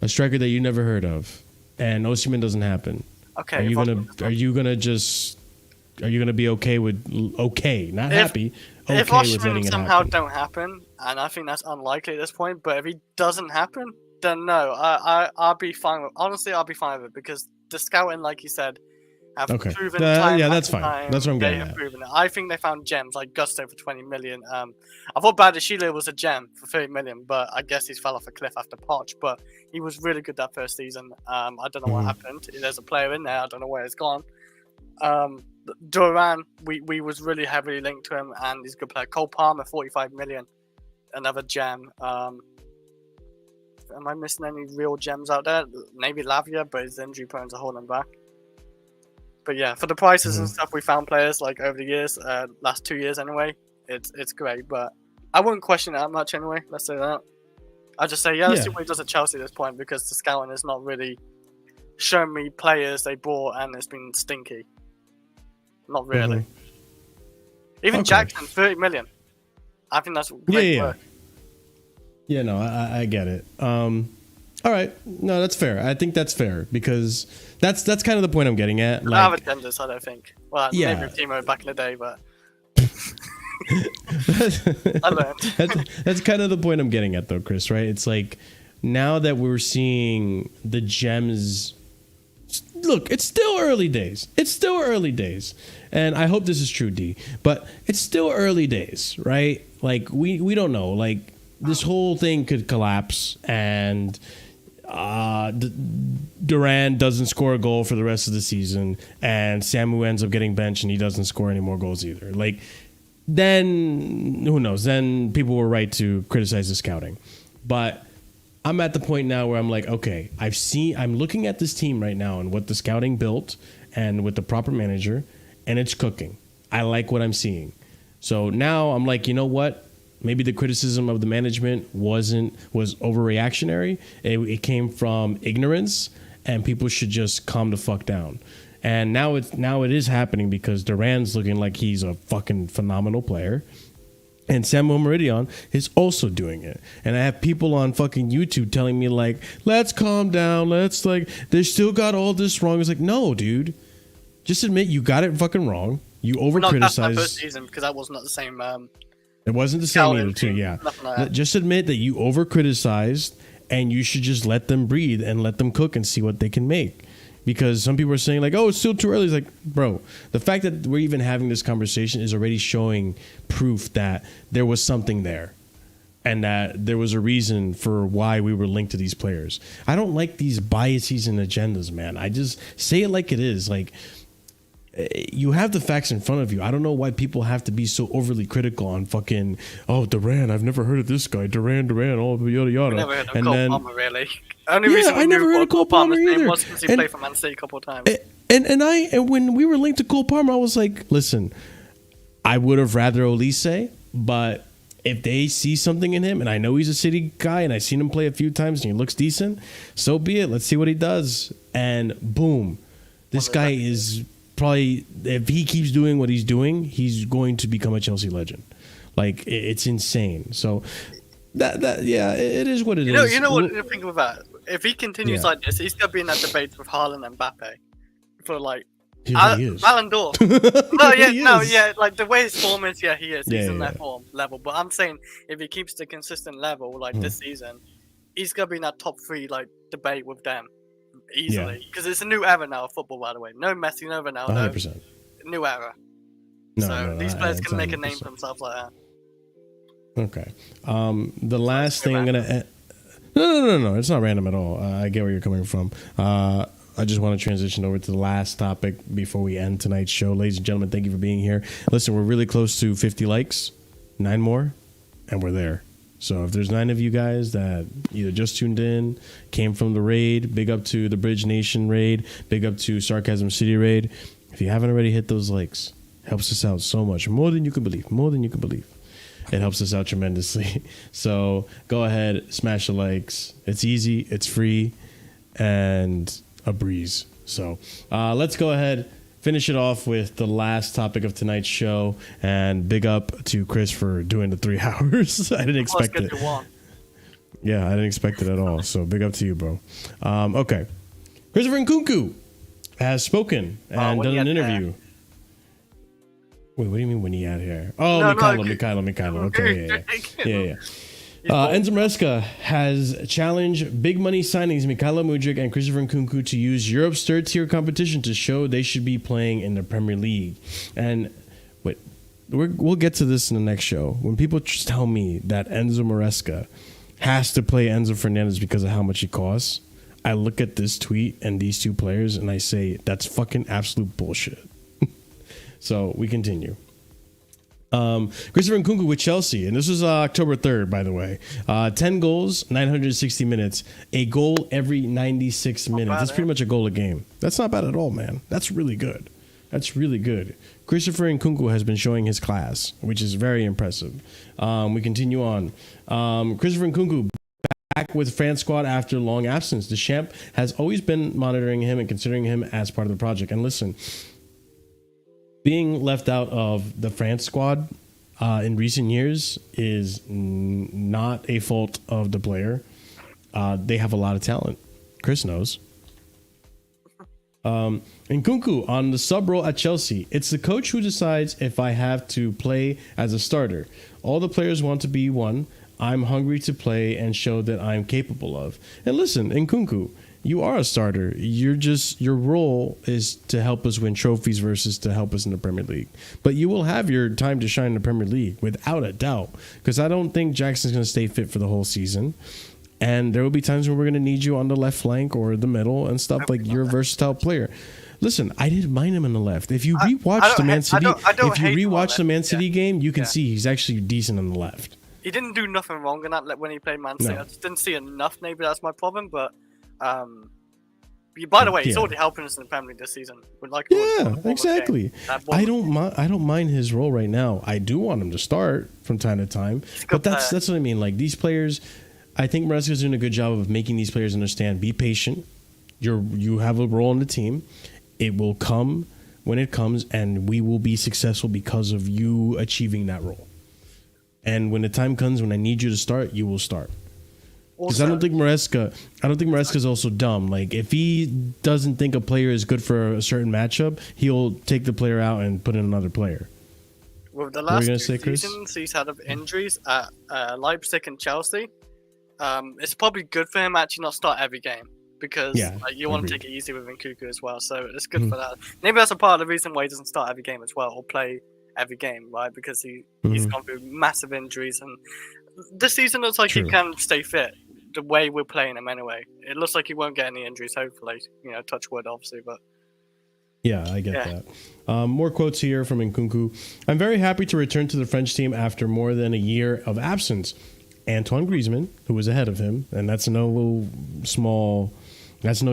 that you never heard of, and Osimhen doesn't happen. Okay. Are you gonna be okay with not happy? Okay if with letting Osimhen it somehow happen. don't happen, and I think that's unlikely at this point, but if he doesn't happen, then no, I'll be fine with. Honestly, I'll be fine with it because the scouting, like you said, have proven time. Yeah, that's after fine. time, That's what I'm they getting have at. proven it. I think they found gems like Gusto for 20 million. I thought Badiashile was a gem for 30 million, but I guess he's fell off a cliff after Poch. But he was really good that first season. I don't know what happened. There's a player in there. I don't know where it's gone. Duran, we was really heavily linked to him, and he's a good player. Cole Palmer, 45 million, another gem. Am I missing any real gems out there? Maybe Lavia, but his injury prone to hold him back. But yeah, for the prices and stuff, we found players like over the years, last 2 years anyway. It's great, but I wouldn't question it that much anyway. Let's say that. I just say let's see what he does at Chelsea at this point because the scouting is not really showing me players they bought and it's been stinky. Not really. Even Jackson, 30 million. I think that's great work. Yeah, no, I get it. All right, no, that's fair. I think that's fair because that's kind of the point I'm getting at. I have attendance, I don't think. Well, Yeah. maybe with Timo back in the day, but I learned. That's kind of the point I'm getting at, though, Chris. Right? It's like now that we're seeing the gems. Look, it's still early days. And I hope this is true, D. But it's still early days, right? Like we don't know. Like this whole thing could collapse and Duran doesn't score a goal for the rest of the season and Samu ends up getting benched and he doesn't score any more goals either. Like then who knows? Then people were right to criticize the scouting. But I'm at the point now where I'm like, okay, I'm looking at this team right now and what the scouting built and with the proper manager, and it's cooking. I like what I'm seeing. So now I'm like, you know what? Maybe the criticism of the management was overreactionary. It came from ignorance, and people should just calm the fuck down. And now it is happening because Duran's looking like he's a fucking phenomenal player. And Samuel Meridian is also doing it. And I have people on fucking YouTube telling me like, let's calm down. Let's like, they still got all this wrong. It's like, no, dude. Just admit you got it fucking wrong. You over-criticized. Not first season because that was not the same. It wasn't the same either, too, yeah. Like just admit that you over-criticized and you should just let them breathe and let them cook and see what they can make. because some people are saying like, oh, it's still too early. It's like, bro, the fact that we're even having this conversation is already showing proof that there was something there and that there was a reason for why we were linked to these players. I don't like these biases and agendas, man. I just say it like it is. Like, you have the facts in front of you. I don't know why people have to be so overly critical on fucking, oh, Duran, I've never heard of this guy. Duran, all yada yada. Never heard of and Cole then, Palmer, really. Only reason I never heard of Cole Palmer either. Was because he played for Man City a couple of times. And when we were linked to Cole Palmer, I was like, listen, I would have rather Olise, but if they see something in him, and I know he's a City guy, and I've seen him play a few times, and he looks decent, so be it. Let's see what he does. And boom, this guy is probably, if he keeps doing what he's doing, he's going to become a Chelsea legend. Like, it's insane. So that yeah, it is what it is. You know what to think about? If he continues like this, he's gonna be in that debate with Haaland and Mbappe for like Ballon d'Or. Like the way his form is, he is. He's in that form level. But I'm saying if he keeps the consistent level like this season, he's gonna be in that top 3 like debate with them easily. Because it's a new era now of football, by the way. No Messi, no Ronaldo. 100%. New era. These players can make a name for themselves like that. Okay. The last thing I'm gonna. No. It's not random at all. I get where you're coming from. I just want to transition over to the last topic before we end tonight's show. Ladies and gentlemen, thank you for being here. Listen, we're really close to 50 likes, 9 more, and we're there. So if there's 9 of you guys that either just tuned in, came from the raid, big up to the Bridge Nation raid, big up to Sarcasm City raid. If you haven't already hit those likes, helps us out so much, more than you can believe. It helps us out tremendously. So go ahead, smash the likes. It's easy, it's free, and a breeze. So let's go ahead, finish it off with the last topic of tonight's show. And big up to Chris for doing the 3 hours. I didn't expect it. Yeah, I didn't expect it at all. So big up to you, bro. Okay. Christopher Nkunku has spoken and done an interview. Wait, what do you mean when he had hair? Oh, Mikhailo. Okay, yeah. Enzo Maresca has challenged big money signings Mikhailo Mudryk and Christopher Nkunku to use Europe's third tier competition to show they should be playing in the Premier League. And wait, we'll get to this in the next show. When people just tell me that Enzo Maresca has to play Enzo Fernandez because of how much he costs, I look at this tweet and these 2 players and I say that's fucking absolute bullshit. So we continue. Christopher Nkunku with Chelsea, and this was October 3rd, by the way. 10 goals, 960 minutes, a goal every 96 minutes. That's pretty much a goal a game. That's not bad at all, man. That's really good. Christopher Nkunku has been showing his class, which is very impressive. We continue on. Christopher Nkunku back with France squad after long absence. The champ has always been monitoring him and considering him as part of the project. And listen, being left out of the France squad in recent years is not a fault of the player. They have a lot of talent. Chris knows. Nkunku on the sub role at Chelsea. It's the coach who decides if I have to play as a starter. All the players want to be one. I'm hungry to play and show that I'm capable of. And listen, Nkunku, you are a starter. Your role is to help us win trophies versus to help us in the Premier League. But you will have your time to shine in the Premier League without a doubt, because I don't think Jackson's going to stay fit for the whole season. And there will be times when we're going to need you on the left flank or the middle and stuff. Like, you're a versatile player. Listen, I didn't mind him on the left. If you rewatch the Man City, game, you can see he's actually decent on the left. He didn't do nothing wrong in that when he played Man City. I just didn't see enough. Maybe that's my problem. But by the way, he's already helping us in the Premier League this season. Exactly. I don't mind his role right now. I do want him to start from time to time. But that's what I mean. Like, these players, I think Maresca's doing a good job of making these players understand. Be patient. You have a role in the team. It will come when it comes, and we will be successful because of you achieving that role. And when the time comes when I need you to start, you will start. Because I don't think Maresca is also dumb. Like, if he doesn't think a player is good for a certain matchup, he'll take the player out and put in another player. With the last 2 seasons he's had of injuries at Leipzig and Chelsea, it's probably good for him actually not start every game. because Yeah, you want to agreed. take it easy with Nkunku as well. So it's good for that. Maybe that's a part of the reason why he doesn't start every game as well or play every game, right? Because he's gone through massive injuries, and this season looks like he can stay fit. The way we're playing him anyway, it looks like he won't get any injuries. Hopefully, touch wood, obviously, but. Yeah, I get that. More quotes here from Nkunku. I'm very happy to return to the French team after more than a year of absence. Antoine Griezmann, who was ahead of him, and that's no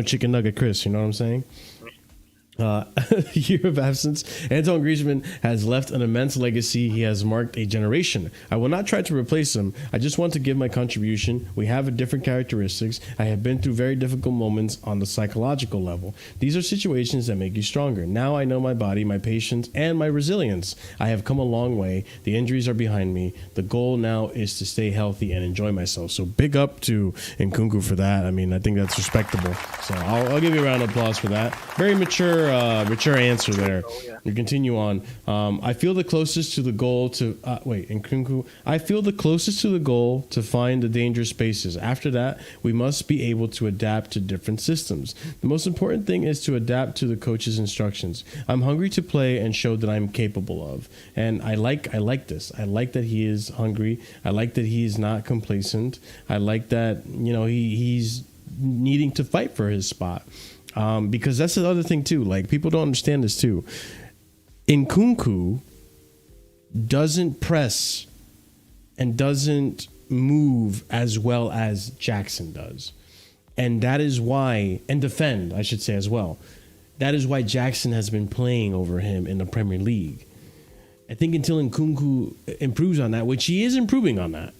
chicken nugget Chris, you know what I'm saying? Year of absence. Antoine Griezmann has left an immense legacy. He has marked a generation. I will not try to replace him. I just want to give my contribution. We have different characteristics. I have been through very difficult moments on the psychological level. These are situations that make you stronger. Now I know my body, my patience, and my resilience. I have come a long way. The injuries are behind me. The goal now is to stay healthy and enjoy myself. So big up to Nkunku for that. I mean, I think that's respectable. So I'll give you a round of applause for that. Very mature answer there. You continue on. I feel the closest to the goal to Nkunku. I feel the closest to the goal to find the dangerous spaces. After that, we must be able to adapt to different systems. The most important thing is to adapt to the coach's instructions. I'm hungry to play and show that I'm capable of. And I like this. I like that he is hungry. I like that he is not complacent. I like that, he's needing to fight for his spot. Because that's the other thing too. Like, people don't understand this too. Nkunku doesn't press and doesn't move as well as Jackson does, and that is why, and defend, I should say as well. That is why Jackson has been playing over him in the Premier League. I think until Nkunku improves on that, which he is improving on that.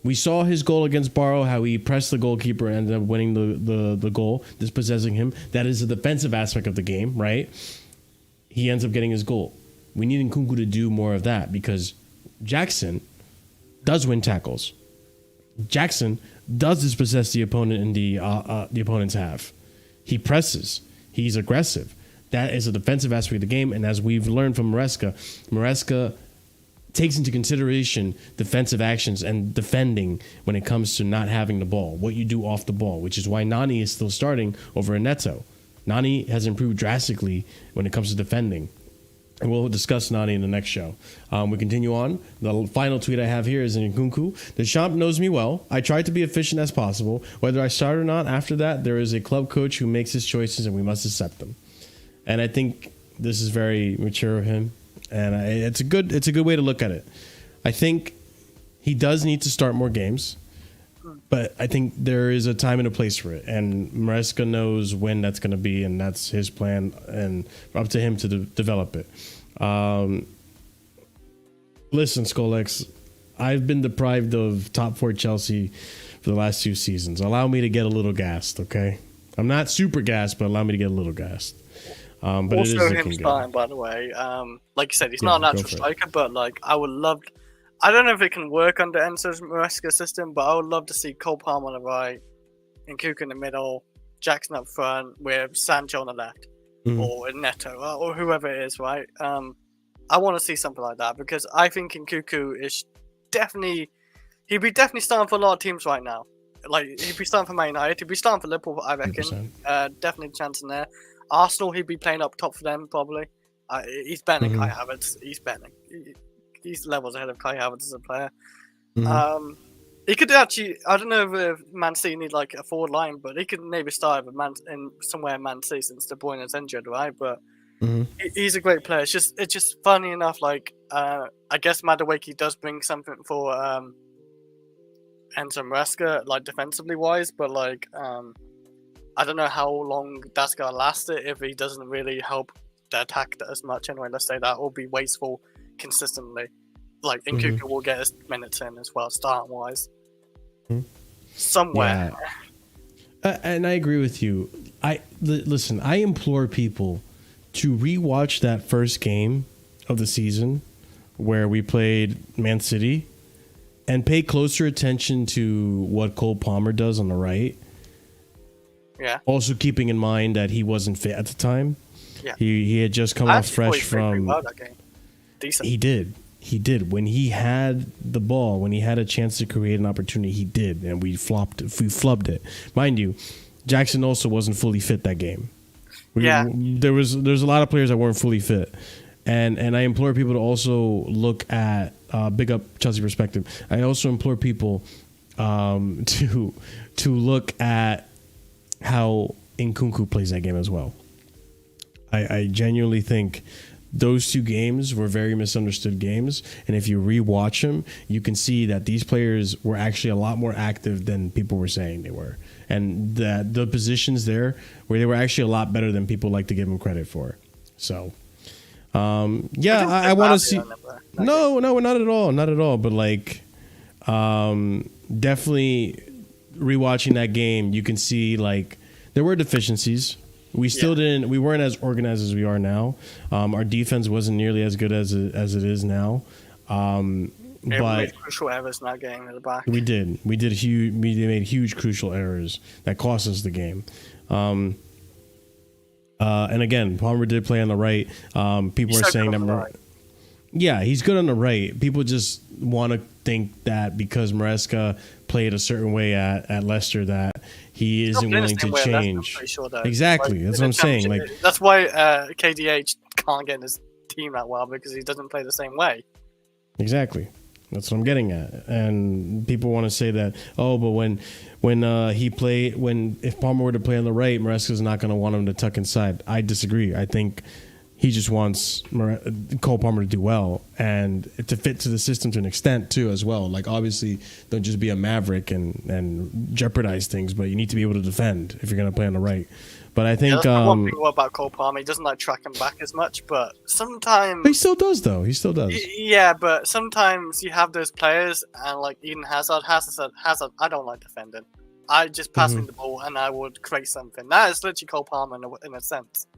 We saw his goal against Barrow, how he pressed the goalkeeper and ended up winning the goal, dispossessing him. That is the defensive aspect of the game, right? He ends up getting his goal. We need Nkunku to do more of that because Jackson does win tackles. Jackson does dispossess the opponent in the opponent's half. He presses. He's aggressive. That is a defensive aspect of the game, and as we've learned from Maresca takes into consideration defensive actions and defending when it comes to not having the ball, what you do off the ball, which is why Nani is still starting over Neto. Nani has improved drastically when it comes to defending. And we'll discuss Nani in the next show. We continue on. The final tweet I have here is in Nkunku. The champ knows me well. I try to be efficient as possible. Whether I start or not, after that, there is a club coach who makes his choices and we must accept them. And I think this is very mature of him. And it's a good way to look at it. I think he does need to start more games, but I think there is a time and a place for it. And Maresca knows when that's going to be, and that's his plan, and up to him to develop it. Listen, Skolex, I've been deprived of top 4 Chelsea for the last 2 seasons. Allow me to get a little gassed, okay? I'm not super gassed, but allow me to get a little gassed. But also, it is him starting, by the way. Like you said, he's not a natural striker, but like I would love. I don't know if it can work under Enzo's Maresca system, but I would love to see Cole Palmer on the right, Nkunku in the middle, Jackson up front with Sancho on the left, or Neto, or whoever it is, right? I want to see something like that because I think Nkunku is he'd be definitely starting for a lot of teams right now. Like, he'd be starting for Man United, he'd be starting for Liverpool, I reckon. Definitely a chance in there. Arsenal, he'd be playing up top for them, probably. He's better than Kai Havertz. He's better. He's levels ahead of Kai Havertz as a player. He could actually, I don't know if Man City need like a forward line, but he could maybe start with somewhere in Man City since De Bruyne is injured, right? But he's a great player. It's just funny enough, like, I guess Madueke does bring something for Enzo Maresca, like defensively wise, but like, I don't know how long that's going to last if he doesn't really help the attack as much anyway, let's say that, or be wasteful consistently. Like, Nkunku will get his minutes in as well, start-wise. Somewhere. Yeah. And I agree with you. Listen, I implore people to rewatch that first game of the season where we played Man City and pay closer attention to what Cole Palmer does on the right. Yeah. Also keeping in mind that he wasn't fit at the time. Yeah. He had just come off fresh from. Well that game. Decent. He did. When he had the ball, when he had a chance to create an opportunity, he did, and we flubbed it. Mind you, Jackson also wasn't fully fit that game. Yeah. There's a lot of players that weren't fully fit. And I implore people to also look at big up Chelsea perspective. I also implore people to look at how Nkunku plays that game as well. I genuinely think those two games were very misunderstood games, and if you rewatch them, you can see that these players were actually a lot more active than people were saying they were, and that the positions there where they were actually a lot better than people like to give them credit for. So. I want to see. No, not at all. But like, definitely rewatching that game, you can see like there were deficiencies. We still didn't. We weren't as organized as we are now. Our defense wasn't nearly as good as it is now. But we made crucial errors in that game at the back. We did. We made huge crucial errors that cost us the game. And again, Palmer did play on the right. People are saying that. Yeah, he's good on the right. People just want to think that because Maresca played a certain way at Leicester that he isn't willing to change. Sure, exactly, that's what I'm saying. Like that's why KDH can't get in his team that well, because he doesn't play the same way. Exactly, that's what I'm getting at. And people want to say that, but if Palmer were to play on the right, Maresca's not going to want him to tuck inside. I disagree. I think he just wants Cole Palmer to do well and to fit to the system to an extent too as well. Like obviously, don't just be a maverick and jeopardize things, but you need to be able to defend if you're going to play on the right. But I think one thing about Cole Palmer, he doesn't like tracking back as much, but sometimes he still does though. He still does. Yeah, but sometimes you have those players, and like Eden Hazard, I don't like defending. I just pass me the ball and I would create something. That is literally Cole Palmer in a sense.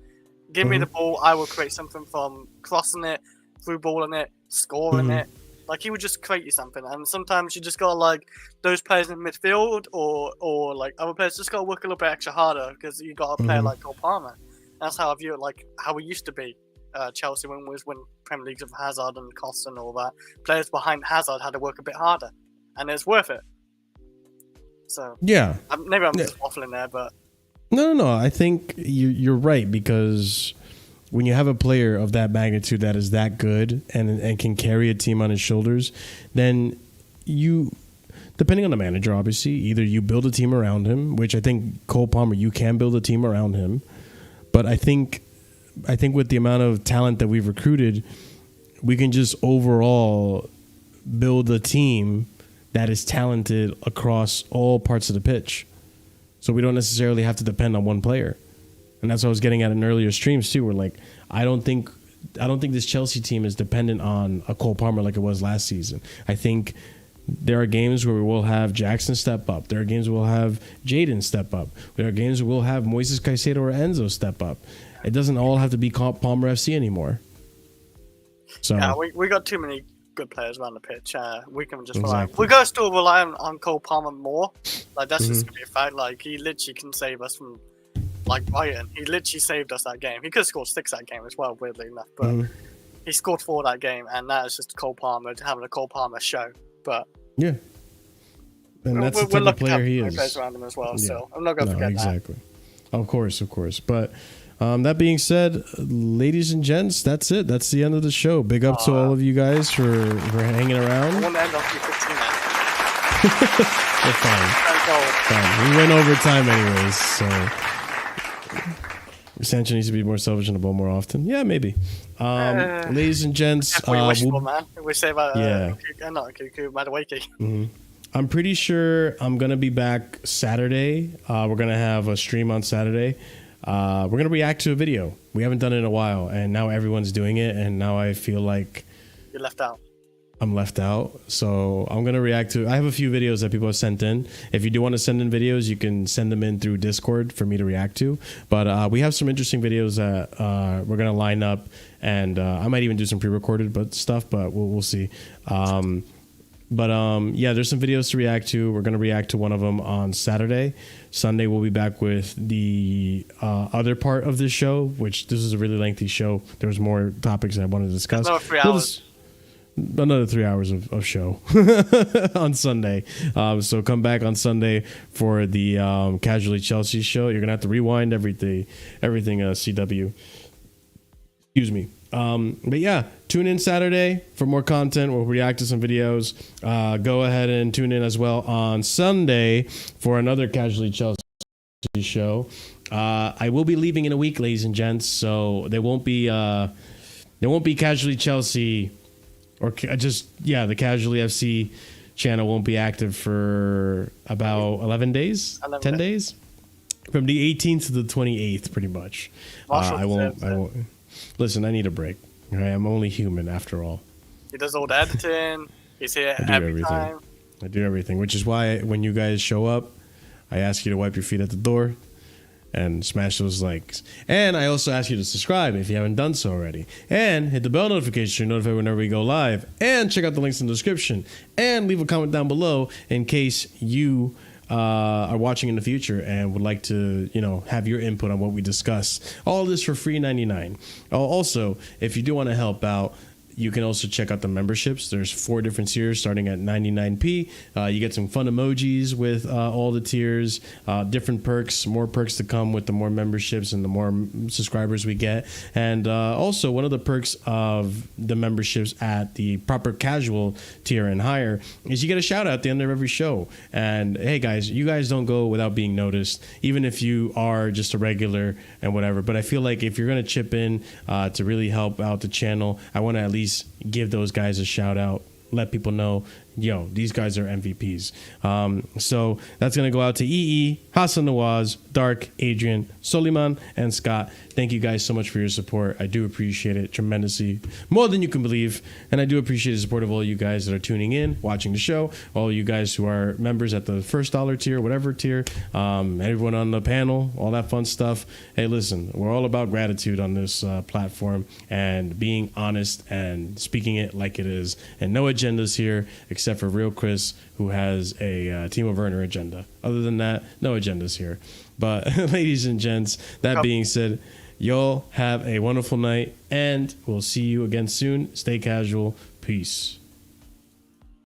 Give me the ball, I will create something from crossing it, through balling it, scoring it. Like he would just create you something. And sometimes you just got like those players in midfield or like other players just got to work a little bit extra harder because you got a player like Cole Palmer. That's how I view it. Like how we used to be Chelsea when we was winning Premier Leagues with Hazard and Costa and all that. Players behind Hazard had to work a bit harder, and it's worth it. So yeah, maybe I'm just waffling there, but no. I think you're right, because when you have a player of that magnitude that is that good and can carry a team on his shoulders, then you, depending on the manager, obviously, either you build a team around him, which I think Cole Palmer, you can build a team around him, but I think with the amount of talent that we've recruited, we can just overall build a team that is talented across all parts of the pitch. So we don't necessarily have to depend on one player. And that's what I was getting at in earlier streams too, where like I don't think this Chelsea team is dependent on a Cole Palmer like it was last season. I think there are games where we will have Jackson step up. There are games where we'll have Jaden step up. There are games where we'll have Moises Caicedo or Enzo step up. It doesn't all have to be Palmer FC anymore. So yeah, we got too many good players around the pitch. We can just rely. We're gonna still rely on Cole Palmer more. Like that's just gonna be a fact. Like he literally can save us from like Brighton. He literally saved us that game. He could have scored 6 that game as well, weirdly enough. But he scored 4 that game, and that is just Cole Palmer having a Cole Palmer show. But yeah, and that's the type of player he is. Players around him as well, so I'm not gonna forget exactly. That. Of course. But. That being said, ladies and gents, that's it. That's the end of the show. Big up to all of you guys for hanging around. I want to end off with 15 now. We're fine. We went over time anyways, so Sancho needs to be more selfish in the ball more often. Yeah, maybe. Ladies and gents, man. We say about not Nkunku, Madueke. I'm pretty sure I'm gonna be back Saturday. We're gonna have a stream on Saturday. We're going to react to a video. We haven't done it in a while, and now everyone's doing it, and now I feel like you're left out. I'm left out. So I'm going to react to... I have a few videos that people have sent in. If you do want to send in videos, you can send them in through Discord for me to react to. But we have some interesting videos that we're going to line up, and I might even do some pre-recorded stuff, but we'll see. Yeah, there's some videos to react to. We're going to react to one of them on Saturday. Sunday, we'll be back with the other part of this show, which this is a really lengthy show. There's more topics I wanted to discuss. There's 3 hours. another 3 hours of show on Sunday. So come back on Sunday for the Casually Chelsea show. You're gonna have to rewind everything CW. Excuse me. But yeah, tune in Saturday for more content. We'll react to some videos. Go ahead and tune in as well on Sunday for another Casually Chelsea show. I will be leaving in a week, ladies and gents, so there won't be Casually Chelsea or the Casually FC channel won't be active for about 11 days, 10 days, from the 18th to the 28th, pretty much. I won't. Listen, I need a break. Right? I'm only human after all. He does all the editing. He's here every time. I do everything, which is why when you guys show up, I ask you to wipe your feet at the door and smash those likes. And I also ask you to subscribe if you haven't done so already. And hit the bell notification to notify whenever we go live. And check out the links in the description. And leave a comment down below in case you are watching in the future and would like to, have your input on what we discuss. All this for free $99. Also, if you do want to help out, you can also check out the memberships. There's 4 different tiers starting at 99p. You get some fun emojis with all the tiers, different perks, more perks to come with the more memberships and the more subscribers we get. And also, one of the perks of the memberships at the proper casual tier and higher is you get a shout out at the end of every show. And hey, guys, you guys don't go without being noticed, even if you are just a regular and whatever. But I feel like if you're going to chip in to really help out the channel, I want to at least give those guys a shout out, let people know, these guys are MVPs. So that's going to go out to EE, Hassan Nawaz, Dark, Adrian, Soliman, and Scott. Thank you guys so much for your support. I do appreciate it tremendously, more than you can believe. And I do appreciate the support of all you guys that are tuning in, watching the show, all you guys who are members at the $1 tier, whatever tier, everyone on the panel, all that fun stuff. Hey, listen, we're all about gratitude on this platform and being honest and speaking it like it is. And no agendas here except for Real Chris, who has a Team of Earner agenda. Other than that, no agendas here. But ladies and gents, that being said, y'all have a wonderful night, and we'll see you again soon. Stay casual. Peace.